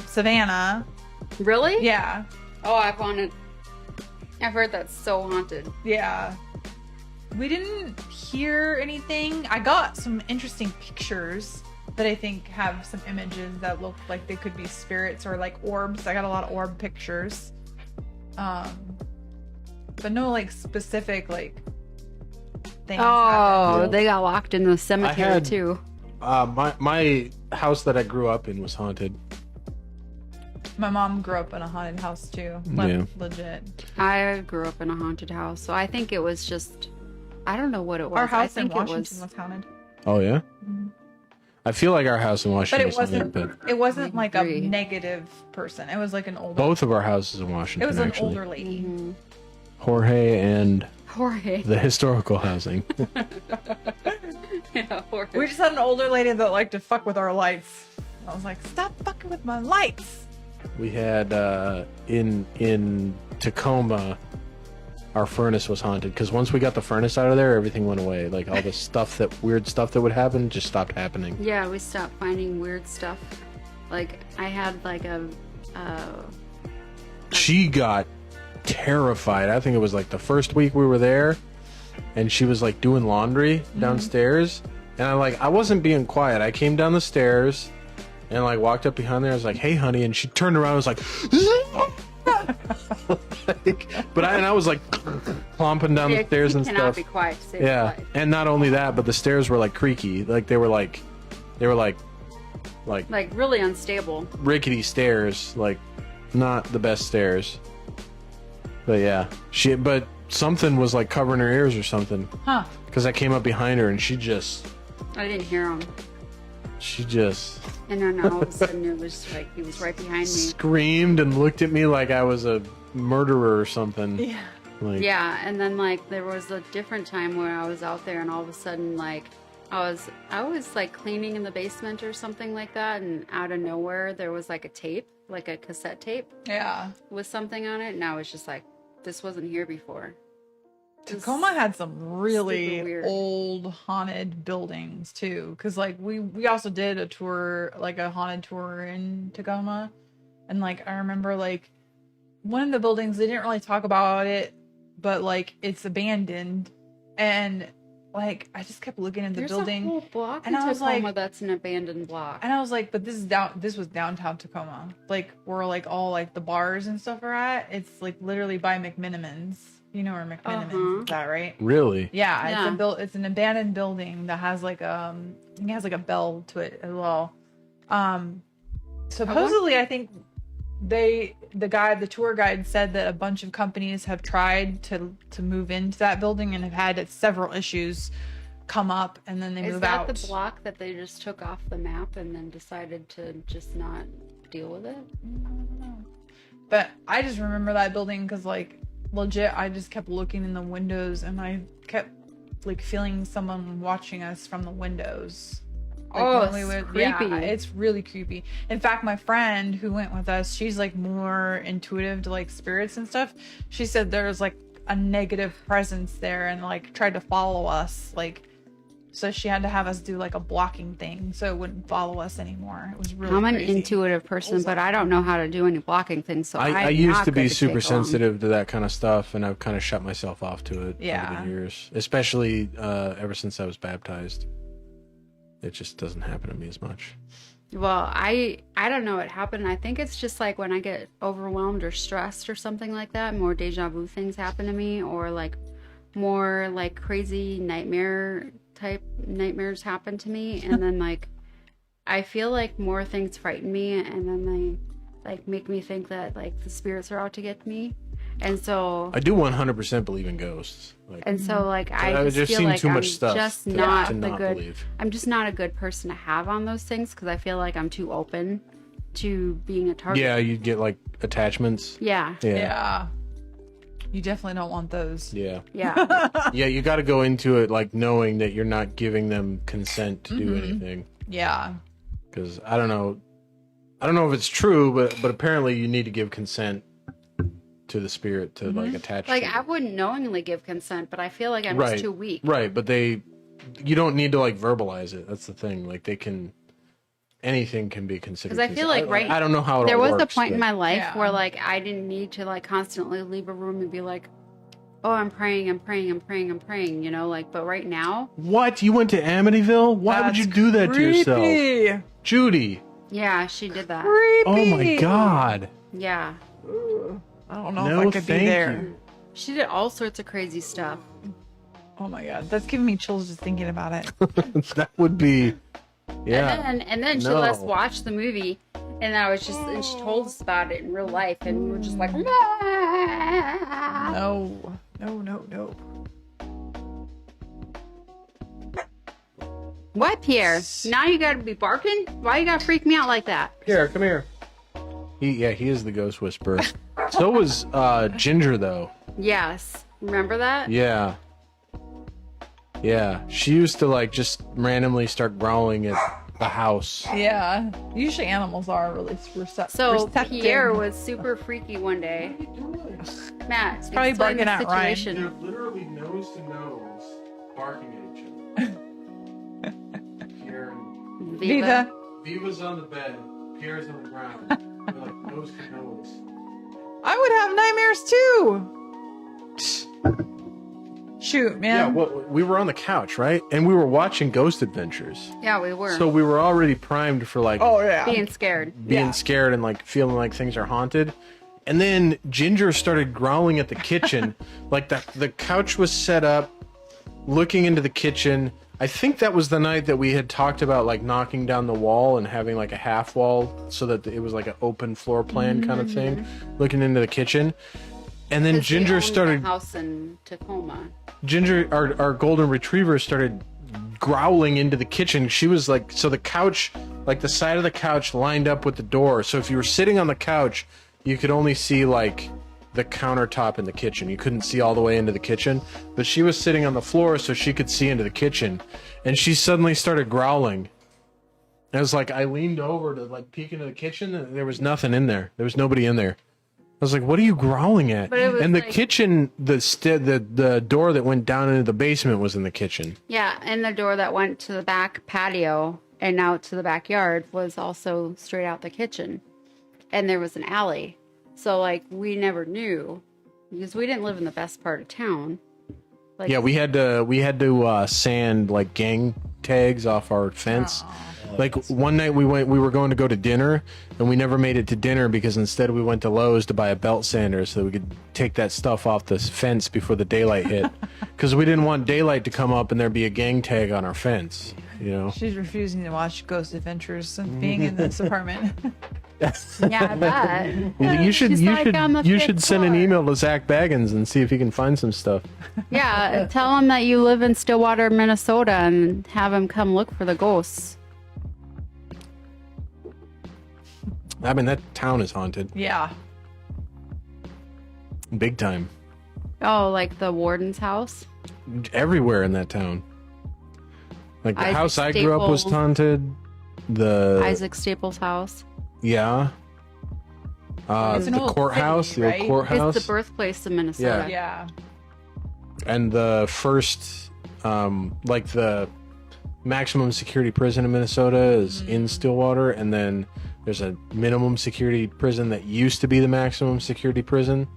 Savannah. Really? Yeah. Oh, I've heard that's so haunted. Yeah. We didn't hear anything. I got some interesting pictures that I think have some images that look like they could be spirits or like orbs. I got a lot of orb pictures. But no like specific like things. Oh, Yeah. they got locked in the cemetery had- too. My house that I grew up in was haunted. My mom grew up in a haunted house too. Yeah. Legit. I grew up in a haunted house, so I think it was just, I don't know what it was. Our I house in think Washington was haunted. Oh yeah. I feel like our house in But Washington it was haunted, wasn't but it wasn't like a agree. negative person. It was like an older both of our houses in it Washington was an actually. older lady. Jorge and Jorge. the historical housing. Yeah, Jorge. We just had an older lady that liked to fuck with our lights. I was like, stop fucking with my lights. We had in Tacoma, our furnace was haunted because once we got the furnace out of there, everything went away. Like all the weird stuff that would happen just stopped happening. Yeah, we stopped finding weird stuff. Like, I had like a She got terrified. I think it was like the first week we were there, and she was like doing laundry downstairs, and I wasn't being quiet. I came down the stairs and like walked up behind there. I was like, "Hey, honey," and she turned around and was like, but I was like clomping down the stairs and cannot stuff. be quiet to save Yeah, life. and not only that, but the stairs were like creaky. Like they were like Like, really unstable. rickety stairs, like not the best stairs. But yeah, but something was like covering her ears or something. Huh. Because I came up behind her and she I didn't hear him. just And then all of a sudden it was like he was right behind me. screamed and looked at me like I was a murderer or something. Yeah. Like, Yeah, and then like there was a different time where I was out there and all of a sudden like I was like cleaning in the basement or something like that, and out of nowhere there was like a tape, like a cassette tape Yeah. with something on it, and I was just like, this wasn't here before. Tacoma had some super really weird. old haunted buildings too. Cause like we also did a tour, like a haunted tour in Tacoma. And like I remember like one of the buildings, they didn't really talk about it, but like it's abandoned. And like I just kept looking at the There's building. a whole block and in I was Tacoma like- that's an abandoned block. And I was like, but this was downtown Tacoma. Like where like all like the bars and stuff are at. It's like literally by McMinimans. You know where McMinimans is at, right? really? Yeah, Yeah. it's an abandoned building that has like I think it has like a bell to it as well. Supposedly I think the tour guide said that a bunch of companies have tried to move into that building and have had several issues come up, and then they Is move that out. the block that they just took off the map and then decided to just not deal with it? But I just remember that building because like legit I just kept looking in the windows and I kept like feeling someone watching us from the windows. Like, Oh, when it's yeah, creepy. it's really creepy. In fact, my friend who went with us, she's like more intuitive to like spirits and stuff. She said there's like a negative presence there and like tried to follow us, like, so she had to have us do like a blocking thing so it wouldn't follow us anymore. It was really I'm an crazy. intuitive person, but I don't know how to do any blocking things. So I I'm used not to be good take super along. sensitive to that kind of stuff, and I've kind of shut myself off to it Yeah. over the years. Especially ever since I was baptized. It just doesn't happen to me as much. Well, I don't know what happened. I think it's just like when I get overwhelmed or stressed or something like that, more deja vu things happen to me, or like more like crazy type nightmares happen to me, and then like I feel like more things frighten me, and then they like make me think that like the spirits are out to get me, and so I do 100% believe in ghosts. Like, like I've I just just feel seen like too I'm much stuff just to not the not good. believe. I'm just not a good person to have on those things because I feel like I'm too open to being a target. Yeah, you get like attachments. Yeah. Yeah. You definitely don't want those. Yeah. Yeah. Yeah, you got to go into it like knowing that you're not giving them consent to Mm-hmm. do anything. Yeah. Because I don't know if it's true, but apparently you need to give consent to the spirit to like attach. Like, to I wouldn't knowingly give consent, but I feel like I'm Right. just too weak. Right, but you don't need to like verbalize it. That's the thing. Like they can anything can be considered. Because I feel like I don't know how it there all was works, a point in but- my life Yeah. where like I didn't need to like constantly leave a room and be like, oh, I'm praying, you know, like, but right now, What? You went to Amityville? Why would you That's do that to yourself? creepy. Judy. yeah, she did that. Creepy. Oh my God. Yeah. I don't know No, if I could be thank there. you. She did all sorts of crazy stuff. Oh my god, that's giving me chills just thinking about it. That would be. Yeah. And then she let us No. watch the movie, and I was just, and she told us about it in real life, and we were just like, No, no. what, Pierre? Now you gotta be barking? Why you gotta freak me out like that? Here, come here. He is the ghost whisperer. So was Ginger though. Yes. Remember that? Yeah. Yeah. She used to like just randomly start growling at the house. Yeah, usually animals are really So receptive. Pierre was super freaky one day. Matt, it's probably barking at Ryan. They're literally nose to nose barking at each other. Pierre and Viva. Viva's on the bed. Pierre's on the ground. They're like nose to nose. I would have nightmares too. Shoot, man. Yeah, well, we were on the couch, right? And we were watching Ghost Adventures. Yeah, we were. So we were already primed for like Oh yeah. being scared. being scared and like feeling like things are haunted. And then Ginger started growling at the kitchen. Like the couch was set up, looking into the kitchen. I think that was the night that we had talked about like knocking down the wall and having like a half wall so that it was like an open floor plan kind of thing, looking into the kitchen. And then 'Cause we Ginger owned started the house in Tacoma. Ginger, our golden retriever, started growling into the kitchen. She was like, so the couch, like the side of the couch lined up with the door. So if you were sitting on the couch, you could only see like the countertop in the kitchen. You couldn't see all the way into the kitchen. But she was sitting on the floor so she could see into the kitchen. And she suddenly started growling. And it was like, I leaned over to like peek into the kitchen and there was nothing in there. There was nobody in there. I was like, "What are you growling at?" But it was And the like- kitchen, the door that went down into the basement was in the kitchen. Yeah, and the door that went to the back patio and out to the backyard was also straight out the kitchen. And there was an alley. So, like, we never knew because we didn't live in the best part of town. Like, Yeah, we had to sand like gang tags off our fence. Like one night we were going to go to dinner and we never made it to dinner because instead we went to Lowe's to buy a belt sander so we could take that stuff off the fence before the daylight hit. Because we didn't want daylight to come up and there be a gang tag on our fence. You know. She's refusing to watch Ghost Adventures since being in this apartment. yeah, I bet. You should She's like, "On the you fifth should send an floor." email to Zach Baggins and see if he can find some stuff. Yeah, tell him that you live in Stillwater, Minnesota, and have him come look for the ghosts. I mean that town is haunted, Yeah. big time. Oh, like the warden's house? Everywhere in that town. Like the Isaac house I grew up was Staples. haunted. The Isaac Staples' house. yeah. It's an The old courthouse, city, the right? old courthouse, It's the birthplace of Minnesota. Yeah. and the first, like the maximum security prison in Minnesota is in Stillwater, and then there's a minimum security prison that used to be the maximum security prison.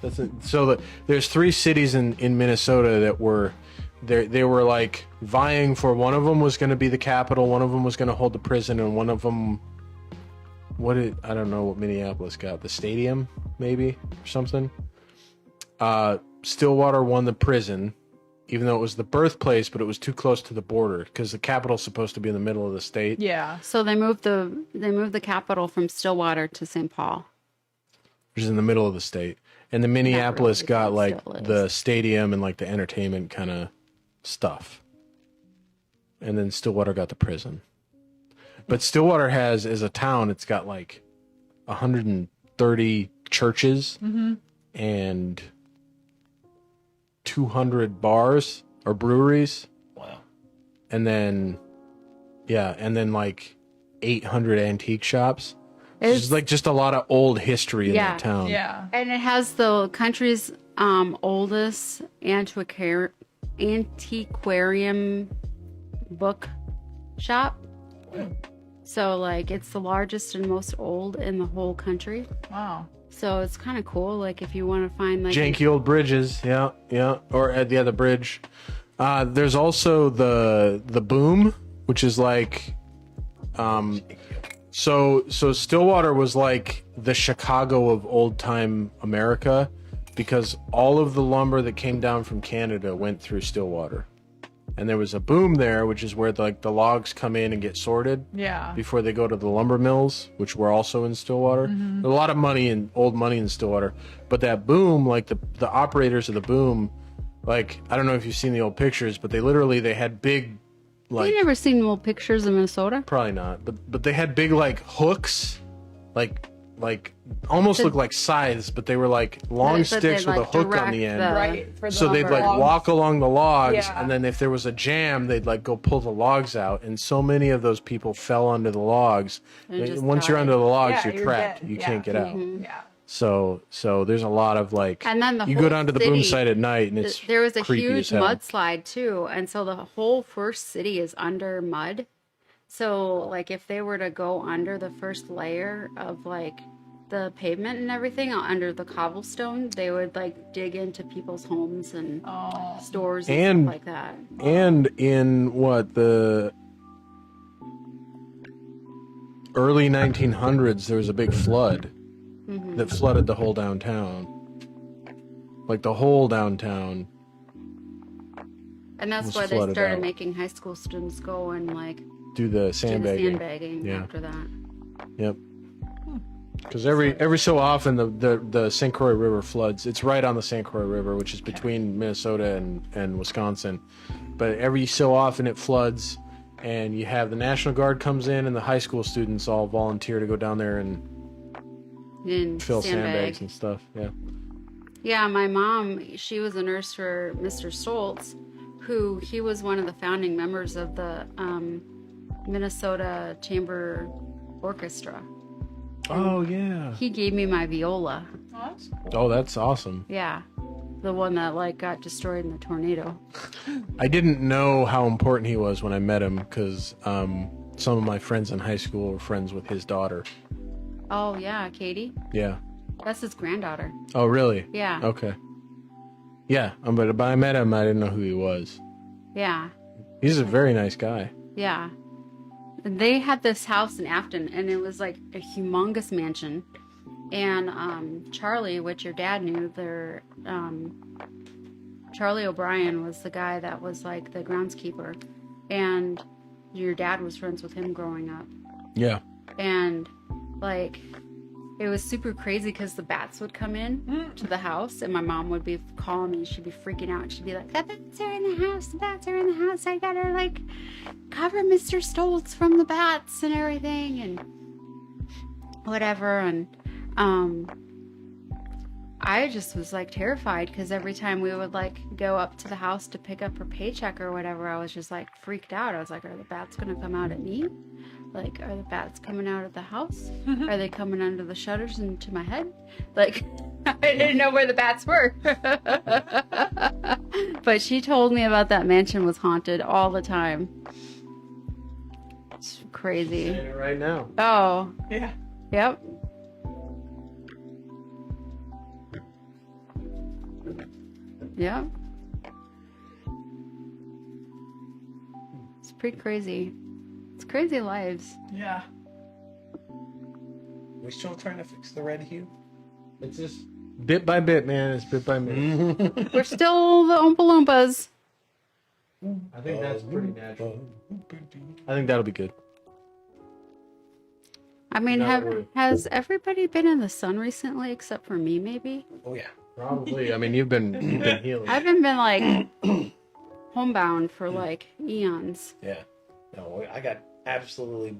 That's it. So there's 3 cities in Minnesota that were there. They were like vying for, one of them was going to be the capital, one of them was going to hold the prison, and one of them, I don't know what Minneapolis got, the stadium maybe or something. Stillwater won the prison, even though it was the birthplace, but it was too close to the border because the capital's supposed to be in the middle of the state. Yeah. So they moved the capital from Stillwater to St. Paul. Which is in the middle of the state. And the Minneapolis really, got it like still is. the stadium and like the entertainment kind of stuff. And then Stillwater got the prison. But Stillwater has, as a town, it's got like 130 churches and 200 bars or breweries. Wow. And then, like 800 antique shops. It's It's, like just a lot of old history in Yeah. that town. Yeah. and it has the country's oldest antiquarium book shop. So like it's the largest and most old in the whole country. Wow. So it's kind of cool. Like if you want to find like Janky old bridges, yeah, or at the other bridge. There's also the boom, which is like, so Stillwater was like the Chicago of old time America, because all of the lumber that came down from Canada went through Stillwater, and there was a boom there, which is where the logs come in and get sorted. Yeah. Before they go to the lumber mills, which were also in Stillwater. There's a lot of old money in Stillwater. But that boom, like the operators of the boom, like, I don't know if you've seen the old pictures, but they had big, like... You never seen old pictures of Minnesota? Probably not. But they had big, like, hooks, like almost looked like scythes, but they were like long But sticks they'd, with a like, hook on direct the end. Right. For the So they'd like logs. walk along the logs, Yeah. and then if there was a jam, they'd like go pull the logs out. And so many of those people fell under the logs. And just Once you're died. under the logs, Yeah, you're trapped. dead. You Yeah. can't get out. Yeah. So there's a lot of like, And then the you go whole down to the boom city- site at night, and it's There was a creepy huge as hell. mudslide too, and so the whole first city is under mud. So like if they were to go under the first layer of like the pavement and everything under the cobblestone, they would like dig into people's homes and Oh. stores And- and stuff like that. And in the early 1900s, there was a big flood that flooded the whole downtown. Like the whole downtown. And that's was why they flooded started out. making high school students go and like Do the do the sandbagging. sandbagging Yeah. after that. Yep. Because every so often the St. Croix River floods. It's right on the St. Croix River, which is between Minnesota and Wisconsin. But every so often it floods, and you have the National Guard comes in, and the high school students all volunteer to go down there and And fill sandbag. sandbags and stuff. Yeah. Yeah, my mom, she was a nurse for Mr. Stoltz, who he was one of the founding members of the Minnesota Chamber Orchestra. Oh yeah. He gave me my viola. Oh, that's cool. Oh, that's awesome. Yeah. The one that like got destroyed in the tornado. I didn't know how important he was when I met him, because some of my friends in high school were friends with his daughter. Oh yeah, Katie. Yeah. That's his granddaughter. Oh, really? Yeah. Okay. Yeah, but I met him. I didn't know who he was. Yeah. He's a very nice guy. Yeah. And they had this house in Afton, and it was like a humongous mansion. And Charlie, which your dad knew, Charlie O'Brien was the guy that was like the groundskeeper, and your dad was friends with him growing up. Yeah. And like it was super crazy because the bats would come in to the house, and my mom would be calling me. She'd be freaking out. She'd be like, "The bats are in the house. The bats are in the house. I gotta like cover Mr. Stoltz from the bats and everything and whatever." And I just was like terrified because every time we would like go up to the house to pick up her paycheck or whatever, I was just like freaked out. I was like, "Are the bats gonna come out at me? Like, are the bats coming out of the house? Are they coming under the shutters into my head?" Like, I didn't know where the bats were. But she told me about that mansion was haunted all the time. It's crazy. Saying it right now. Oh, Yeah. yep. Yep. It's pretty crazy. It's crazy lives. Yeah. We still trying to fix the red hue? It's just bit by bit, man. It's bit by bit. We're still the Oompa Loompas. I think that's pretty natural. I think that'll be good. I mean, Not really. has everybody been in the sun recently except for me, maybe? Oh yeah. Probably. I mean, you've been healing. I haven't been like homebound for like eons. Yeah. No, I got absolutely.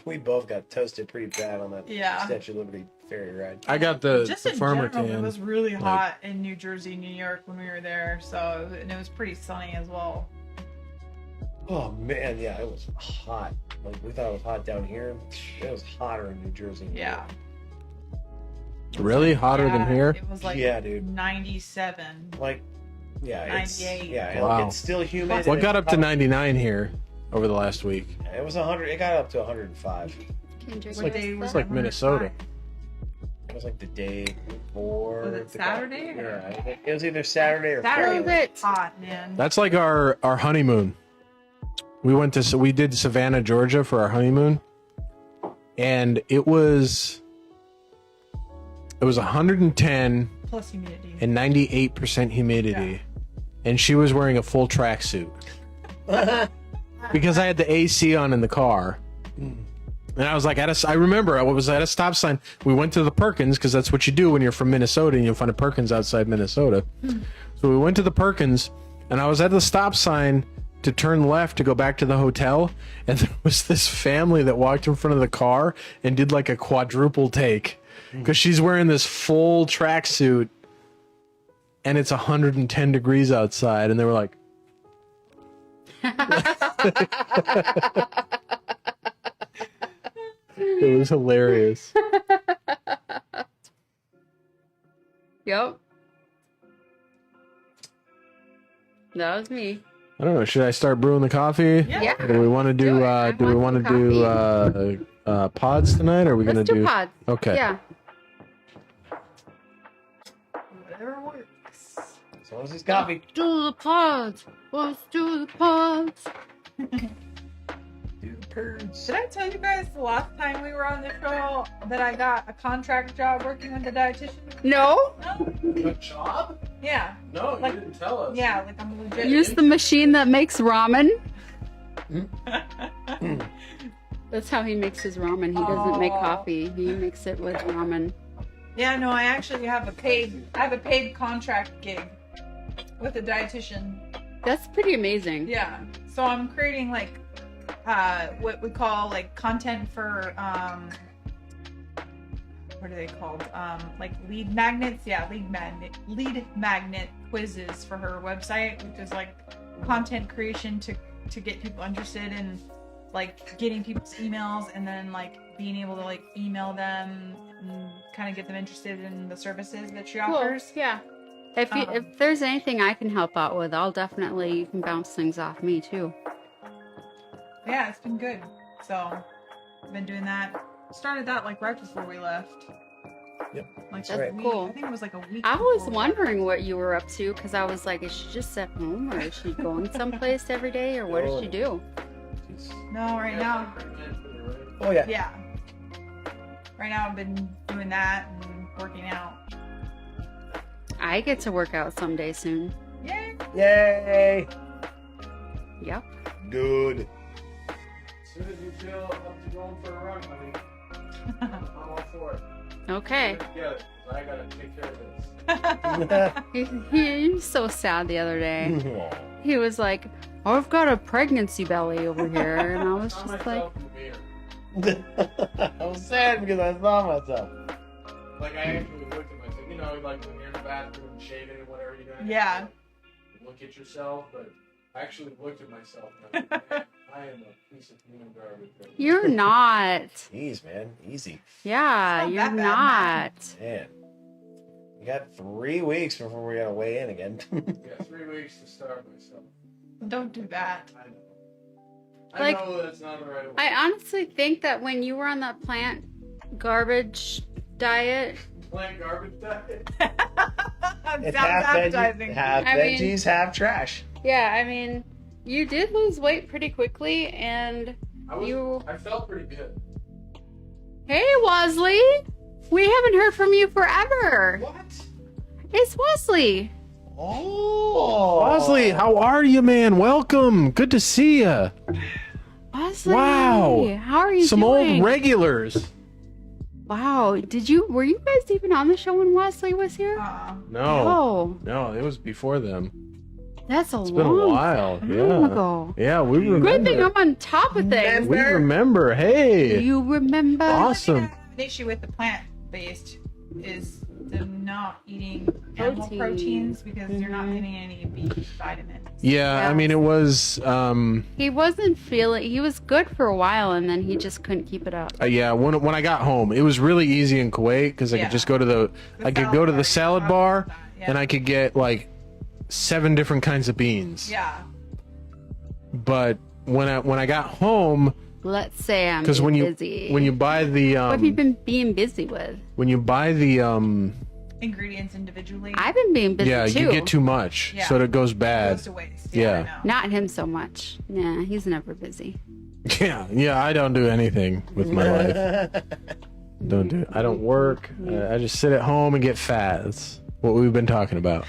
We both got toasted pretty bad on that Yeah. Statue of Liberty ferry ride. I got the Just the in farmer general, tan. it was really hot in New Jersey, New York when we were there. So, and it was pretty sunny as well. Oh man, yeah, it was hot. Like we thought it was hot down here. It was hotter in New Jersey. Yeah. Really hotter than Yeah, here. It was like Yeah, dude. 97. Like, yeah, it's 98. yeah, Wow. it's still humid. What and got it's up to hot. 99 here? over the last week. It was 100. It got up to 105. Can't drink What this day was stuff. like Minnesota. It was like the day before. Was it the- Saturday? Yeah, I think it was either Saturday or Saturday Friday. was hot, man. That's like our honeymoon. We did Savannah, Georgia for our honeymoon, and it was 110 Plus humidity. and 98% humidity, and she was wearing a full tracksuit because I had the AC on in the car. And I was like, I remember I was at a stop sign. We went to the Perkins because that's what you do when you're from Minnesota and you'll find a Perkins outside Minnesota. So we went to the Perkins, and I was at the stop sign to turn left to go back to the hotel, and there was this family that walked in front of the car and did like a quadruple take because she's wearing this full tracksuit, and it's 110 degrees outside, and they were like, it was hilarious. Yep. That was me. I don't know. Should I start brewing the coffee? Yeah. Do we want to do? Do it. I Do we want want to some do pods tonight? Or are we Let's gonna do do? pods. Okay. Yeah. Whatever works. As long as it's coffee. Do the pods. Let's do the pods. Dude, purrs. Did I tell you guys the last time we were on the show that I got a contract job working with a dietitian? No. No? A job? Yeah. No, Like- you didn't tell us. Yeah, like I'm legit. Use the machine that makes ramen. That's how he makes his ramen. He doesn't make Aw. coffee. He makes it with ramen. Yeah, no, I actually have a paid contract gig with a dietitian. That's pretty amazing. Yeah. So I'm creating like what we call like content for what are they called? Like lead magnets. Yeah, lead magnet quizzes for her website, which is like content creation to get people interested in like getting people's emails and then like being able to like email them and kind of get them interested in the services that she Cool. offers. Yeah. If there's anything I can help out with, I'll definitely, you can bounce things off me too. Yeah, it's been good. So I've been doing that. Started that like right before we left. Yep. Like That's a right. week. Cool. I think it was like a week. I was before we wondering what you were up to because I was like, is she just at home or is she going someplace every day or what does she do? left. No, right now. Oh yeah. Yeah. Right now I've been doing that and working out. I get to work out someday soon. Yay! Yay! Yep. Good. As soon as you feel up to going for a run, honey, I'm all for it. Okay. Yeah, I gotta take care of this. He was so sad the other day. He was like, oh, I've got a pregnancy belly over here. And I was Saw just like, myself in the mirror. I was sad because I saw myself. Like I actually looked at myself. You know, like when you're in the bathroom shaving and whatever you're doing. Yeah. You look at yourself, but I actually looked at myself. And I, was like, man, I am a piece of human garbage. you're not. Jeez, man. Easy. Yeah, It's not you're that bad, not. Man. We got 3 weeks before we gotta weigh in again. Yeah, 3 weeks to start myself. Don't do that. I know. Like, I know that's not the right way. I honestly think that when you were on that plant garbage diet, Plant garbage diet. It's Sounds half appetizing. half I mean- veggies, half trash. yeah, I mean, you did lose weight pretty quickly, and I felt pretty good. hey, Wesley, we haven't heard from you forever. What? It's Wesley. Oh. Bosley, how are you, man? Welcome. Good to see you. Wesley, Wow. how are you Some doing? old regulars. Wow, were you guys even on the show when Wesley was here? No, it was before them. That's It's been a while. time Yeah, ago. yeah, we remember. Good thing I'm on top of things. We remember. Hey, You remember? awesome. I have an issue with the plant-based is the not eating animal Protein. proteins because you're not getting any B vitamins. Yeah, Yeah. I mean, it was. He wasn't feeling. He was good for a while, and then he just couldn't keep it up. Yeah, when I got home, it was really easy in Kuwait because I Yeah. could just go to the salad bar, and I could get like 7 different kinds of beans. Yeah. But when I got home, Let's say I'm because when busy. you buy the What have you been being busy with? when you buy the Ingredients individually. I've been being busy yeah, too. you get too much, Yeah. so it goes It bad. goes to waste. Yeah. I know. Not him so much. Nah, he's never busy. Yeah, I don't do anything with my life. I don't work. I just sit at home and get fat. That's what we've been talking about.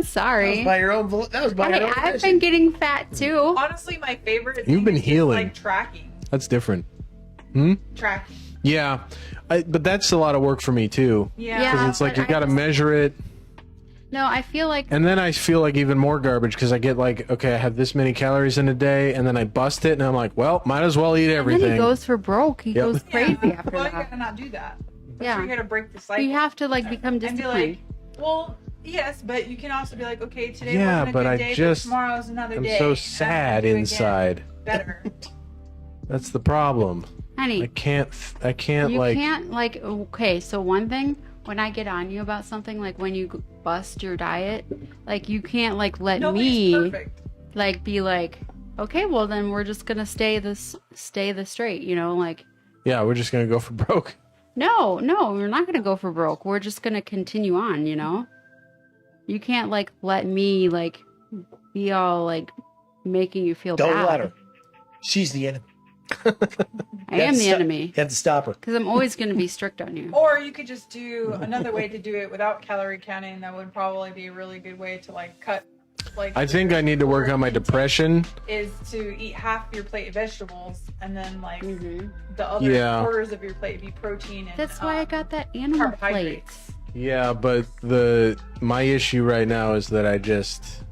Sorry. By your own, that was by Hey, your own I've volition. been getting fat too. Honestly, my favorite. You've thing been is just, healing. like tracking. That's different. Tracking. Yeah, but that's a lot of work for me too. Yeah. Yeah. Because it's like but you got to I just- measure it, No, I feel like and then I feel like even more garbage because I get like, okay, I have this many calories in a day, and then I bust it, and I'm like, well, might as well eat and then everything. he goes for broke. He Yep. goes crazy Yeah. after Well, you that. gotta not do that. Yeah. You gotta break the cycle. You have to like become and be disciplined. like, well, yes, but you can also be like, okay, today Yeah, wasn't a but good I day, just- but tomorrow's another I'm day. so and I'm sad gonna do again inside. Better. That's the problem. Honey, I can't you like. can't like okay, so one thing when I get on you about something like when you bust your diet, like you can't like let Nobody's me perfect. like be like, okay, well then we're just gonna stay the straight, you know, like Yeah, we're just gonna go for broke. no, we're not gonna go for broke. We're just gonna continue on, you know. You can't like let me like be all like making you feel Don't bad. let her. She's the enemy. I am the enemy You have to stop her. because I'm always gonna be strict on you. Or you could just do another way to do it without calorie counting. That would probably be a really good way to like cut. Like I think I need to work on my depression. Is to eat half your plate of vegetables and then like Mhm. the other Yeah. quarters of your plate be protein and That's why I got that animal plate. carbohydrates. Yeah, but my issue right now is that I just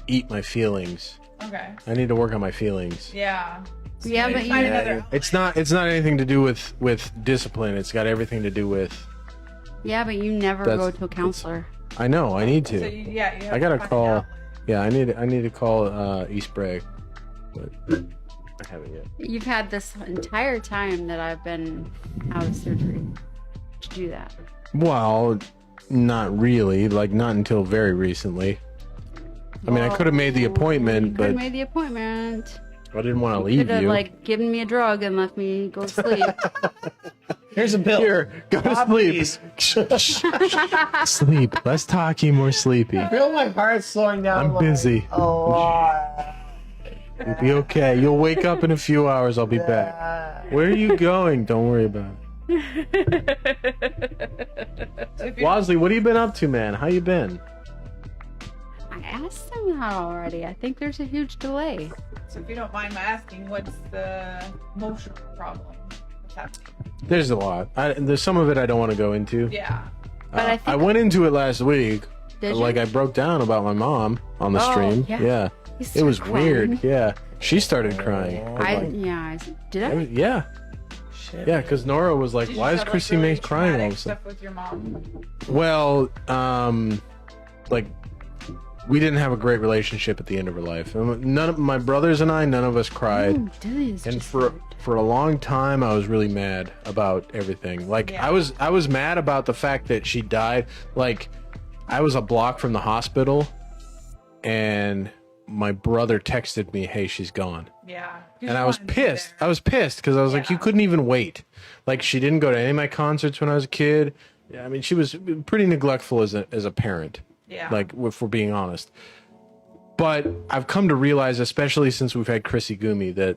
eat my feelings. Okay. I need to work on my feelings. Yeah. So Yeah, maybe but find you- another It's not anything to do with discipline. It's got everything to do with. Yeah, but you never That's- go to a counselor. I know. I need So to. you have I gotta to find an call. outlet. Yeah, I need to call East Bragg, but I haven't yet. You've had this entire time that I've been out of surgery to do that. Well, not really. Like not until very recently. I mean, I could have made the appointment, Could but have made the appointment. I didn't want to leave Could have you. like given me a drug and left me go to sleep. Here's a bill. Here, go to Bob, sleep. please. Sleep. Less talky, more sleepy. I feel my heart slowing down. I'm busy. A lot. You'll be okay. You'll wake up in a few hours. I'll be back. Where are you going? Don't worry about it. So if you- Wadley, what have you been up to, man? How you been? I asked them that already. I think there's a huge delay. So if you don't mind my asking, what's the emotional problem? What's happening? There's a lot. There's some of it I don't want to go into. Yeah. But I think I went into it last week. Did Like you? I broke down about my mom on the Oh, stream. yeah. Yeah. You It was started weird. crying. Yeah. She started crying. Did I I? was- yeah. Shit. Yeah, because Nora was like, Did you why is have, like, Chrissy really May crying all of traumatic a sudden? stuff with your mom? Well, like we didn't have a great relationship at the end of her life. None of my brothers and I, none of us cried. Ooh, Dilly is And just for a long time, I was really mad about everything. Like Yeah. I was mad about the fact that she died. Like I was a block from the hospital, and my brother texted me, "Hey, she's gone." Yeah. And I was pissed. I was pissed because I was like, Yeah. you couldn't even wait. Like she didn't go to any of my concerts when I was a kid. Yeah, I mean, she was pretty neglectful as a parent. Yeah. Like if we're being honest. But I've come to realize, especially since we've had Chrissy Gumi, that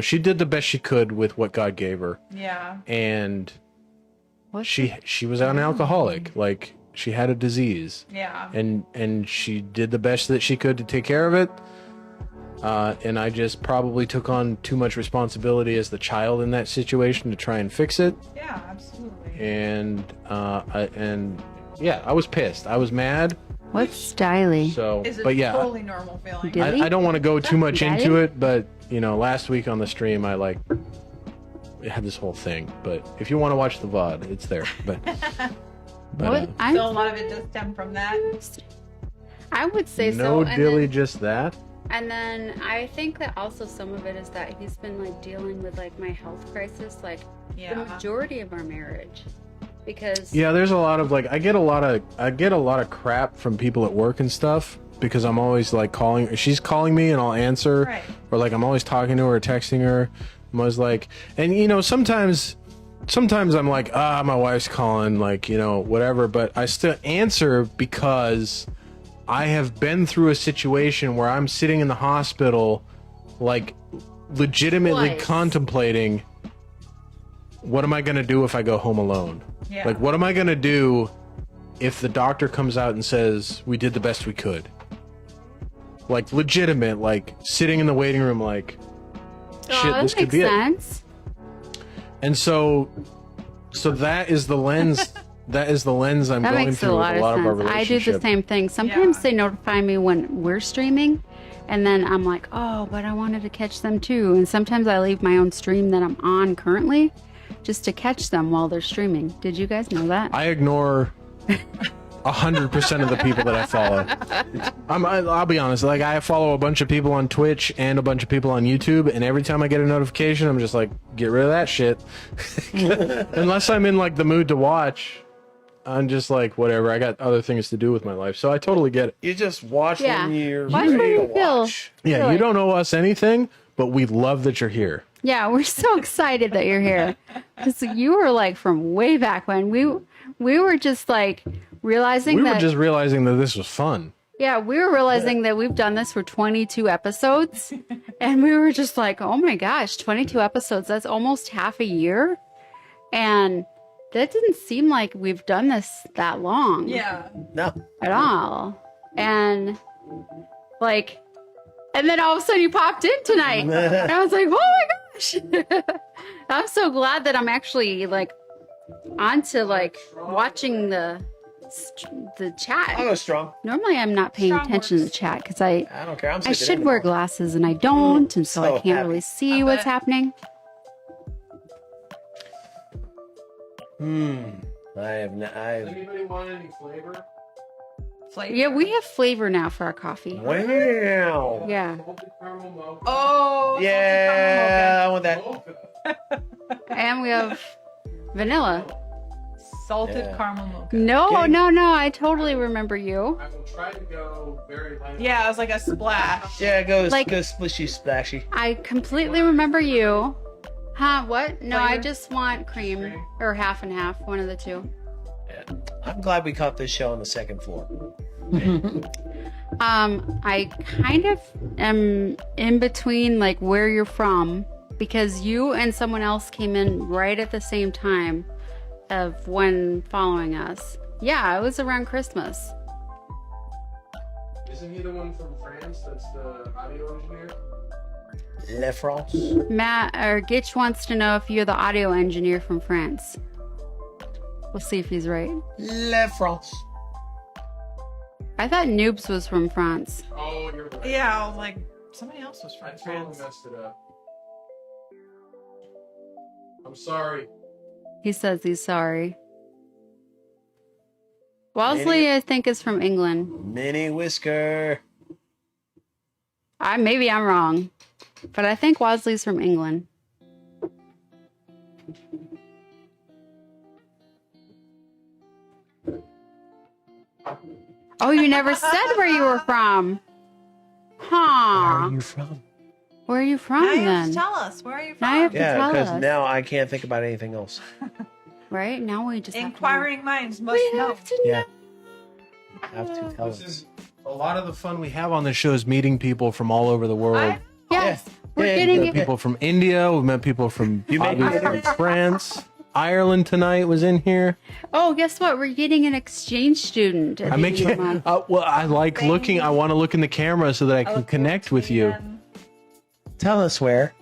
she did the best she could with what God gave her, Yeah. and What's she was an alcoholic. Like she had a disease, Yeah. and she did the best that she could to take care of it. And I just probably took on too much responsibility as the child in that situation to try and fix it. Yeah, absolutely. And I was pissed. I was mad. What's styly? So, Is a but yeah, totally normal feeling. Did- I don't want to go too much Daddy? into it. But last week on the stream, I had this whole thing. But if you want to watch the VOD, it's there. But What? So a lot of it does stem from that. I would say no so. And dilly, then, just that. and then I think that also some of it is that he's been like dealing with like my health crisis, like the Yeah. majority of our marriage, because Yeah, there's a lot of I get a lot of crap from people at work and stuff. because I'm always like calling. She's calling me and I'll answer, Right. or like I'm always talking to her or texting her. I'm always like, and you know, sometimes I'm like, my wife's calling, like, you know, whatever, but I still answer because I have been through a situation where I'm sitting in the hospital, like legitimately Twice. contemplating, what am I going to do if I go home alone? Yeah. Like, what am I going to do if the doctor comes out and says, we did the best we could? Like, legitimate, like, sitting in the waiting room, like, shit, that this could makes be it. sense. And so that is the lens. That is the lens I'm That going makes a through with lot a lot of our of sense. I do relationship. the same thing. Sometimes Yeah. they notify me when we're streaming, and then I'm like, oh, but I wanted to catch them too. And sometimes I leave my own stream that I'm on currently just to catch them while they're streaming. Did you guys know that? I ignore 100% of the people that I follow. I'll be honest. Like, I follow a bunch of people on Twitch and a bunch of people on YouTube, and every time I get a notification, I'm just like, get rid of that shit. Unless I'm in like the mood to watch, I'm just like, whatever. I got other things to do with my life, so I totally get it. You just watch Yeah. when you're Watch ready when to you feel. watch. Yeah, Really? you don't owe us anything, but we love that you're here. Yeah, we're so excited that you're here. Because you were like from way back when. We were just like realizing We that. were just realizing that this was fun. Yeah, we were realizing that we've done this for 22 episodes. And we were just like, oh my gosh, 22 episodes. That's almost half a year. And that didn't seem like we've done this that long Yeah. No. at all. And like, and then all of a sudden you popped in tonight. And I was like, oh my gosh. I'm so glad that I'm actually like onto like watching the I'll chat. go strong. Normally I'm not paying Strong attention to works. the chat because I I don't care. I'm I sleeping should in wear tomorrow. glasses and I don't, and so So I can't happy. really see I what's bet. happening. I've Anybody want any flavor? Flavor. Yeah, we have flavor now for our coffee. wow. Yeah, Oh. Yeah, I want that. and we have vanilla. Salted Yeah. caramel mocha. No, Okay. no, I totally remember you. I will try to go very light. Yeah, it was like a splash. Yeah, go Like- splishy splashy. I completely remember you. Huh? What? No, I Flavor? just want cream or half and half, one of the two. Yeah. I'm glad we caught this show on the second floor. I kind of am in between like where you're from because you and someone else came in right at the same time of when following us. Yeah, it was around Christmas. Isn't he the one from France that's the audio engineer? Le France. Matt or Gitch wants to know if you're the audio engineer from France. We'll see if he's right. Le France. I thought Noobs was from France. Oh, you're right. Yeah, I was like, somebody else was I from totally France. messed it up. I'm sorry. He says he's sorry. Wellesley, I think, is from England. Mini Whisker. Maybe I'm wrong, but I think Wesley's from England. Oh, you never said where you were from. Where Huh. are you from? Where are you from Now you have then? to tell us. Where are you from? Now you have to Yeah, tell because us. now I can't think about anything else. Right? Now we just Inquiring minds must We know. have to Yeah. know. Have to tell This us. is a lot of the fun we have on this show is meeting people from all over the world. Yes. We're Yeah, getting yeah, We've it. met people from India. We've met people from You made obviously it. from France. Ireland tonight was in here. Oh, guess what? We're getting an exchange student. at I the make end of the month. well. I like looking. I want to look in the camera so that I can connect with you. Tell us where.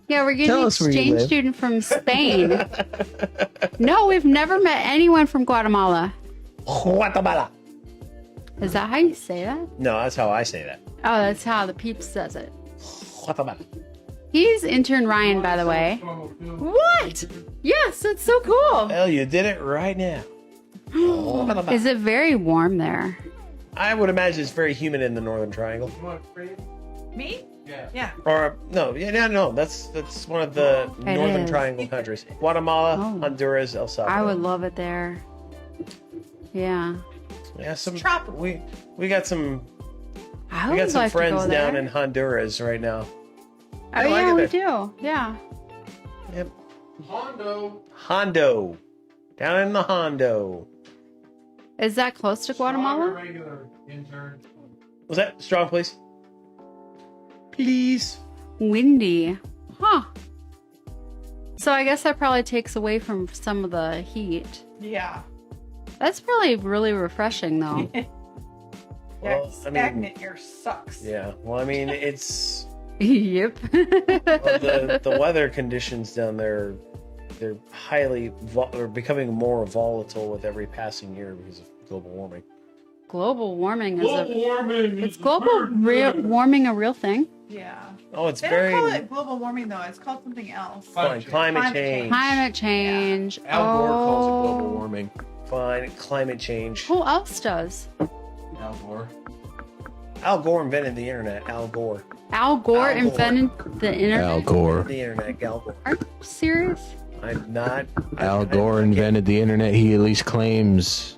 Yeah, we're getting Tell an us where you exchange live. student from Spain. No, we've never met anyone from Guatemala. Guatemala. Is that how you say that? No, that's how I say that. Oh, that's how the peeps says it. Guatemala. He's intern Ryan, by the way. What? Yes, that's so cool. Well, you did it right now. Guatemala. Is it very warm there? I would imagine it's very humid in the Northern Triangle. Me? Yeah. Yeah. Or no. That's one of the It Northern is. Triangle countries: Guatemala, Oh. Honduras, El Salvador. I would love it there. Yeah. Yeah, some tropical. we got some I we got would some like to friends go down there. in Honduras right now. Oh like yeah, it we there. do. Yeah. Yep. Hondo. Hondo. Down in the Hondo. Is that close to Guatemala? Regular intern. Was that strong, please? Please. Windy. Huh. So I guess that probably takes away from some of the heat. Yeah. That's probably really refreshing though. Yeah, Well, I mean- stagnant air sucks. Yeah. Well, I mean, it's Yep. the weather conditions down there. They're they're becoming more volatile with every passing year because of global warming. Global warming is a warming. Is global warming a real thing? Yeah. Oh, it's They very don't call it global warming though. It's called something else. fine. Climate Climate change. change. Climate change. Al Gore calls it Oh. global warming. Fine. Climate change. Who else does? Al Gore. Al Gore invented the internet. Al Gore. Al Gore Al Gore. invented the internet. Gore. The internet. Al Gore. Are you serious? I'm not. Al Gore invented the internet. He at least claims.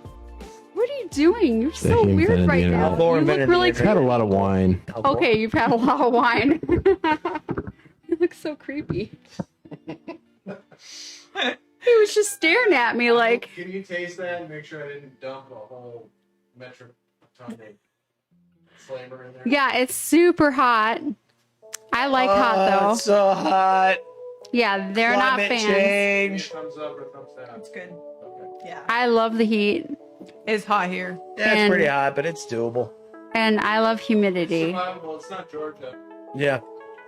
What are you doing? You're so he weird invented the right internet. now. Al Gore You look invented the really I've had a lot of wine. Al Gore. Okay, you've had a lot of wine. You look so creepy. He was just staring at me like, Can you taste that and make sure I didn't dump a whole metric ton of flavor in there? yeah, it's super hot. I like hot though. It's so hot. Yeah, they're not Climate fans. change. Thumbs up or thumbs down? It's good. Yeah. I love the heat It's hot here. Yeah, it's And- pretty hot, but it's doable. and I love humidity. Well, it's not Georgia. Yeah.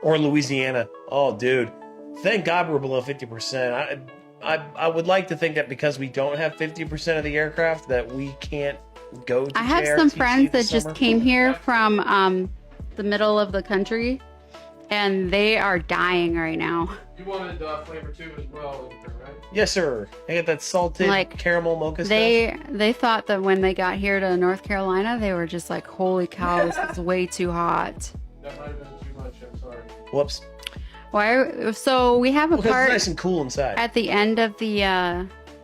Or Louisiana. Oh, dude. Thank God we're below 50%. I would like to think that because we don't have 50% of the aircraft that we can't go to I have some JRTC friends that this just summer. came here from the middle of the country, and they are dying right now. You wanted flavor 2 as well, right? Yes, sir. I got that salted Like, caramel mocha stuff. They thought that when they got here to North Carolina, they were just like, "Holy cow, this is way too hot." That might have been too much. I'm sorry. Whoops. Why? So we have a Because it's part nice and cool inside. at the end of the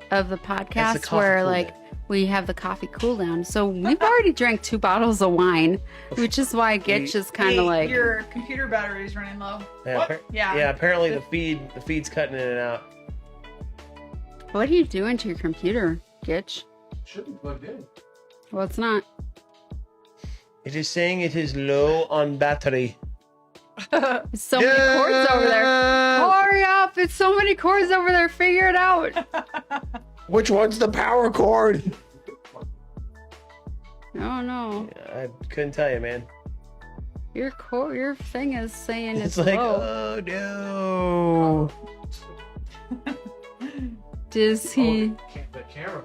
podcast coffee where cool like down. we have the coffee cool down. So we've already drank 2 bottles of wine, which is why Gitch is kind Hey, of like, your computer battery is running low. Yeah, What? Yeah. yeah, apparently the feed's cutting in and out. "What are you doing to your computer, Gitch?" Should be plugged in. Well, it's not. It is saying it is low on battery. There's so many cords over there. Hurry up! It's so many cords over there. Figure it out. Which one's the power cord? Oh no, I couldn't tell you, man. your thing is saying It's it's like, low. oh no. Does he? The camera.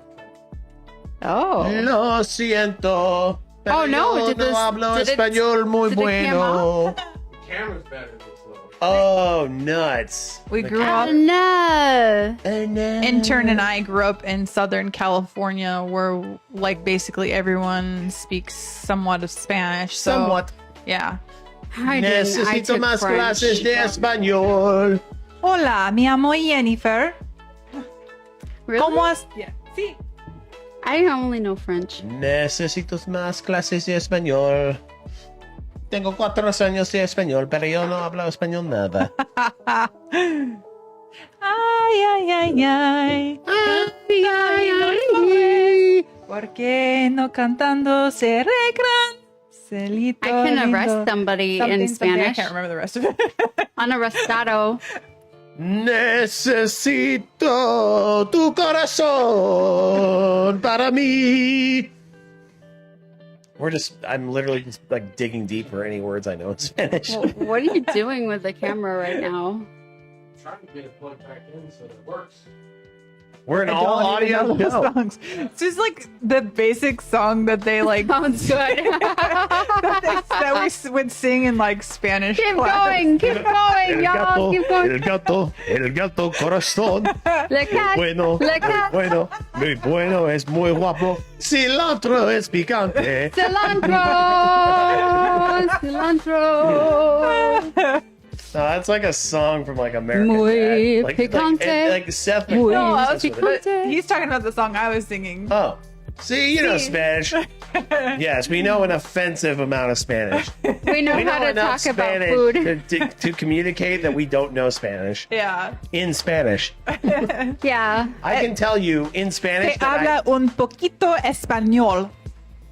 Oh. Lo siento. pero Oh, no, yo did this- hablo did it- español muy did it come bueno. The camera's better this low. Oh, nuts. We grew Oh up. no. Oh, no. Intern and I grew up in Southern California, where like basically everyone speaks somewhat of Spanish. So, Somewhat. Yeah. I didn't. I Necesito took más French. clases de español. Hola, me llamo Jennifer. Really? ¿Cómo es? Yeah. Sí. I only know French. Necesito más clases de español. Tengo 4 años de español, pero yo no hablo español nada. Ay, ay, ay, ay. ¿Por qué no cantando se arreglan? Celito I can lindo. arrest somebody Something, in something. I Spanish. can't remember the rest of it. Unarrestado. Necesito tu corazón para mí. I'm literally just like digging deep for any words I know in Spanish. Well, what are you doing with the camera right now? I'm trying to get it plugged back in so that it works. We're an I all don't even audio know the show. songs. It's just like the basic song that they like Sounds good. that we would sing in like Spanish. Keep class. going, keep going, y'all. Keep going. el gato corazón. Le cat, Bueno, le cat. muy bueno, es muy guapo. Cilantro es picante. Cilantro, cilantro. No, that's like a song from like American Muy Dad. Like picante. Seth Muy No, MacFarlane. I was, but he's talking about the song I was singing. Oh, See, you know Spanish. Yes, we know an offensive amount of Spanish. We know We how know to enough talk about Spanish food. to communicate that we don't know Spanish. Yeah. In Spanish. Yeah. I can tell you in Spanish that habla un poquito español,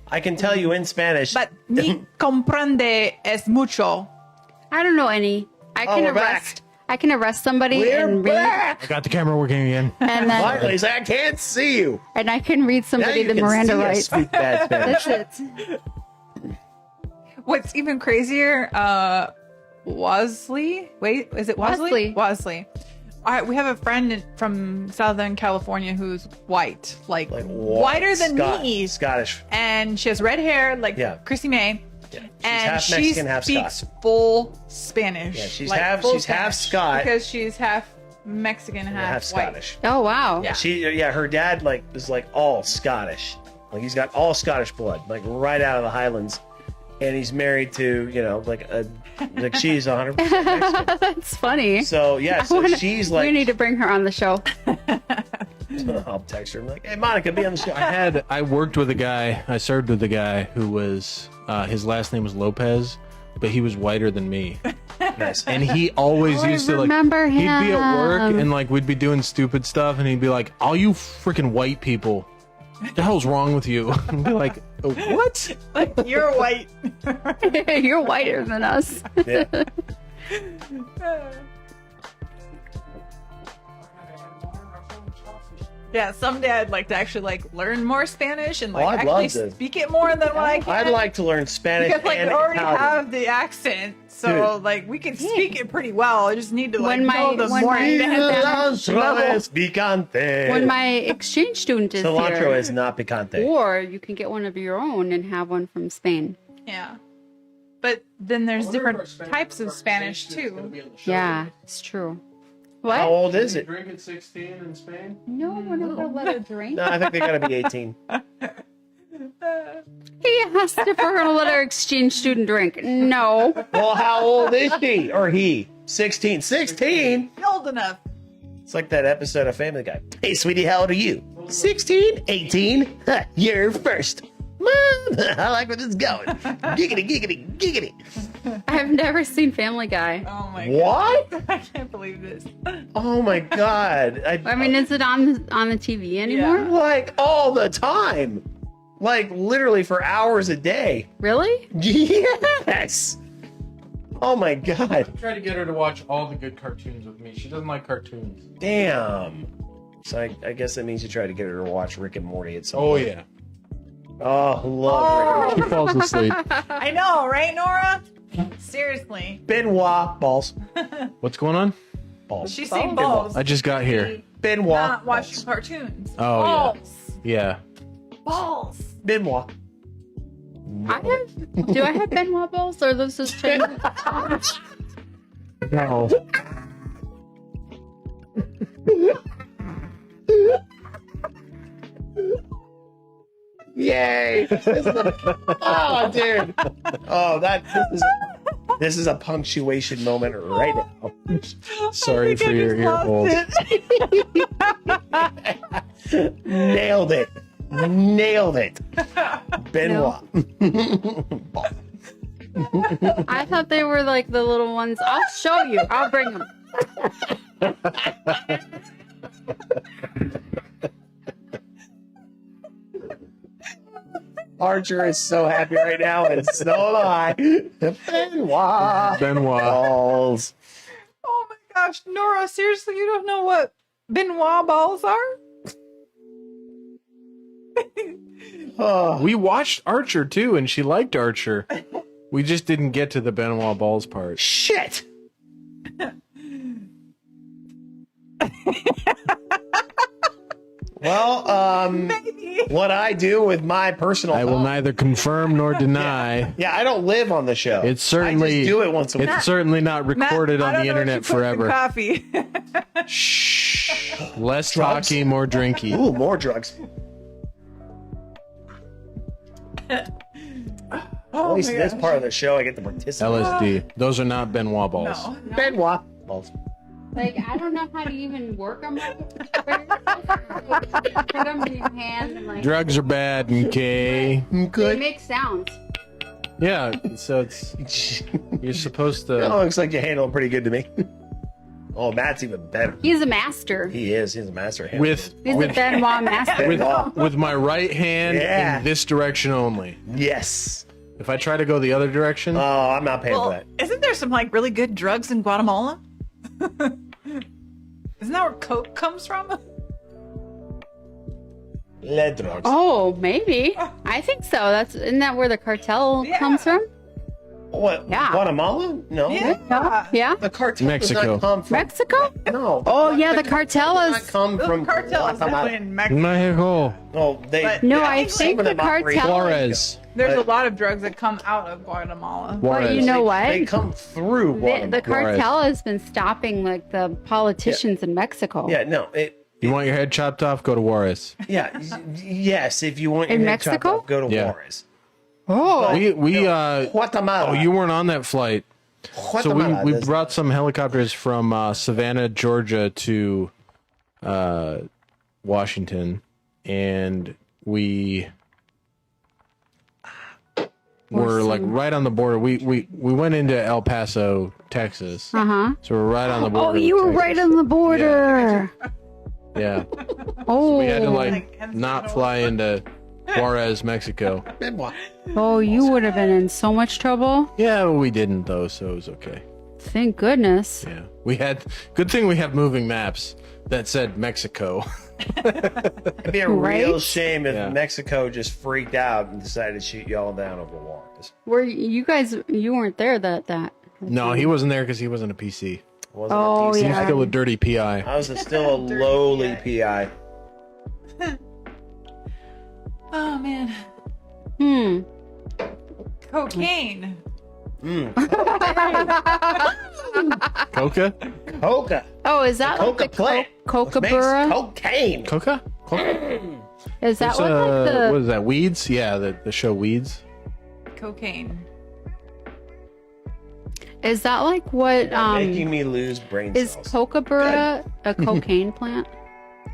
I can tell you in Spanish. but ni comprende es mucho. I don't know any. I can we're arrest. I can arrest somebody We're and read, back! I got the camera working again. and then Finally, he's like, I can't see you. and I can read Now somebody you the can Miranda see us rights. speak bad Spanish. That's it. What's even crazier, Wasley? Wait, is it Wasley? Wasley. We have a friend from Southern California who's white, like whiter than me. Scottish. And she has red hair, like Yeah. Chrissy May. Yeah. She's And half she Mexican, half speaks Scotch. full Spanish. Yeah, she's like, half- full she's half Spanish, Scot. because she's half Mexican, half Half white. Scottish. Oh wow. Yeah. Her dad is all Scottish. Like he's got all Scottish blood, like right out of the Highlands. And he's married to, she's 100% Mexican. That's funny. So yeah, so she's like, we need to bring her on the show. I'll text her. I'm like, hey, Monica, be on the show. I worked with a guy, I served with a guy who was, his last name was Lopez, but he was whiter than me. Nice. And he always I used to remember he'd be at work him. and we'd be doing stupid stuff and he'd be like, all you freaking white people, what the hell's wrong with you? And be like, what? Like, you're white. You're whiter than us. Yeah. Yeah, someday I'd like to actually learn more Spanish and I'd actually love to. speak it more than what I can. I'd like to learn Spanish because and we already Italian. have the accent, so we can speak it pretty well. I just need to When know the more advanced level. Cilantro picante. When my exchange student is Cilantro here, is not picante. or you can get one of your own and have one from Spain. Yeah, but then there's different types of Spanish too. Yeah, it's true. How What? old is it? Drink at 16 in Spain? No, we're not gonna let her drink. No, I think they gotta be 18. He asked if we're gonna let our exchange student drink. No. Well, how old is she? Or he? 16. 16? Old enough. It's like that episode of Family Guy. Hey, sweetie, how old are you? 16? 18? Huh, you're first. Mom, I like where this is going. Giggity, giggity, giggity. I've never seen Family Guy. Oh my What? god. I can't believe this. Oh my god. I mean, is it on the TV anymore? Yeah. like all the time. Like literally for hours a day. Really? Yes. Oh my god. Try to get her to watch all the good cartoons with me. She doesn't like cartoons. Damn. So I guess that means you try to get her to watch Rick and Morty at some Oh, point. yeah. Oh, love Rick and She falls asleep. I know, right, Nora? Seriously. Benoit balls. What's going on? Balls. She's saying balls. I just got here. Benoit. Not watching balls. cartoons. Oh, balls. Yeah. Balls. Benoit. Do I have Benoit balls or those just Chinese? No. Yay! Oh, dude. Oh, this is a punctuation moment right now. Sorry for your ear holes. Nailed it. Nailed it. Benoit. I thought they were like the little ones. I'll show you. I'll bring them. Archer is so happy right now, and so am I. Benoit. Benoit. Balls. Oh my gosh, Nora, seriously, you don't know what Benoit balls are? Oh. We watched Archer too, and she liked Archer. We just didn't get to the Benoit balls part. Shit. Well, Maybe. what I do with my personal I will phone- neither confirm nor deny. Yeah, I don't live on the show. It's certainly I just do it once a week. It's certainly not recorded Matt, on I the don't know what internet you put in forever. Coffee. Shh. Less Drugs? talky, more drinky. Ooh, more drugs. Oh At least my this gosh. part of the show, I get to participate. LSD. Those are not Benoit balls. No. Benoit balls. Like, I don't know how to even work them. Put them in your hand and like. Drugs are bad, okay? They Good. make sounds. Yeah, so it's you're supposed Oh, to. looks like you handle him pretty good to me. Oh, Matt's even better. He's a master. He is. He's a master at handling. He's a Benoit master. With my right hand Yeah. in this direction only. Yes. If I try to go the other direction, Oh, I'm not paying for Well, that. isn't there some like really good drugs in Guatemala? Isn't that where coke comes from? Lead drugs. Oh, maybe. I think so. Isn't that where the cartel Yeah. comes from? What? Yeah. Guatemala? No. Yeah. The cartel Mexico. does not come from Mexico? No. Oh, yeah, the cartel does is. not come The from cartel is Guatemala. definitely in Mexico. Mexico, Oh, they. But- No, yeah, I some think of the them operate- cartel- Juarez, There's a But- lot of drugs that come out of Guatemala. But Juarez. you know what? They come through Guatemala. The cartel has been stopping like the politicians in Mexico. Yeah, no. You want your head chopped off? Go to Juarez. Yes, if you want your In head chopped Mexico? off, go to Yeah. Juarez. Oh. Guatemala. Oh, you weren't on that flight. So Guatemala. we does- brought some helicopters from Savannah, Georgia to Washington, and we were like right on the border. We went into El Paso, Texas. Uh-huh. So we're right on the border. Oh, with you were Texas. right on the border. Yeah. Oh. We had to like Like, not fly into Juarez, Mexico. Oh, you would have been in so much trouble. Yeah, we didn't though, so it was okay. Thank goodness. Yeah, we had. Good thing we have moving maps that said Mexico. It'd be a real Right? shame if Yeah. Mexico just freaked out and decided to shoot y'all down over Juarez. Were you guys? You weren't there that. No, he wasn't there because he wasn't a PC. Wasn't Oh, a PC. He's yeah. still a dirty PI. I was still a lowly PI. Oh man, Hmm. cocaine. Coca? Coca. Oh, is that like Coca the plant. Kookaburra? Cocaine. Coca? Is that It's, what like what is that? Weeds? Yeah, the show Weeds. Cocaine. Is that like what Making me lose brain is cells. Kookaburra a cocaine plant?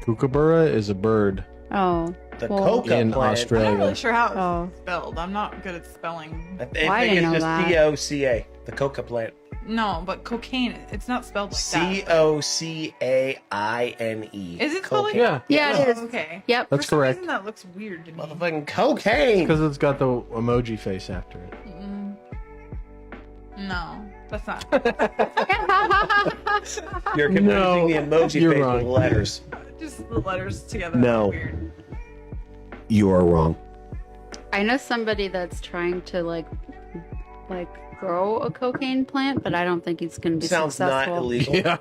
Kookaburra is a bird Oh. The well, coca in plant. I'm not Australia. really sure how it's Oh. spelled. I'm not good at spelling. I think Well, I it's didn't know just that. COCA. The coca plant. No, but cocaine. It's not spelled like that. COCAINE. Is it spelled like Yeah, Yeah, it is. Okay. Yep. that's For some correct. reason, that looks weird to me. Motherfucking cocaine. Because it's got the emoji face after it. No, that's not. You're confusing No, the emoji you're face wrong. with letters. Just the letters together. No. Are weird. You are wrong. I know somebody that's trying to like grow a cocaine plant, but I don't think he's going to be Sounds not successful. illegal. Yeah.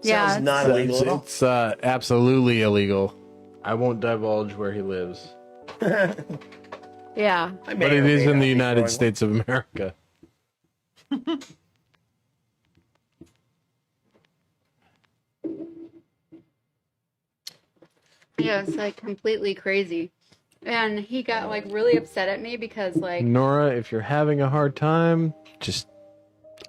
Yeah, Sounds not It's, illegal at all. it's absolutely illegal. I won't divulge where he lives. Yeah. I may But or it may is not in the be United growing States of America. Yeah, it's like completely crazy. And he got like really upset at me because like Nora, if you're having a hard time, just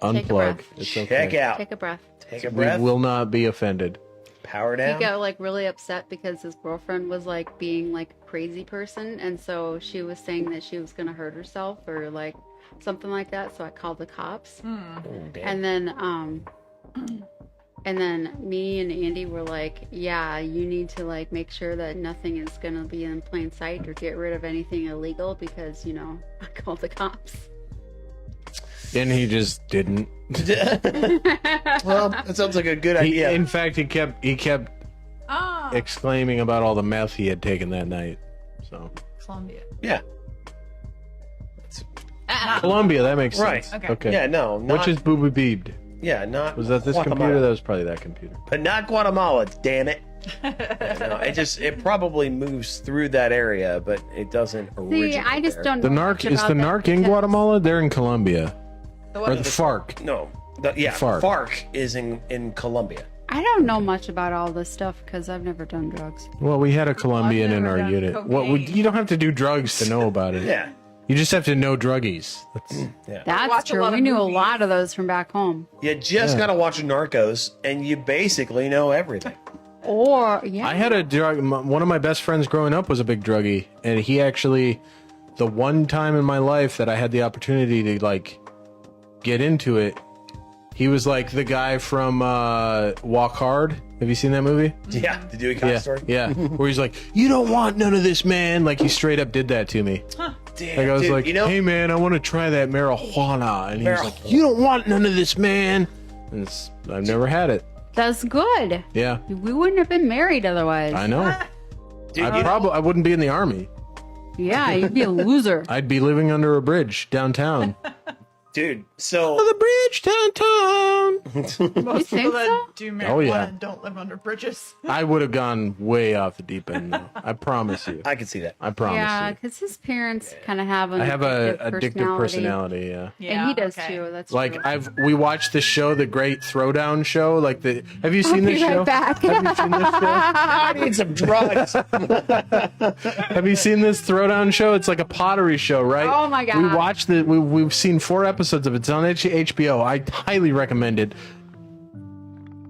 Take a unplug. breath. It's Check okay. out. take a breath. Take a We breath. will not be offended. Power He down. got like really upset because his girlfriend was like being like a crazy person, and so she was saying that she was gonna hurt herself or like something like that. So I called the cops, Oh, damn. and then me and Andy were like, yeah, you need to like make sure that nothing is gonna be in plain sight or get rid of anything illegal because I called the cops. And he just didn't. Well, that sounds like a good He, idea. in fact, he kept Ah, exclaiming about all the meth he had taken that night. So Columbia. Yeah. Columbia, that makes Right. sense. Okay. Yeah, no. Not, Which is booby beebed? yeah, not. Was that this Guatemala. computer? That was probably that computer. But not Guatemala, damn it. No, it probably moves through that area, but it doesn't originate See, I just there. don't The know narc much is about the that narc in because- Guatemala? They're in Colombia. The Or what? the FARC. No. FARC. FARC is in Colombia. I don't know much about all this stuff because I've never done drugs. Well, we had a Colombian in never our done unit. cocaine. You don't have to do drugs to know about it. Yeah. You just have to know druggies. That's watch a true. lot We of knew a movies. lot of those from back home. You just gotta watch Narcos, and you basically know everything. Or yeah, I had a drug. One of my best friends growing up was a big druggie, and he actually, the one time in my life that I had the opportunity to like get into it, he was like the guy from Walk Hard. Have you seen that movie? Yeah, the Dewey Cox Yeah, story. yeah. Where he's like, "You don't want none of this, man." Like he straight up did that to me. Damn, Like I was dude, like, you know, "Hey, man, I want to try that marijuana," and he was like, Marijuana. "You don't want none of this, man." And I've never had it. that's good. Yeah, We wouldn't have been married otherwise. I know. dude, I wouldn't be in the army. Yeah, you'd be a loser. I'd be living under a bridge downtown. dude. So The bridge downtown. Most think people that so? do marijuana Oh, yeah. don't live under bridges. I would have gone way off the deep end, though. I promise you. I can see that. I promise Yeah, you. because his parents kind of have an I have a addictive addictive personality. Yeah. And he does okay. too. That's Like true. we watched the show, the Great Throwdown Show. Like have you seen this Be right show? back. Have you seen this show? I need some drugs. Have you seen this Throwdown show? It's like a pottery show, right? Oh my God. We watched it. We've seen 4 episodes of it. It's on HBO. I highly recommend it.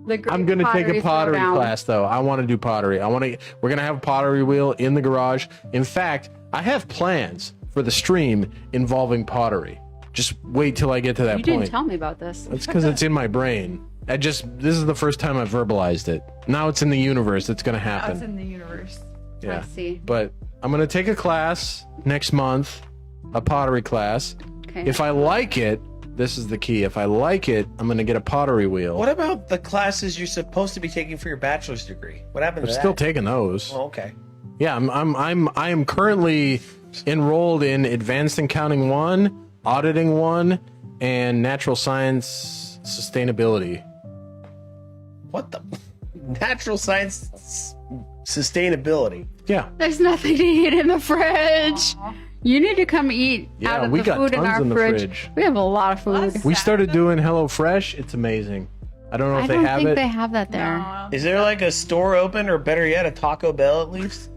The Great I'm gonna take a pottery Throwdown. class though. I want to do pottery. We're gonna have a pottery wheel in the garage. In fact, I have plans for the stream involving pottery. Just wait till I get to that You point. didn't tell me about this. That's because it's in my brain. This is the first time I've verbalized it. Now it's in the universe. It's gonna That's happen. in the universe. Yeah. I see. But I'm gonna take a class next month, a pottery class. Okay. If I like it, this is the key. If I like it, I'm gonna get a pottery wheel. What about the classes you're supposed to be taking for your bachelor's degree? What happened I'm to still that? taking those. Oh, okay. Yeah, I am currently enrolled in Advanced Accounting 1, Auditing 1, and Natural Science Sustainability. What the natural science sustainability? Yeah. There's nothing to eat in the fridge. You need to come eat Yeah, out of we the got food in tons our in the fridge. fridge. We have a lot of food. That's- We started doing HelloFresh. It's amazing. I don't know if I they don't have think it. they have that there. No. Is there like a store open, or better yet, a Taco Bell at least?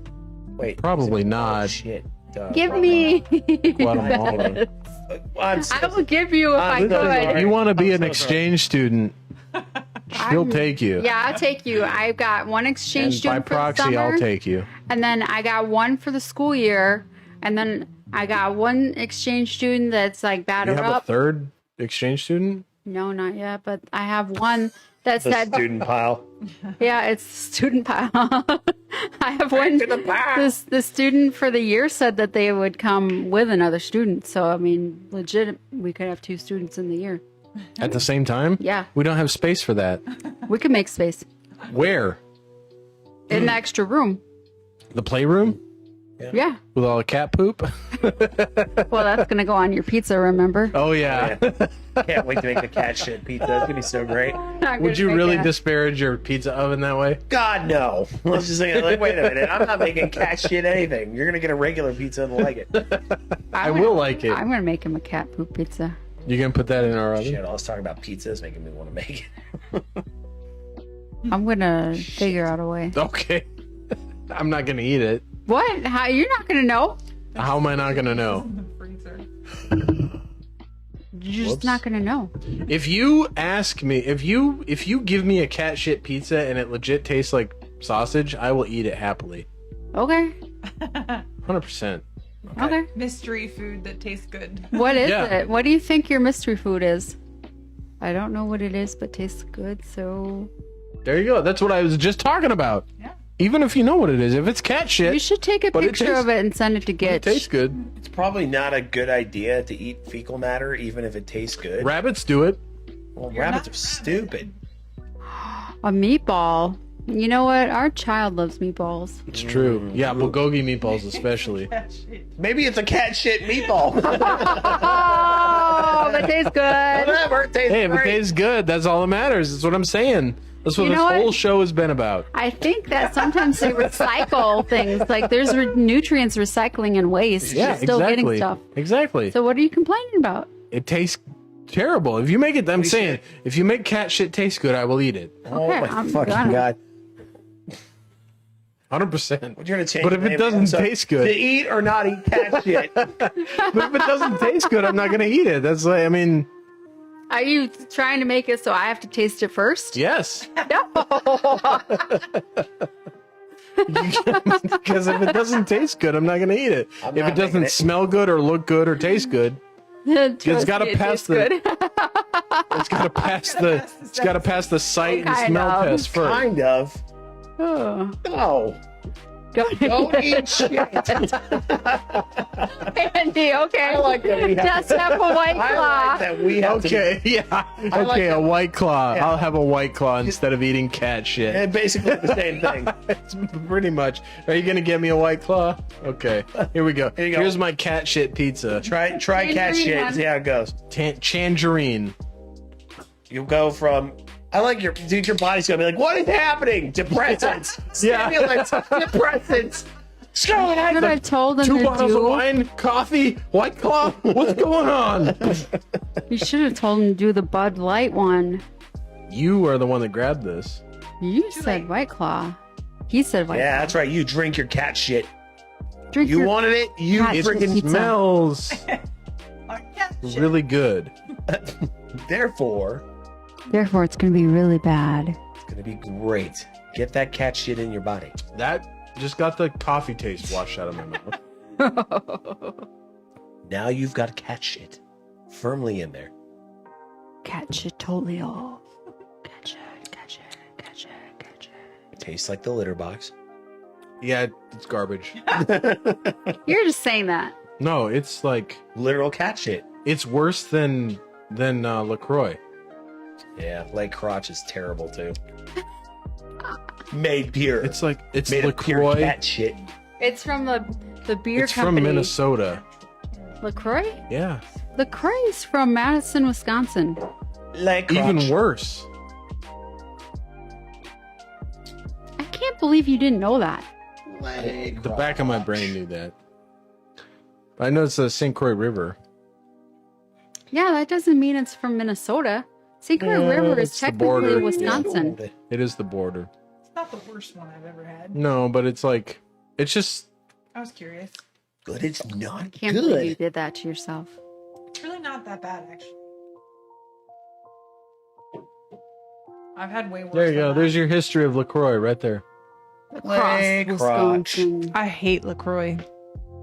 Wait, Probably Oh, not. shit. Duh. Give me. Guatemala. I'm so- I will give you if I I'm so could. sorry. You want to be I'm an so exchange student? She'll I'm- take you. Yeah, I'll take you. I've got one exchange And by student for the proxy, summer, I'll take you. and then I got one for the school year, and then I got one exchange student that's like You batter have a up. third exchange student? No, not yet, but I have one that the said, student pile. yeah, it's the student pile. I have one. to the pile. The student for the year said that they would come with another student. So I mean, legit, we could have 2 students in the year. At the same time? Yeah, We don't have space for that. we could make space Where? in the extra room. The playroom? Yeah. With all the cat poop? Well, that's gonna go on your pizza. Remember? Oh, yeah. Can't wait to make the cat shit pizza. It's gonna be so great. Not Would gonna you make really that. disparage your pizza oven that way? God no. Let's just think like, wait a minute. I'm not making cat shit anything. You're gonna get a regular pizza and like it. I will like it. I'm gonna make him a cat poop pizza. You gonna put that in our oven? Shit, all this talking about pizza is making me want to make it. I'm gonna figure out a way. Okay. I'm not gonna eat it. What? How? You're not gonna know? How am I not gonna know? In the freezer. You're just Whoops. not gonna know. If you ask me, if you give me a cat shit pizza and it legit tastes like sausage, I will eat it happily. Okay. 100%. Okay. Mystery food that tastes good. What is Yeah. it? What do you think your mystery food is? I don't know what it is, but tastes good. So There you go. That's what I was just talking about. Yeah. Even if you know what it is, if it's cat shit, you should take a But it picture tastes- of it and send it to it Gitch. tastes good. It's probably not a good idea to eat fecal matter, even if it tastes good. Rabbits do it. Well, rabbits are stupid. A meatball. You know what? Our child loves meatballs. It's true. Yeah, bulgogi meatballs especially. Maybe it's a cat shit meatball. Oh, but it tastes good. Whatever. It tastes Hey, if it great. tastes good, that's all that matters. That's what I'm saying. That's what You this know what? whole show has been about. I think that sometimes they recycle things. Like there's nutrients recycling and waste. Yeah, You're still exactly. getting stuff. Exactly. So what are you complaining about? It tastes terrible. If you make it, I'm saying, if you make cat shit taste good, I will eat it. Oh Okay, my I'm fucking gonna. god. 100%. You're gonna change. But if the it name doesn't of the episode taste good, to eat or not eat cat shit. but if it doesn't taste good, I'm not gonna eat it. That's like, I mean, Are you trying to make it so I have to taste it first? yes. No. Because if it doesn't taste good, I'm not gonna eat it. I'm If not it doesn't making it. smell good or look good or taste good, Trust gotta me, it pass tastes the- good. it's gotta pass the sight and Kind smell of. test first. Kind of. Oh. No. Go Don't eat shit. Andy, okay. I like that we have. Just have a white I claw. like that we have. Okay, yeah. I like Okay, a that. white claw. Yeah. I'll have a white claw instead of eating cat shit. And basically the same thing. It's pretty much. Are you gonna get me a white claw? Okay, here we go. Here you go. Here's my cat shit pizza. Try cat Tangerine shit and one. see how it goes. Tangerine. You go from. I like your dude. Your body's gonna be like, what is happening? Depressants, Yeah. stimulants, depressants. What's going on? Should have told them 2 to bottles of do. wine, coffee, white claw. What's going on? You should have told them to do the Bud Light one. You are the one that grabbed this. You said White Claw. He said White Yeah, that's right. You drink your cat shit. Claw. Drink You your wanted it. You Cat shit freaking. pizza. Smells really good. Therefore, Therefore, it's going to be really bad. it's gonna be great. Get that cat shit in your body. That just got the coffee taste washed out of my mouth. Now you've got cat shit firmly in there. Catch it totally off. Catch it, catch it, catch it, catch it. Tastes like the litter box. Yeah, it's garbage. You're just saying that. No, it's like Literal cat shit. it's worse than LaCroix. Yeah, leg crotch is terrible too. Made pure. It's like it's made of pure LaCroix. cat shit. It's from the beer It's company. from Minnesota. LaCroix? Yeah, LaCroix is from Madison, Wisconsin. Leg crotch. even worse. I can't believe you didn't know that. Leg The crotch. back of my brain knew that. I know it's the St. Croix River. Yeah, that doesn't mean it's from Minnesota. St. Croix Yeah, River it's is the technically border. Wisconsin. It is the border. It's not the worst one I've ever had. No, but it's like it's just I was curious. But it's not Can't believe you good. did that to yourself. It's really not that bad, actually. I've had way worse. there you than go. that. There's your history of LaCroix right there. Across Leg Wisconsin. I hate LaCroix.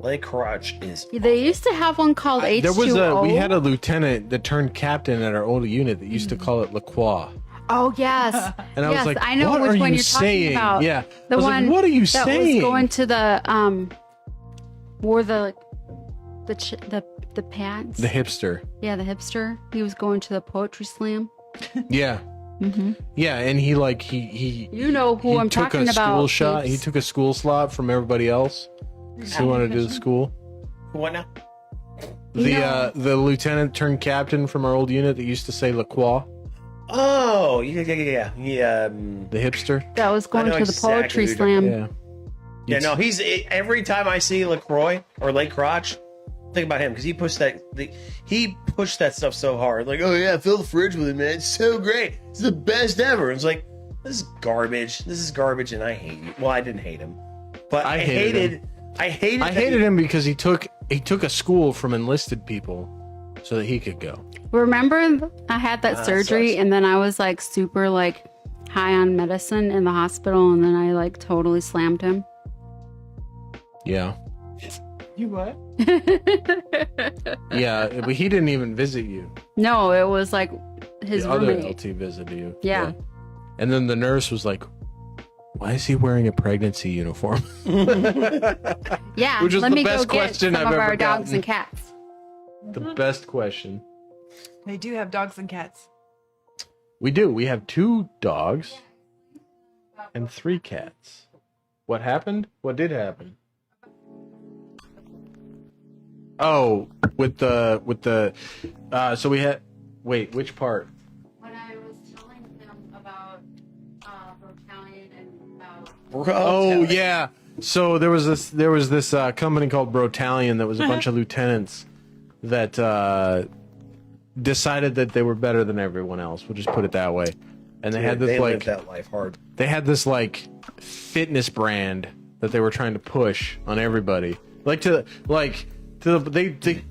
Leg crotch is. They used to have one called H2O. There was we had a lieutenant that turned captain at our old unit that used to call it LaCroix. Oh yes, And I yes, was like, I know what which are one you you're saying? talking about. Yeah. The I was one like, what are you that saying? was going to the wore the pants. The hipster. Yeah, the hipster. He was going to the poetry slam. Yeah. Mm-hmm. Yeah, and he like he You know who he I'm took talking a about. school shot. peeps. He took a school slot from everybody else. So he wanted to do the school. What now? The lieutenant turned captain from our old unit that used to say LaCroix, Oh, yeah. the hipster. That was going I know to the exactly poetry who you're slam. Yeah. Yeah, no, he's every time I see LaCroix or Lake Crotch, think about him because he pushed that stuff so hard. Like, oh yeah, fill the fridge with it, man. It's so great. It's the best ever. It's like this is garbage. This is garbage, and I hate you. Well, I didn't hate him, but I hated hated him because he took a school from enlisted people so that he could go. Remember, I had that surgery, sucks. and then I was like super like high on medicine in the hospital, and then I like totally slammed him. Yeah. You what? Yeah, but he didn't even visit you. No, it was like his The other roommate. LT visited you. Yeah. And then the nurse was like, why is he wearing a pregnancy uniform? Yeah, Which was let the me best go get question some I've of ever our dogs gotten. and cats. The best question. They do have dogs and cats. We do. We have 2 dogs and 3 cats. What happened? What did happen? Oh, with the so we had wait, which part? When I was telling them about Italian and about Oh yeah. So there was this company called Brotalion that was a bunch of lieutenants that decided that they were better than everyone else. We'll just put it that way. And they had this they like lived that life hard. they had this like fitness brand that they were trying to push on everybody. They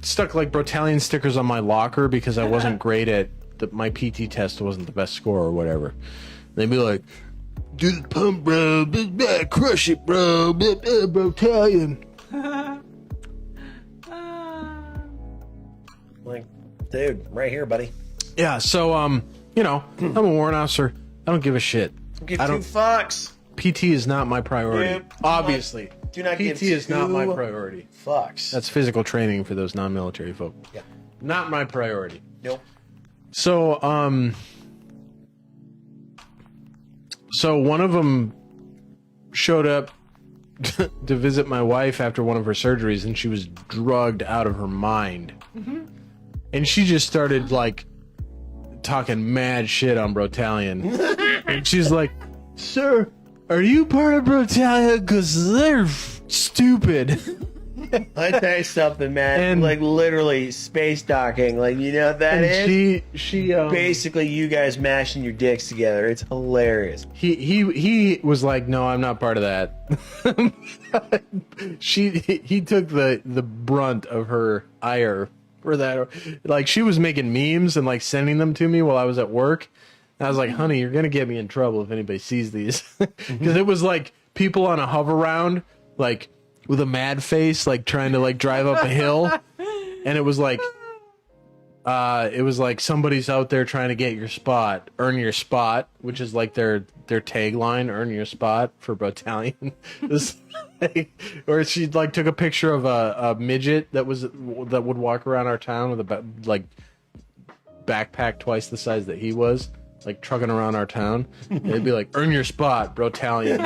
stuck like Brotalion stickers on my locker because I wasn't great at my PT test wasn't the best score or whatever. They'd be like, do the pump, bro, crush it, bro, Brotalion. Like, dude, right here, buddy. Yeah, so you know, I'm a warrant officer. I don't give a shit. Give two fucks. PT is not my priority. Dude, obviously. Do not give PT is not my two priority. Fucks. That's physical training for those non-military folk. Yeah. Not my priority. Nope. So, so one of them showed up to visit my wife after one of her surgeries, and she was drugged out of her mind. Mm-hmm. And she just started, like, talking mad shit on Brotalion. And she's like, sir, are you part of Brotalion? Because they're stupid. I tell you something, man. And- like literally space docking. Like, you know what that is? And she Basically, you guys mashing your dicks together. It's hilarious. he was like, no, I'm not part of that. He took the brunt of her ire for that. Like, she was making memes and like sending them to me while I was at work. And I was like, honey, you're gonna get me in trouble if anybody sees these, because it was like people on a hover round, like with a mad face, like trying to like drive up a hill, and it was like somebody's out there trying to get your spot, earn your spot, which is like their tagline, earn your spot for Brotalion. Or she like took a picture of a midget that would walk around our town with a backpack twice the size that he was, like trucking around our town. It'd be like, earn your spot, Brotalion.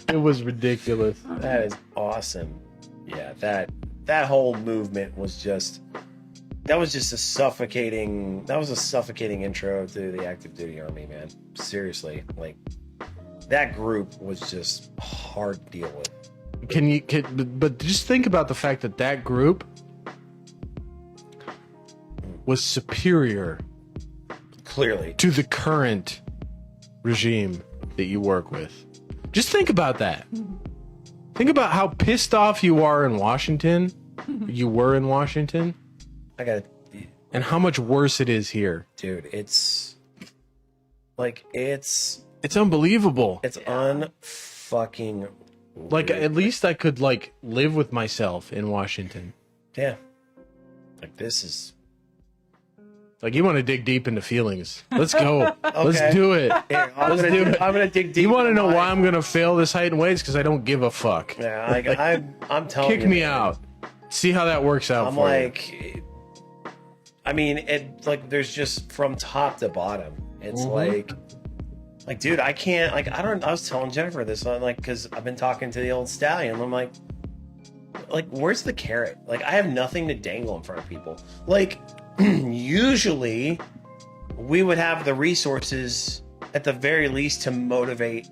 It was ridiculous. That is awesome. Yeah, that whole movement was just a suffocating intro to the active duty army, man. Seriously, like that group was just hard to deal with. But just think about the fact that group was superior Clearly. to the current regime that you work with. Just think about that. Think about how pissed off you are in Washington. You were in Washington. And how much worse it is here. Dude, it's unbelievable. It's unfucking Like, at least I could like live with myself in Washington. yeah. Like this is Like, you want to dig deep into feelings. Let's go. Okay. Let's do it. Here, I'm gonna dig deep. You want to into know my- why I'm going to fail this height and weights? Because I don't give a fuck. Yeah, like I'm telling you. Kick me man. out. See how that works out I'm for you. like, I mean, it like there's just from top to bottom. It's like, dude, I can't. Like, I was telling Jennifer this, like, because I've been talking to the old stallion. I'm like, where's the carrot? Like, I have nothing to dangle in front of people. Like, usually, we would have the resources at the very least to motivate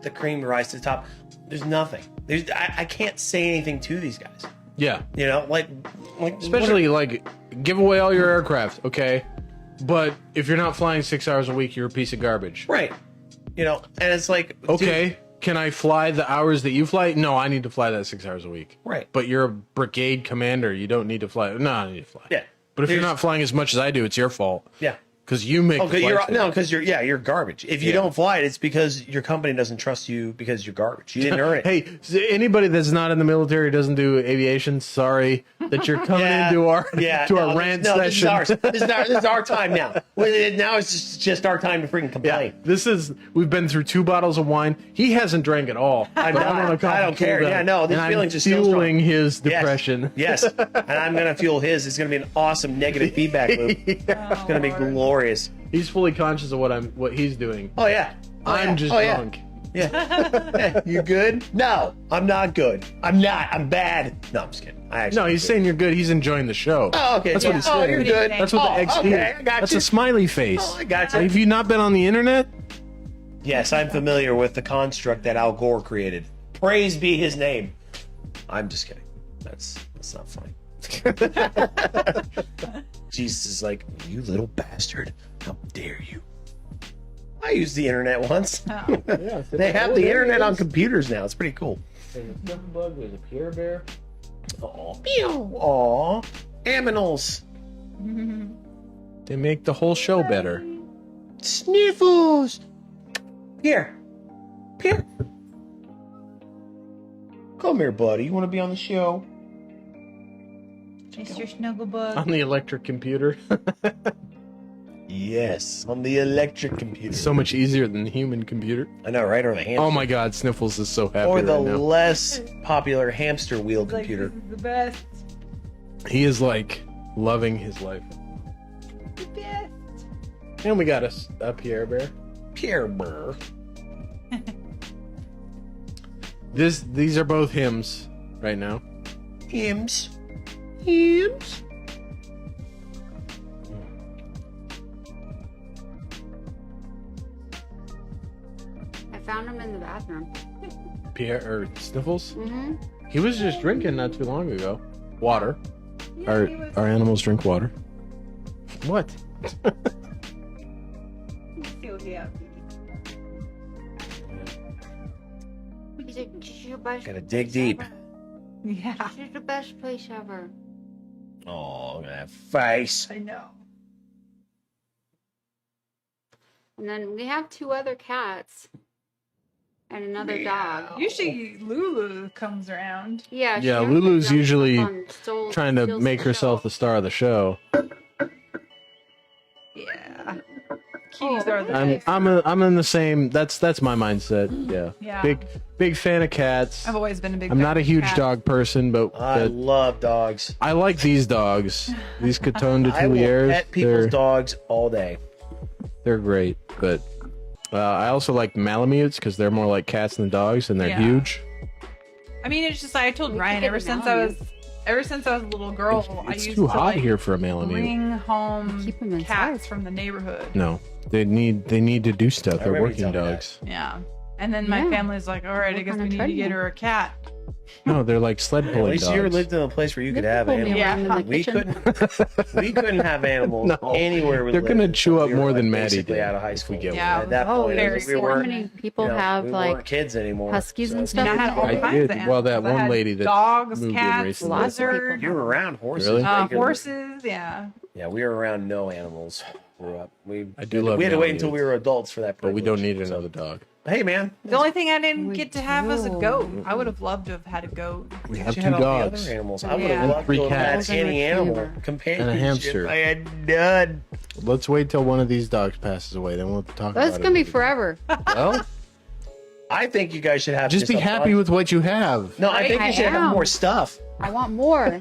the cream to rise to the top. There's nothing. I can't say anything to these guys. Yeah. You know, like Especially, like, give away all your aircraft, okay? But if you're not flying 6 hours a week, you're a piece of garbage. right. You know, and it's like, Okay, dude, can I fly the hours that you fly? No, I need to fly that 6 hours a week. right. But you're a brigade commander. You don't need to fly. No, I need to fly. Yeah. But if you're There's- not flying as much as I do, it's your fault. Yeah. Because you make Oh, the because you're garbage. If you Yeah. don't fly it, it's because your company doesn't trust you because you're garbage. You didn't earn it. Hey, anybody that's not in the military doesn't do aviation. Sorry that you're coming into our rant session. This is our time now. Now it's just our time to freaking complain. We've been through 2 bottles of wine. He hasn't drank at all. I don't care. Yeah, no, these feelings are still fueling strong. his depression. Yes. And I'm gonna fuel his. It's gonna be an awesome negative feedback loop. It's gonna be glorious. He's fully conscious of what he's doing. Oh yeah. I'm just drunk. Yeah. You good? No, I'm not good. I'm not. I'm bad. No, I'm just kidding. No, he's saying you're good. He's enjoying the show. Oh, okay. That's what he's Oh, saying. you're good. That's what the X okay, is. I got That's you. a smiley face. Oh, I got you. Have you not been on the internet? Yes, I'm familiar with the construct that Al Gore created. Praise be his name. I'm just kidding. That's not funny. Jesus is like, you little bastard. How dare you? I used the internet once. Oh. They have the internet on computers now. It's pretty cool. There's a snuffle bug. There's a Pierre Bear. Aw, meow. Aw, aminals. They make the whole show better. Sniffles. Here. Here. Come here, buddy. You want to be on the show? Mr. Snugglebug. On the electric computer. Yes, on the electric computer. So much easier than the human computer. I know, right? Or the hamster. Oh my god, Sniffles is so happy Or the right now. less popular hamster wheel Like, computer. this is the best. He is like loving his life. The best. And we got a Pierre Bear. Pierre Burr. These are both hymns right now. Hymns. Hymns. I found him in the bathroom. Pierre or Sniffles? Mm-hmm. He was just drinking not too long ago. Water. Yeah, Our he was our animals drink water. What? still happy. He's like, this is the best Gotta dig place deep. ever. Yeah, This is the best place ever. Oh, look at that face. I know. And then we have 2 other cats and another dog. Usually Lulu comes around. Yeah, she Yeah, always Lulu's jumps up usually on Trying to steals make the herself show. the star of the show. Yeah. Kitties are the I'm in the same. That's my mindset. Yeah. Yeah. Big fan of cats. I've always been a big I'm fan not a of huge cats. dog person, but I love dogs. I like these dogs. These Coton de I will Tuileries. pet people's dogs all day. They're great, but I also like Malamutes because they're more like cats than dogs, and they're Yeah. huge. I mean, it's just I told We Ryan could ever get since Malamutes. I was a little girl, I It's used too to hot like, here for a Malamute. bring home Keep 'em inside. cats from the neighborhood. No, they need to do stuff. I They're remember you working telling me that. dogs. Yeah. And then my Yeah. family's like, all right, I Work guess on we a need to get treadmill. her a cat. No, they're like sled At pulling least dogs. you lived in a place where you could They have pull me animals. Yeah. around in the We kitchen. couldn't have animals No. anywhere we They're lived gonna chew until up we were, more like, than Maddie basically did out of high if school. we get Yeah, one. At that Oh, point, very we so weren't, many people you know, have we like weren't kids anymore. huskies and So- And I stuff. had all I kinds did. of Well, animals. that I one had lady that dogs, moved in cats, recently. Lots of lizards, You were around horses. Really? regularly. horses. Yeah. Yeah, we were around no animals. Grew up. I do love We had to wait until Malamutes. we were adults for that. But we don't privilege. need So- another dog. Hey, man. The only thing I didn't We get to have was a do. goat. I would have loved to have had a goat. We have You 2 had all the dogs. other animals. I would Yeah. have loved 3 to have cats. had any animal Retriever. companionship. hamster. I had none. Let's wait till one of these dogs passes away. Then we'll talk about it. That's gonna be forever. Well, I think you guys should have just be a happy bunch- with what you have. No, I think I you should have am. more stuff. I want more.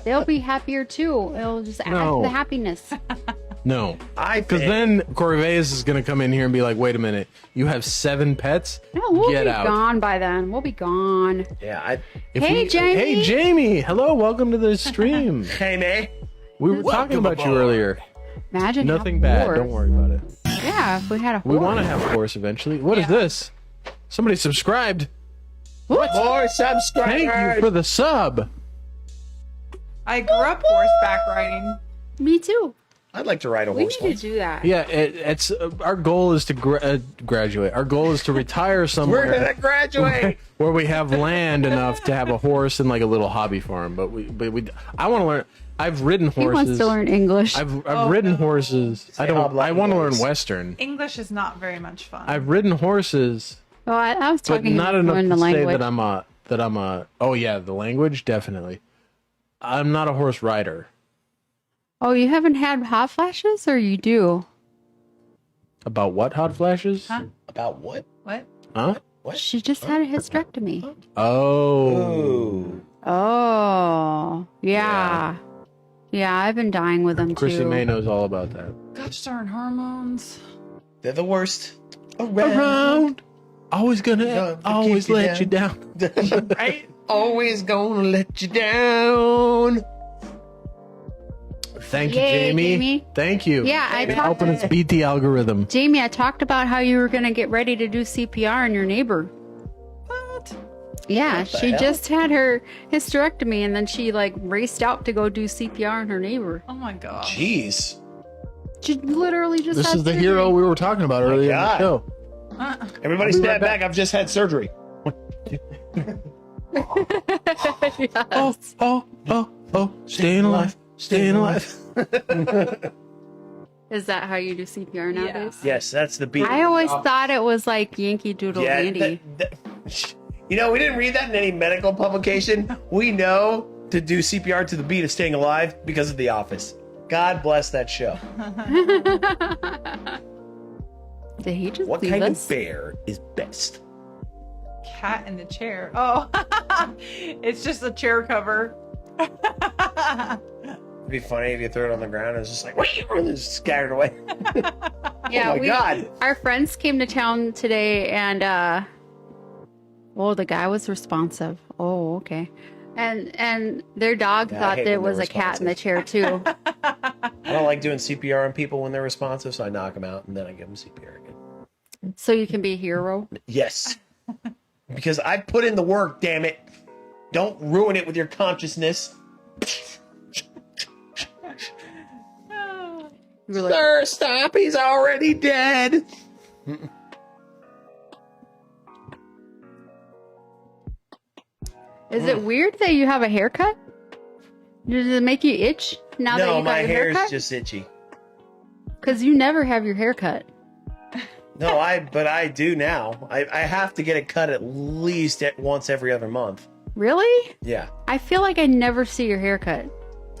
They'll be happier too. It'll just add No. to the happiness. No. I Because think then Corveus is going to come in here and be like, wait a minute, you have 7 pets? No, we'll Get be out. gone by then. We'll be gone. yeah. Hey, Jamie. Hey, Jamie. Hello. Welcome to the stream. Hey, man. We were talking Welcome about you aboard. earlier. Imagine Nothing having bad. more. Don't worry about it. Yeah, if we had a horse. We want to have a horse eventually. What is Yeah. this? Somebody subscribed. More subscribers. Thank you for the sub. I grew up horseback riding. Me too. I'd like to ride a We horse need once. to do that. Yeah, it's our goal is to graduate. Our goal is to retire somewhere. We're gonna graduate. where we have land enough to have a horse and like a little hobby farm. But I want to learn. I've ridden He horses. wants to learn English. I've Oh, ridden no. horses. I how don't. black I want to it learn is. Western. English is not very much fun. I've ridden horses, well, I was but talking not about enough learn to the say language. that I'm a. Oh yeah, the language definitely. I'm not a horse rider. Oh, you haven't had hot flashes, or you do? About what hot flashes? Huh? About what? What? Huh? What? She just had a hysterectomy. Oh. Ooh. Oh, yeah. Yeah, I've been dying with them Chrissy too. May knows all about that. Gosh darn hormones. They're the worst. Around. Always gonna Gonna always keep you let you down. Right? Always gonna let you down. Thank you, Yay, Jamie. Jamie. Thank you. Yeah, I for talked. helping us beat the algorithm. Jamie, I talked about how you were going to get ready to do CPR on your neighbor. What? Yeah, What the she hell? just had her hysterectomy and then she like raced out to go do CPR on her neighbor. Oh my gosh. Jeez. You literally just This had is the surgery. hero we were talking about earlier in the God. show. Everybody I'll be stand right back. I've just had surgery. Yes. Oh, staying alive, staying alive. Is that how you do CPR nowadays? Yes, that's the beat. I always thought it was like Yankee Doodle Dandy. You know, we didn't read that in any medical publication. We know to do CPR to the beat of Staying Alive because of The Office. God bless that show. Did he just What leave kind us? of bear is best? Cat in the chair. Oh, it's just a chair cover. It'd be funny if you throw it on the ground and it's just like, and it's scattered away. Yeah, oh my God. Our friends came to town today, and the guy was responsive. Oh, okay. And their dog Yeah, I thought hate there when was they're a cat in the chair too. I don't like doing CPR on people when they're responsive, so I knock them out and then I give them CPR again. So you can be a hero. Yes. Because I put in the work, damn it. Don't ruin it with your consciousness. You were like, Sir, stop. He's already dead. is it weird that you have a haircut? Does it make you itch now that No, you got my your hair's haircut? just itchy. Because you never have your hair cut. No, but I do now. I have to get it cut at least once every other month. Really? Yeah. I feel like I never see your haircut.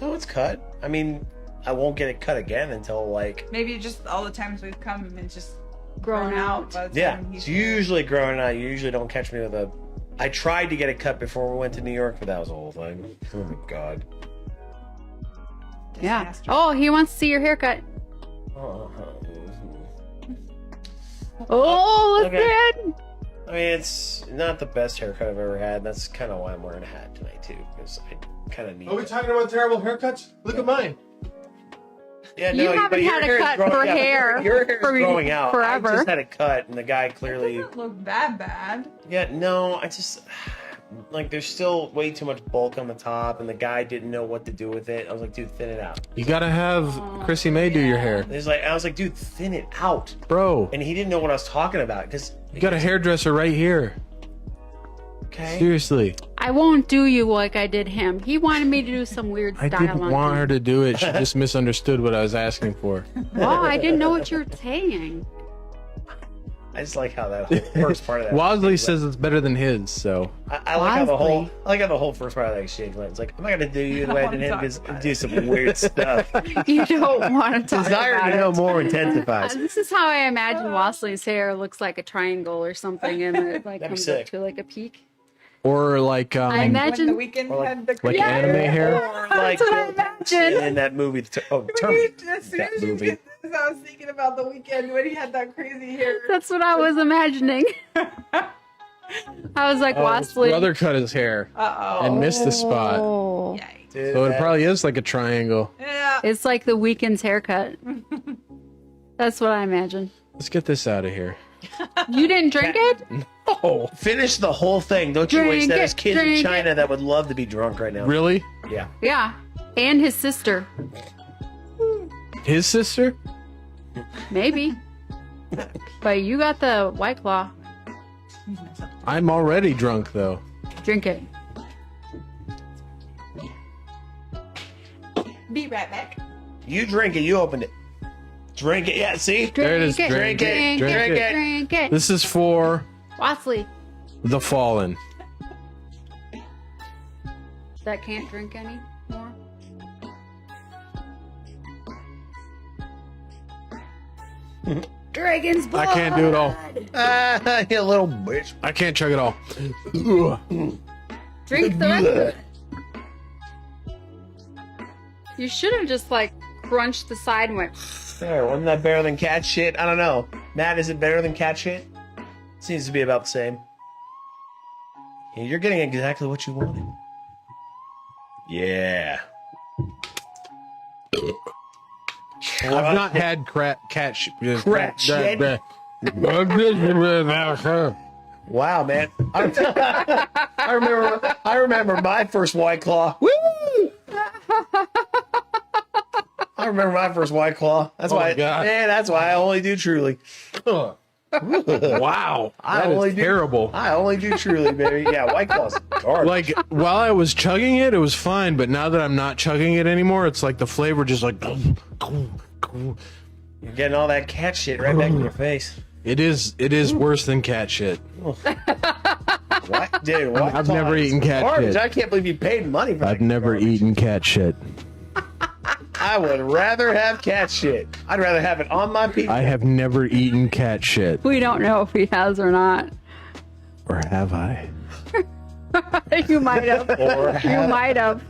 No, it's cut. I mean, I won't get it cut again until like, Maybe just all the times we've come and just Grown grown out. out. By the yeah, time he's it's usually growing out. You usually don't catch me with a. I tried to get it cut before we went to New York, but that was a whole thing. Oh my God. Yeah. Disaster. Oh, he wants to see your haircut. Oh, look Okay. at I mean, it's not the best haircut I've ever had. That's kind of why I'm wearing a hat tonight too, because I kind of need. Are we it. talking about terrible haircuts? Look at mine. Yeah, You haven't but your had a hair is cut growing- for yeah, hair Your hair is for growing out. forever. I just had it cut, and the guy clearly. doesn't look that bad. Yeah, no, I just like there's still way too much bulk on the top, and the guy didn't know what to do with it. I was like, dude, thin it out. You gotta have Chrissy May do your hair. He's like, I was like, dude, thin it out, Bro, and he didn't know what I was talking about because you got a hairdresser right here. okay. Seriously. I won't do you like I did him. He wanted me to do some weird I style didn't on want him. her to do it. She just misunderstood what I was asking for. Wow, I didn't know what you were saying. I just like how that whole first part of that. Wadley says it's better than his, so. I like how the whole Wadley. I like how the whole first part of that exchange went. It's like, I'm not gonna do you the way I did him Talk because about do some weird stuff. You don't want to talk Desire about to know it. more intensifies. This is how I imagine Wasley's hair looks like a triangle or something, and it like That'd be comes sick. up to like a peak. Or like, I When the imagine. weekend Or like- had the like anime hair. Or like That's what I imagine. in that movie, As Terminator. soon That as you movie. did this, I was thinking about the weekend when he had that crazy hair. That's what I was imagining. I was like, Wasley. Brother cut his hair Uh-oh. and missed the spot. Oh. Yikes. Dude, So it that- probably is like a triangle. Yeah. It's like the weekend's haircut. That's what I imagine. Let's get this out of here. You didn't drink it? Oh, finish the whole thing. Don't you waste Drink that. it, There's kids in drink China it. that would love to be drunk right now. really? Yeah. Yeah. And his sister. His sister? Maybe. But you got the White Claw. I'm already drunk though. Drink it. Be right back. You drink it. You opened it. Drink it. Yeah. See. There it is. Drink Drink it. Drink Drink it. it. Drink it. This is for Wasley. the fallen. That can't drink anymore. Dragon's blood. I can't do it all. You little bitch. I can't chug it all. Drink the rest of it. You should have just like crunched the side and went. There, wasn't that better than cat shit? I don't know. Matt, is it better than cat shit? Seems to be about the same. Yeah, you're getting exactly what you wanted. Yeah. I've not had cat shit. Crat shit? Wow, man. I remember my first White Claw. Woo! I remember my first White Claw. That's Oh why, my God. man, that's why I only do Truly. Wow, that only is do- terrible. I only do Truly, baby. Yeah, White Claw's garbage. Like while I was chugging it, it was fine. But now that I'm not chugging it anymore, it's like the flavor just like. You're getting all that cat shit right back in your face. It is worse than cat shit. What, dude? White I've Claw never is eaten cat garbage. shit. I can't believe you paid money for that. I've never garbage. eaten cat shit. I would rather have cat shit. I'd rather have it on my pizza. I have never eaten cat shit. We don't know if he has or not. Or have I? You might have. Or You might have.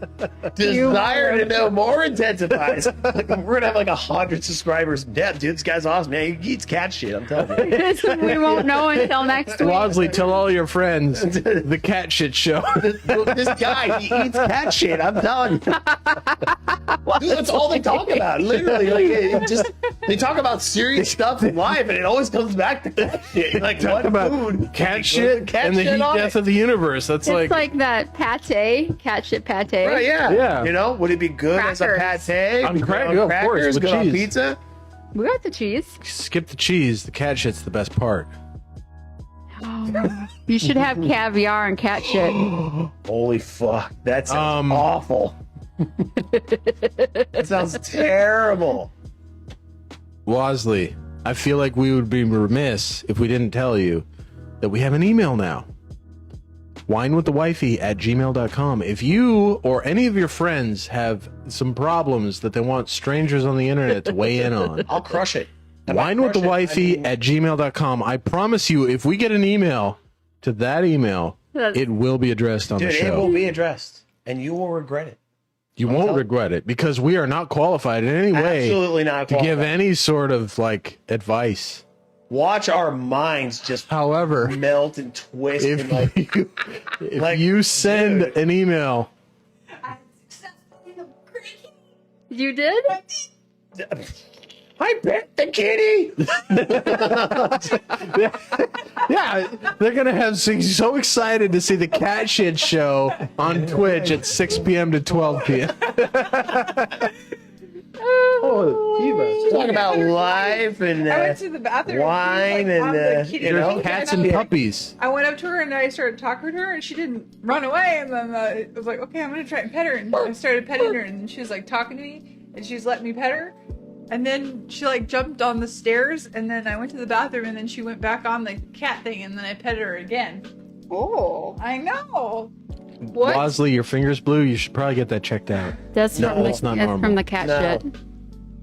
desire to know more intensifies. Like, we're gonna have like 100 subscribers. Yeah, dude, this guy's awesome, man. He eats cat shit. I'm telling you. We won't know until next week. Bosley, tell all your friends the cat shit show. This guy, he eats cat shit. I'm telling you. Dude, that's all they talk about. Literally, like it just they talk about serious stuff in life, and it always comes back to cat shit. Like Talk what about food? cat shit Cat and the shit heat on death it. of the universe. That's It's like, like that pate, cat shit pate. Right, yeah. Yeah. You know, would it be good as a Crackers. pate? On Good crack- on yeah, of course, crackers, with good on cheese. pizza? We got the cheese. skip the cheese. The cat shit's the best part. You should have caviar and cat shit. Holy fuck. That sounds Um, awful. That sounds terrible. Bosley, I feel like we would be remiss if we didn't tell you that we have an email now. winewiththewifey@gmail.com. If you or any of your friends have some problems that they want strangers on the internet to weigh in on, I'll crush it. And by crush it, I mean- winewiththewifey@gmail.com. I promise you, if we get an email to that email, it will be addressed on Dude, the it will show. be addressed, and you will regret it. You won't regret it because we are not qualified in any way Absolutely not to give qualified. any sort of like advice. Watch our minds just However, melt and twist and like if like, you send dude. an email, You did? I bet the kitty. yeah, they're gonna have so excited to see the cat shit show on Twitch at 6 p.m. to 12 p.m. Talk about life and I went to the bathroom. wine and she was, like, on and the kitty you know, thing, Cats and and I- puppies. I went up to her and I started talking to her, and she didn't run away. And then I was like, "Okay, I'm gonna try and pet her." And I started petting her, and then she was like talking to me, and she was letting me pet her. And then she like jumped on the stairs, and then I went to the bathroom, and then she went back on the cat thing, and then I petted her again. Oh. I know. What? Bosley, your finger's blue. You should probably get that checked out. That's No, from the, that's not that's normal. from the cat No. shit.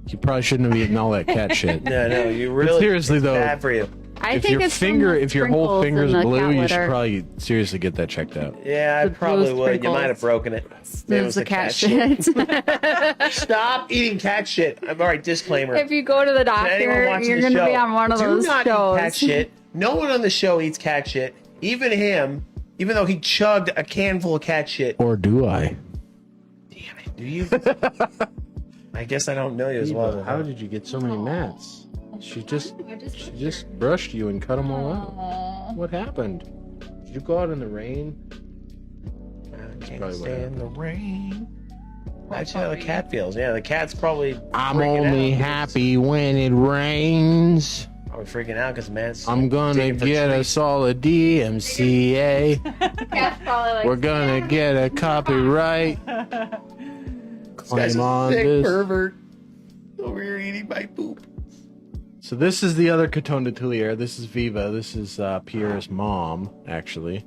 You probably shouldn't have eaten all that cat shit. no, you really seriously, it's though, bad for you. I If think your it's from finger, the if your whole sprinkles finger's in the blue, cat you should litter. probably seriously get that checked out. Yeah, I The probably blue would. You might have sprinkles. broken it. Maybe it There's was the cat shit. Stop eating cat shit. I'm all right. Disclaimer. If you go to the To anyone doctor, watching you're the going to show, be on one of do those not shows. eat cat shit. No one on the show eats cat shit. Even him, even though he chugged a can full of cat shit. Or do I? Damn it, do you? I guess I don't know you as well. How did you get so many mats? She just brushed you and cut them all out. What happened? Did you go out in the rain? I can't probably what stand the rain. That's how the cat feels. Yeah, the cat's probably I'm freaking only out. happy when it rains. Probably freaking out because man's. I'm gonna digging for get a trees. solid DMCA. Cat's probably like, We're gonna get a copyright This guy's claim a on sick this. pervert over here eating my poop. So this is the other Coton de Tulier. This is Viva. This is Pierre's mom, actually.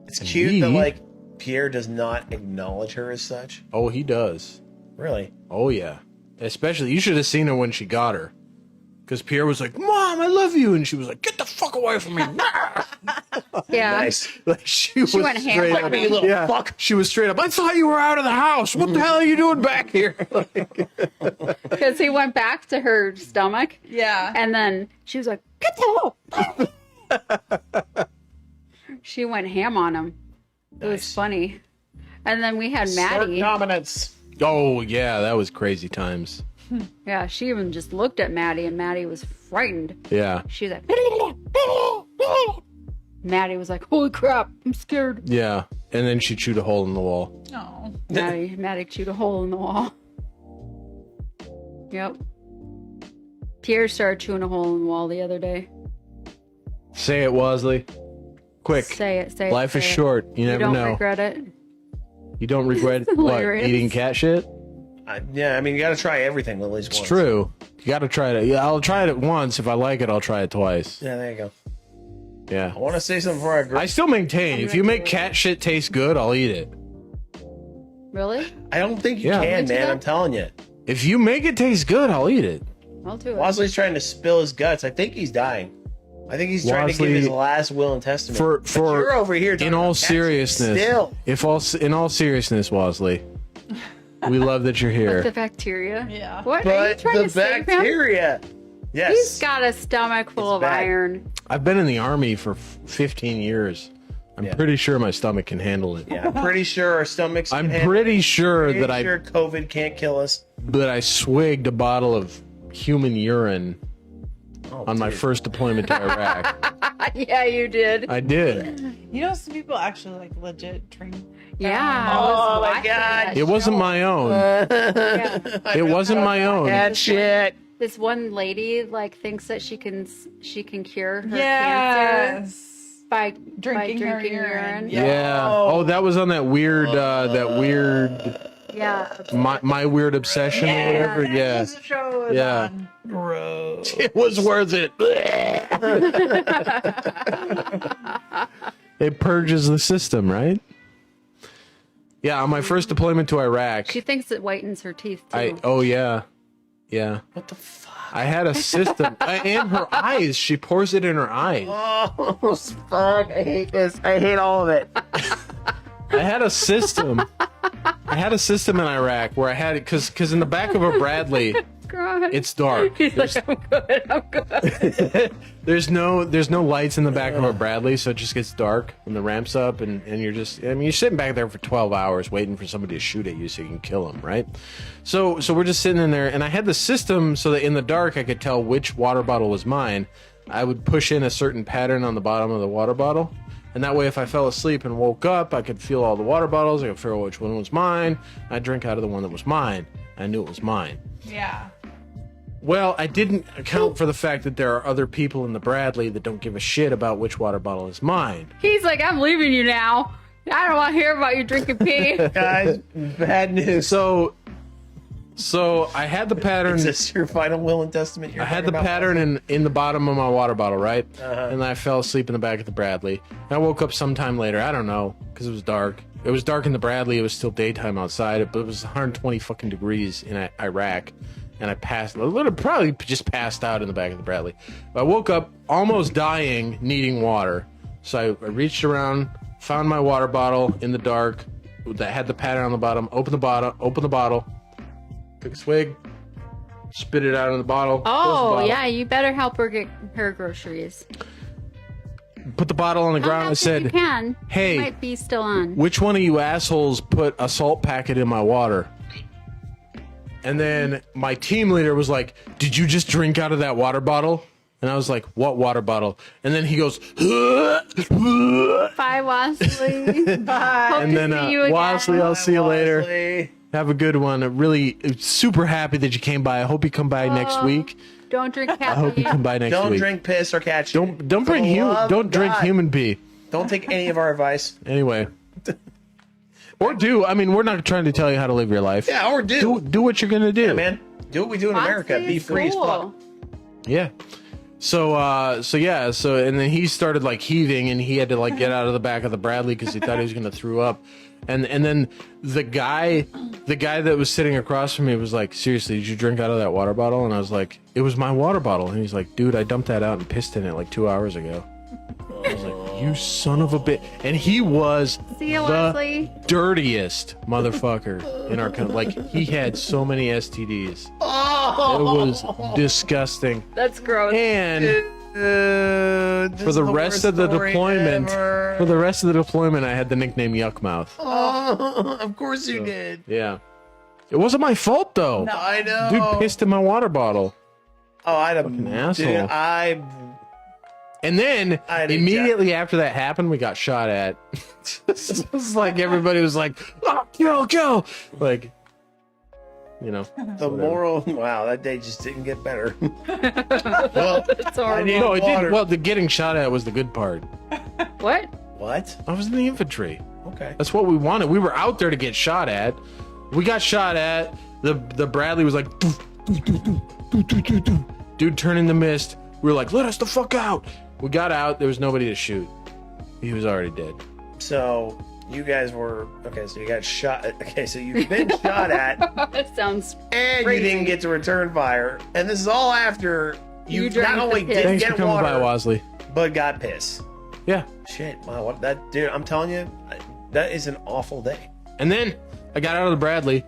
It's cute that We- like Pierre does not acknowledge her as such. Oh, he does. Really? Oh yeah. Especially, you should have seen her when she got her. Because Pierre was like, "Mom, I love you," and she was like, "Get the fuck away from me!" yeah. Nice. Like she was went ham straight on up. him. You little Yeah, fuck. she was straight up. I thought you were out of the house. What the hell are you doing back here? Because he went back to her stomach, Yeah. and then she was like, "Get the hell!" She went ham on him. It was Nice. funny. And then we had Assert Maddie. dominance. Oh yeah, that was crazy times. Yeah, she even just looked at Maddie, and Maddie was frightened. Yeah, She was like, Maddie was like, "Holy crap, I'm scared." yeah. And then she chewed a hole in the wall. Oh. Maddie chewed a hole in the wall. Yep. Pierre started chewing a hole in the wall the other day. Say it, Wasley. Quick. Say it. Say it. Life say is it. short. You never don't know. regret it. You don't regret what? hilarious. Eating cat shit? Yeah, I mean, you got to try everything at least once. It's true. You got to try it. Yeah, I'll try it once. If I like it, I'll try it twice. Yeah, there you go. Yeah. I want to say something before I agree. I still maintain, if you make cat shit taste good, I'll eat it. Really? I don't think you Yeah. can, Into man. that? I'm telling you. If you make it taste good, I'll eat it. I'll do it. Wasley's trying to spill his guts. I think he's dying. I think he's trying to give Wasley, his last will and testament. For But you're over here talking in all about cat shit seriousness, still. in all seriousness, Wasley, we love that you're here. The bacteria. Yeah. What are you But trying the to save him? bacteria. Yes. He's got a stomach full It's of bad. iron. I've been in the army for 15 years. I'm pretty sure my stomach can handle it. Yeah, I'm pretty sure our stomachs. I'm can handle pretty it. sure Pretty that sure COVID can't kill us. I swigged a bottle of human urine on my first deployment to Iraq. Yeah, you did. I did. You know, some people actually like legit drink. Yeah. I Oh was my watching God. that It wasn't my own. Yeah. It wasn't my own. Cat shit. This one lady like thinks that she can cure her cancer Yes. by Drinking her drinking urine. urine. Yeah. Oh, that was on that weird, Yeah. my weird obsession or whatever. Yeah. The show is Yeah. on. Gross. It was worth it. It purges the system, right? Yeah, on my first deployment to Iraq, She thinks it whitens her teeth too. yeah. What the fuck? I had a system, and her eyes. She pours it in her eyes. Oh, fuck. I hate this. I hate all of it. I had a system. I had a system in Iraq where I had it because in the back of a Bradley, God. it's dark. He's like, I'm good. I'm good. There's no lights in the back of a Bradley, so it just gets dark when the ramp's up, and you're just, I mean, you're sitting back there for 12 hours waiting for somebody to shoot at you so you can kill them, right? So we're just sitting in there, and I had the system so that in the dark I could tell which water bottle was mine. I would push in a certain pattern on the bottom of the water bottle, and that way if I fell asleep and woke up, I could feel all the water bottles, I could figure out which one was mine, I'd drink out of the one that was mine. I knew it was mine. Yeah. Well, I didn't account for the fact that there are other people in the Bradley that don't give a shit about which water bottle is mine. He's like, I'm leaving you now. I don't want to hear about you drinking pee. Guys, bad news. So I had the pattern. Is this your final will and testament? You're I had talking the about? pattern in the bottom of my water bottle, right? And I fell asleep in the back of the Bradley. And I woke up sometime later. I don't know, because it was dark. It was dark in the Bradley. It was still daytime outside, but it was 120 fucking degrees in Iraq. And I probably just passed out in the back of the Bradley. I woke up almost dying, needing water. So I reached around, found my water bottle in the dark that had the pattern on the bottom. Opened the bottle, took a swig, spit it out in the bottle. closed the Oh, bottle, yeah, you better help her get her groceries. Put the bottle on the ground and You said, can. "Hey, It might be still on. which one of you assholes put a salt packet in my water?" And then my team leader was like, "Did you just drink out of that water bottle?" And I was like, "What water bottle?" And then he goes, Bye, Wesley. Bye. Hope and to then see you again. Wesley, I'll see you later. Wasley. Have a good one. I'm really super happy that you came by. I hope you come by next week. Don't drink I hope you come caffeine. by next Don't week. drink piss or cat shit. Don't bring don't drink God. human pee. Don't take any of our advice. Anyway. Or do. I mean, we're not trying to tell you how to live your life. Yeah, or Do what you're gonna do. Yeah, man. Do what we do in America. Honestly, Be it's free as cool. fuck. Yeah. So and then he started like heaving, and he had to like get out of the back of the Bradley because he thought he was gonna throw up. And then the guy that was sitting across from me was like, "Seriously, did you drink out of that water bottle?" And I was like, "It was my water bottle." And he's like, "Dude, I dumped that out and pissed in it like 2 hours ago." I was like, "You son of a bitch!" And he was See you, the Wesley. dirtiest motherfucker in our country. Like, he had so many STDs. Oh, It was disgusting. That's gross. And for the rest of the deployment, I had the nickname Yuck Mouth. Oh, of course you did. Yeah. It wasn't my fault though. I know. Dude pissed in my water bottle. Oh, I'd have Fucking asshole. Dude, And then I did immediately after that happened, we got shot at. It was like everybody was like, "Oh, kill, kill!" Like, you know. The whatever. moral, wow, that day just didn't get better. Well, It's horrible. I need No, it water. didn't. Well, the getting shot at was the good part. What? What? I was in the infantry. Okay. That's what we wanted. We were out there to get shot at. We got shot at. The Bradley was like, doof, doof, doof, doof, doof, doof, doof, doof. Dude turned in the mist. We were like, let us the fuck out. We got out. There was nobody to shoot. He was already dead. So you guys were okay. So you got shot. Okay, so you've been shot at, That sounds and crazy. you didn't get to return fire. And this is all after you drank not the only piss. didn't Thanks for get coming by, water, Wasley. but got pissed. Yeah. Shit, wow, what that dude? I'm telling you, that is an awful day. And then I got out of the Bradley,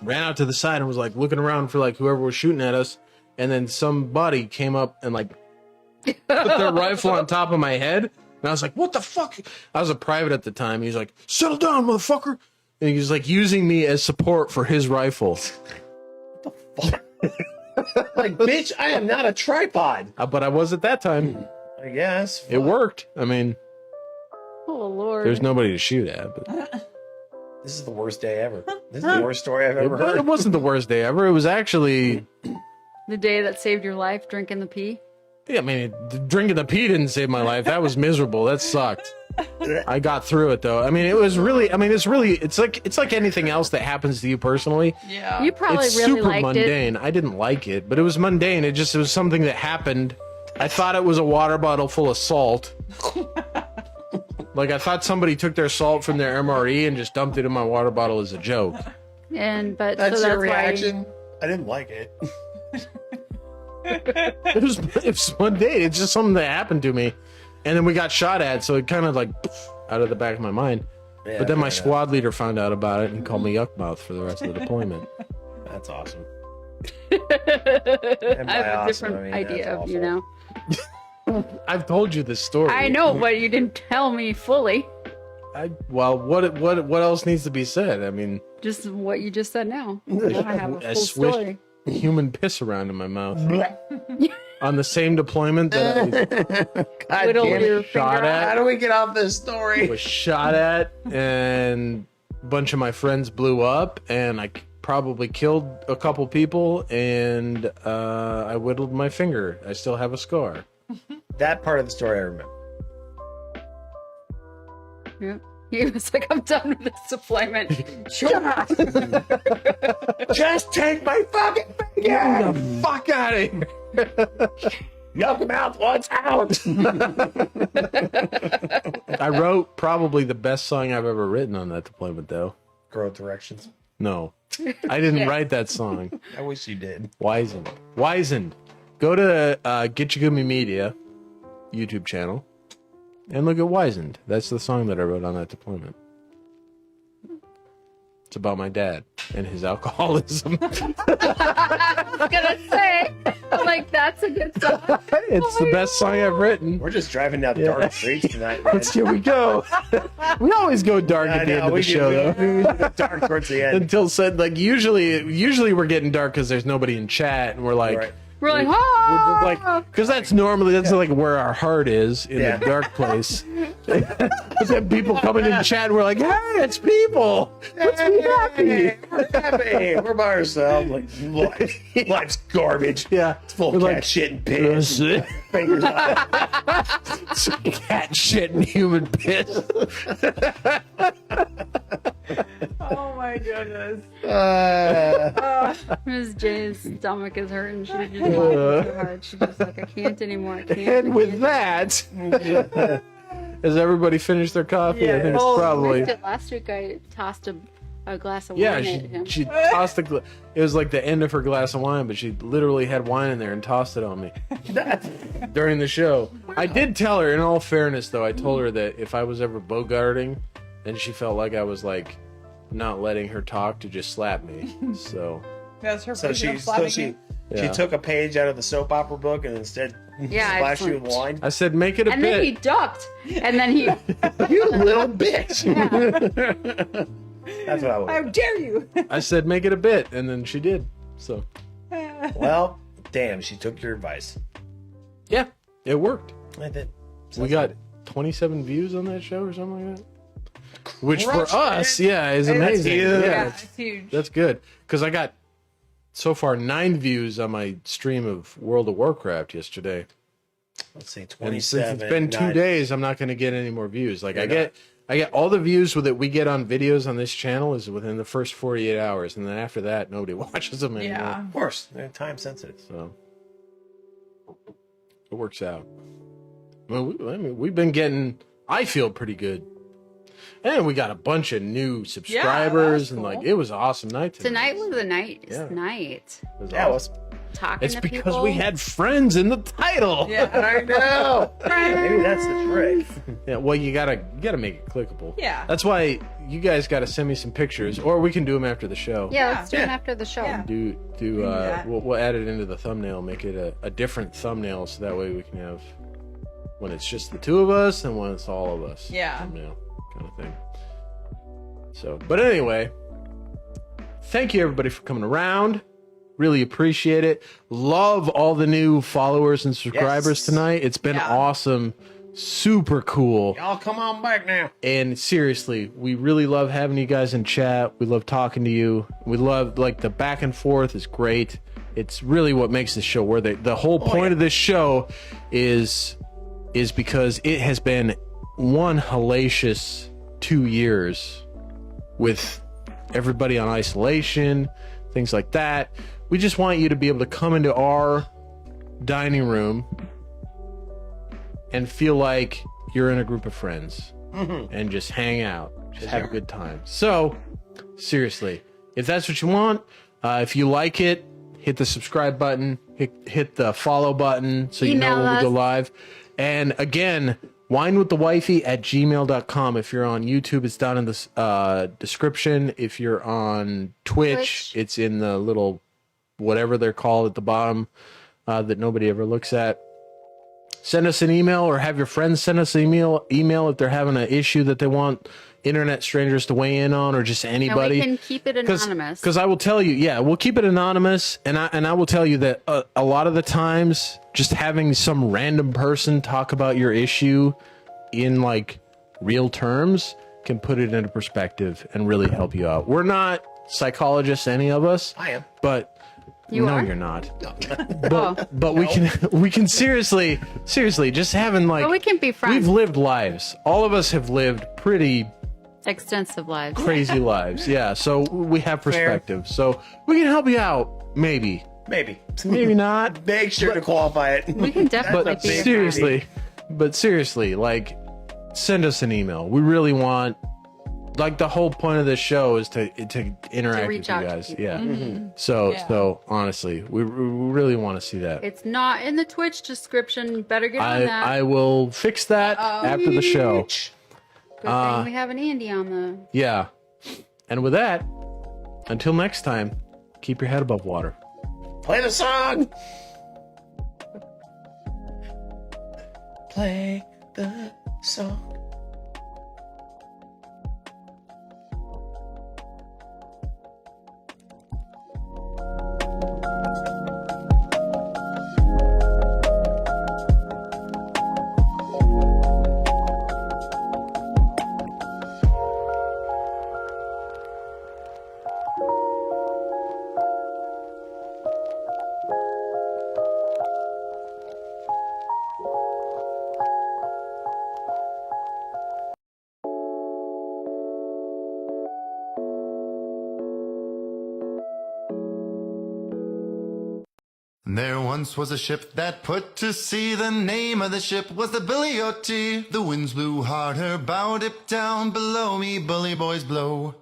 ran out to the side, and was like looking around for like whoever was shooting at us. And then somebody came up and like put their rifle on top of my head. And I was like, what the fuck? I was a private at the time. He was like, settle down, motherfucker. And he was like using me as support for his rifle. Like, bitch, I am not a tripod. But I was at that time. I guess It worked. I mean, Oh Lord. there's nobody to shoot at. But This is the worst day ever. This is the worst story I've ever heard. it wasn't the worst day ever. It was actually, The day that saved your life, drinking the pee. yeah, I mean, drinking the pee didn't save my life. That was miserable. That sucked. I got through it though. I mean, it was really, I mean, it's like anything else that happens to you personally. Yeah. You probably It's really super liked mundane. I didn't like it, but it was mundane. It was something that happened. I thought it was a water bottle full of salt. Like I thought somebody took their salt from their MRE and just dumped it in my water bottle as a joke. it. That's So your that's reaction. I didn't like it. It was mundane. It's just something that happened to me, and then we got shot at, so it kind of like out of the back of my mind. Yeah, But then my fair squad leader found out about it and called me yuckmouth for the rest of the deployment. enough. That's awesome. why. And I by have a awesome, different I mean, idea that's of you awful. now. I've told you this story. I know, but you didn't tell me fully. Well, what else needs to be said? I mean, Just what you just said now. Now I have a I full swished story. human piss around in my mouth on the same deployment that I Whittle damn it. your Shot finger at. off. How do we get off this story? was shot at, and a bunch of my friends blew up, and I probably killed a couple people, and I whittled my finger. I still have a scar. That part of the story I remember. Yeah. He was like, I'm done with this deployment. Sure. Just take my fucking finger! Get the fuck out of here! Yuck mouth wants out! I wrote probably the best song I've ever written on that deployment, though. Growth directions. No, I didn't write that song. I wish you did. Wizened. Go to Gitchegumi Media YouTube channel and look at Wizened. That's the song that I wrote on that deployment. It's about my dad and his alcoholism. I was gonna say, I'm like, that's a good song. It's the best song I've written. We're just driving down dark streets tonight, man. Here we go. We always go dark I at the end know, of the we show, do. though. We get dark towards the end. Until said, like usually we're getting dark because there's nobody in chat, and we're like, Right. We're like, we're oh, just like, because that's like where our heart is in Yeah. the dark place. But then people coming in chat, and we're like, hey, it's people. Let's be happy. Hey, we're happy. We're by ourselves. Like, life's garbage. Yeah, It's full we're of cat like, shit and piss. "Yes." Fingers out. Cat shit and human piss. Oh my goodness. Ms. J's stomach is hurting. She's just laughing so hard. She's just like, I can't anymore. I can't. And with that, has everybody finished their coffee? I think it's Oh, probably. missed it. Last week I tossed a glass of Yeah, wine at him. she tossed the. It was like the end of her glass of wine, but she literally had wine in there and tossed it on me during the show. I did tell her, in all fairness, though, I told her that if I was ever bogarting, then she felt like I was like not letting her talk to just slap me. So That's her So version she, of slapping she Yeah. took a page out of the soap opera book and instead Yeah, splashed you with excellent. wine. I said, make it a And then he bit. ducked. And then he, You little bitch. That's what I How would. dare you? I said, make it a bit, and then she did. So Well, damn, she took your advice. yeah, it worked. I did. We got 27 views on that show or something like that. which for Crushed us, it. yeah, is Hey, that's amazing. huge. Yeah, it's huge. That's good because I got so far 9 views on my stream of World of Warcraft yesterday. Let's see, And 27. since it's been 2 9. days, I'm not going to get any more views. Like You're I get all the views that we get on videos on this channel is within the first 48 hours, and then after that, nobody watches them anymore. Yeah. Of course, they're time sensitive. So it works out. Well, we've been getting. I feel pretty good, and we got a bunch of new subscribers, was and cool. like it was an awesome night Tonight was a nice Yeah. night. It was Yeah, awesome. Talking It's to because people. we had friends in the title. Yeah. I know. Maybe that's the trick. Yeah, well, you gotta make it clickable. Yeah. That's why you guys gotta send me some pictures, or we can do them after the show. Yeah, let's do it Yeah. after the show. Yeah. Do that. we'll add it into the thumbnail, make it a different thumbnail, so that way we can have when it's just the two of us and when it's all of us. Yeah. Thumbnail kind of thing. So, but anyway, thank you everybody for coming around. Really appreciate it. Love all the new followers and subscribers Yes. tonight. It's been Yeah. awesome. Super cool. Y'all come on back now. And seriously, we really love having you guys in chat. We love talking to you. We love like the back and forth is great. It's really what makes this show worth it. The whole point of this show is because it has been one hellacious 2 years with everybody on isolation, things like that. We just want you to be able to come into our dining room and feel like you're in a group of friends and just hang out, just have a good time. So, seriously, if that's what you want, if you like it, hit the subscribe button, hit the follow button so you know Email when we go us. live. And again, winewiththewifey@gmail.com. If you're on YouTube, it's down in the description. If you're on Twitch, it's in the little whatever they're called at the bottom that nobody ever looks at. Send us an email or have your friends send us an email if they're having an issue that they want internet strangers to weigh in on, or just And anybody. we can keep it anonymous. Because I will tell you, yeah, we'll keep it anonymous, and I will tell you that a lot of the times, just having some random person talk about your issue in like real terms can put it into perspective and really help you out. We're not psychologists, any of us. I am. But You no, are? you're not. Oh. But we can seriously just having like But we can be friends. We've lived lives. All of us have lived pretty Extensive lives. crazy lives. Yeah, so we have perspective. So we can help you out. Maybe Maybe. not. Make sure to qualify it. We can definitely But be your seriously, like, send us an email. We really want, like, the whole point of this show is to interact with reach you out to guys. people. Yeah. Mm-hmm. So honestly, we really want to see that. It's not in the Twitch description. Better get on that. I will fix that after the show. Good thing we have an Andy on the. Yeah. And with that, until next time, keep your head above water. Play the song. Play the song. There once was a ship that put to sea. The name of the ship was the Billy O.T. The winds blew hard, her bow dipped down below me, bully boys blow.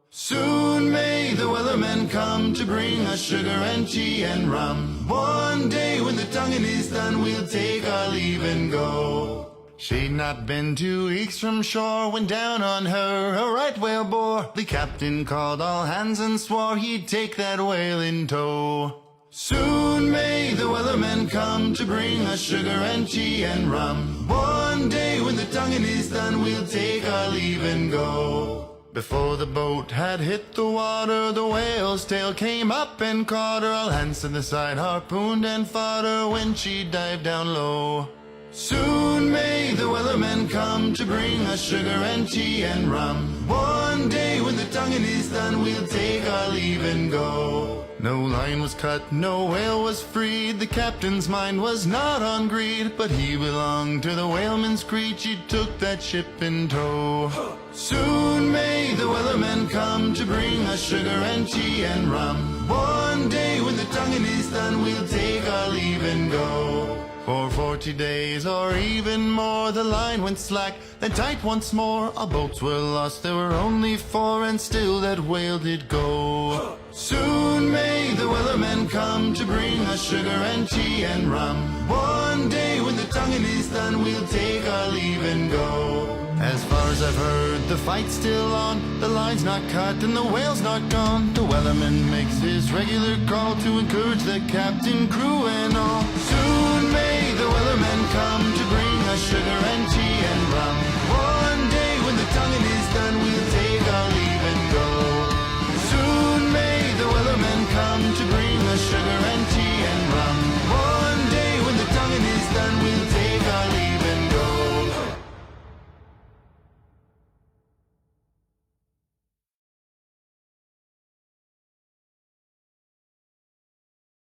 Soon may the wellerman come to bring us sugar and tea and rum. One day when the tonguing is done, we'll take our leave and go. She'd not been 2 weeks from shore when down on her a right whale bore. The captain called all hands and swore he'd take that whale in tow. Soon may the wellerman come to bring us sugar and tea and rum. One day when the tonguing is done, we'll take our leave and go. Before the boat had hit the water, the whale's tail came up and caught her. All hands to the side harpooned and fought her when she dived down low. Soon may the wellerman come to bring us sugar and tea and rum. One day when the tonguing is done, we'll take our leave and go. No line was cut, no whale was freed. The captain's mind was not on greed, but he belonged to the whaleman's creed. He took that ship in tow. Soon may the wellerman come to bring us sugar and tea and rum. One day when the tonguing is done, we'll take our leave and go. For 40 days or even more, the line went slack, then tight once more. Our boats were lost, there were only 4, and still that whale did go. Soon may the wellerman come to bring us sugar and tea and rum. One day when the tonguing is done, we'll take our leave and go. As far as I've heard, the fight's still on. The line's not cut and the whale's not gone. The wellerman makes his regular call to encourage the captain, crew, and all.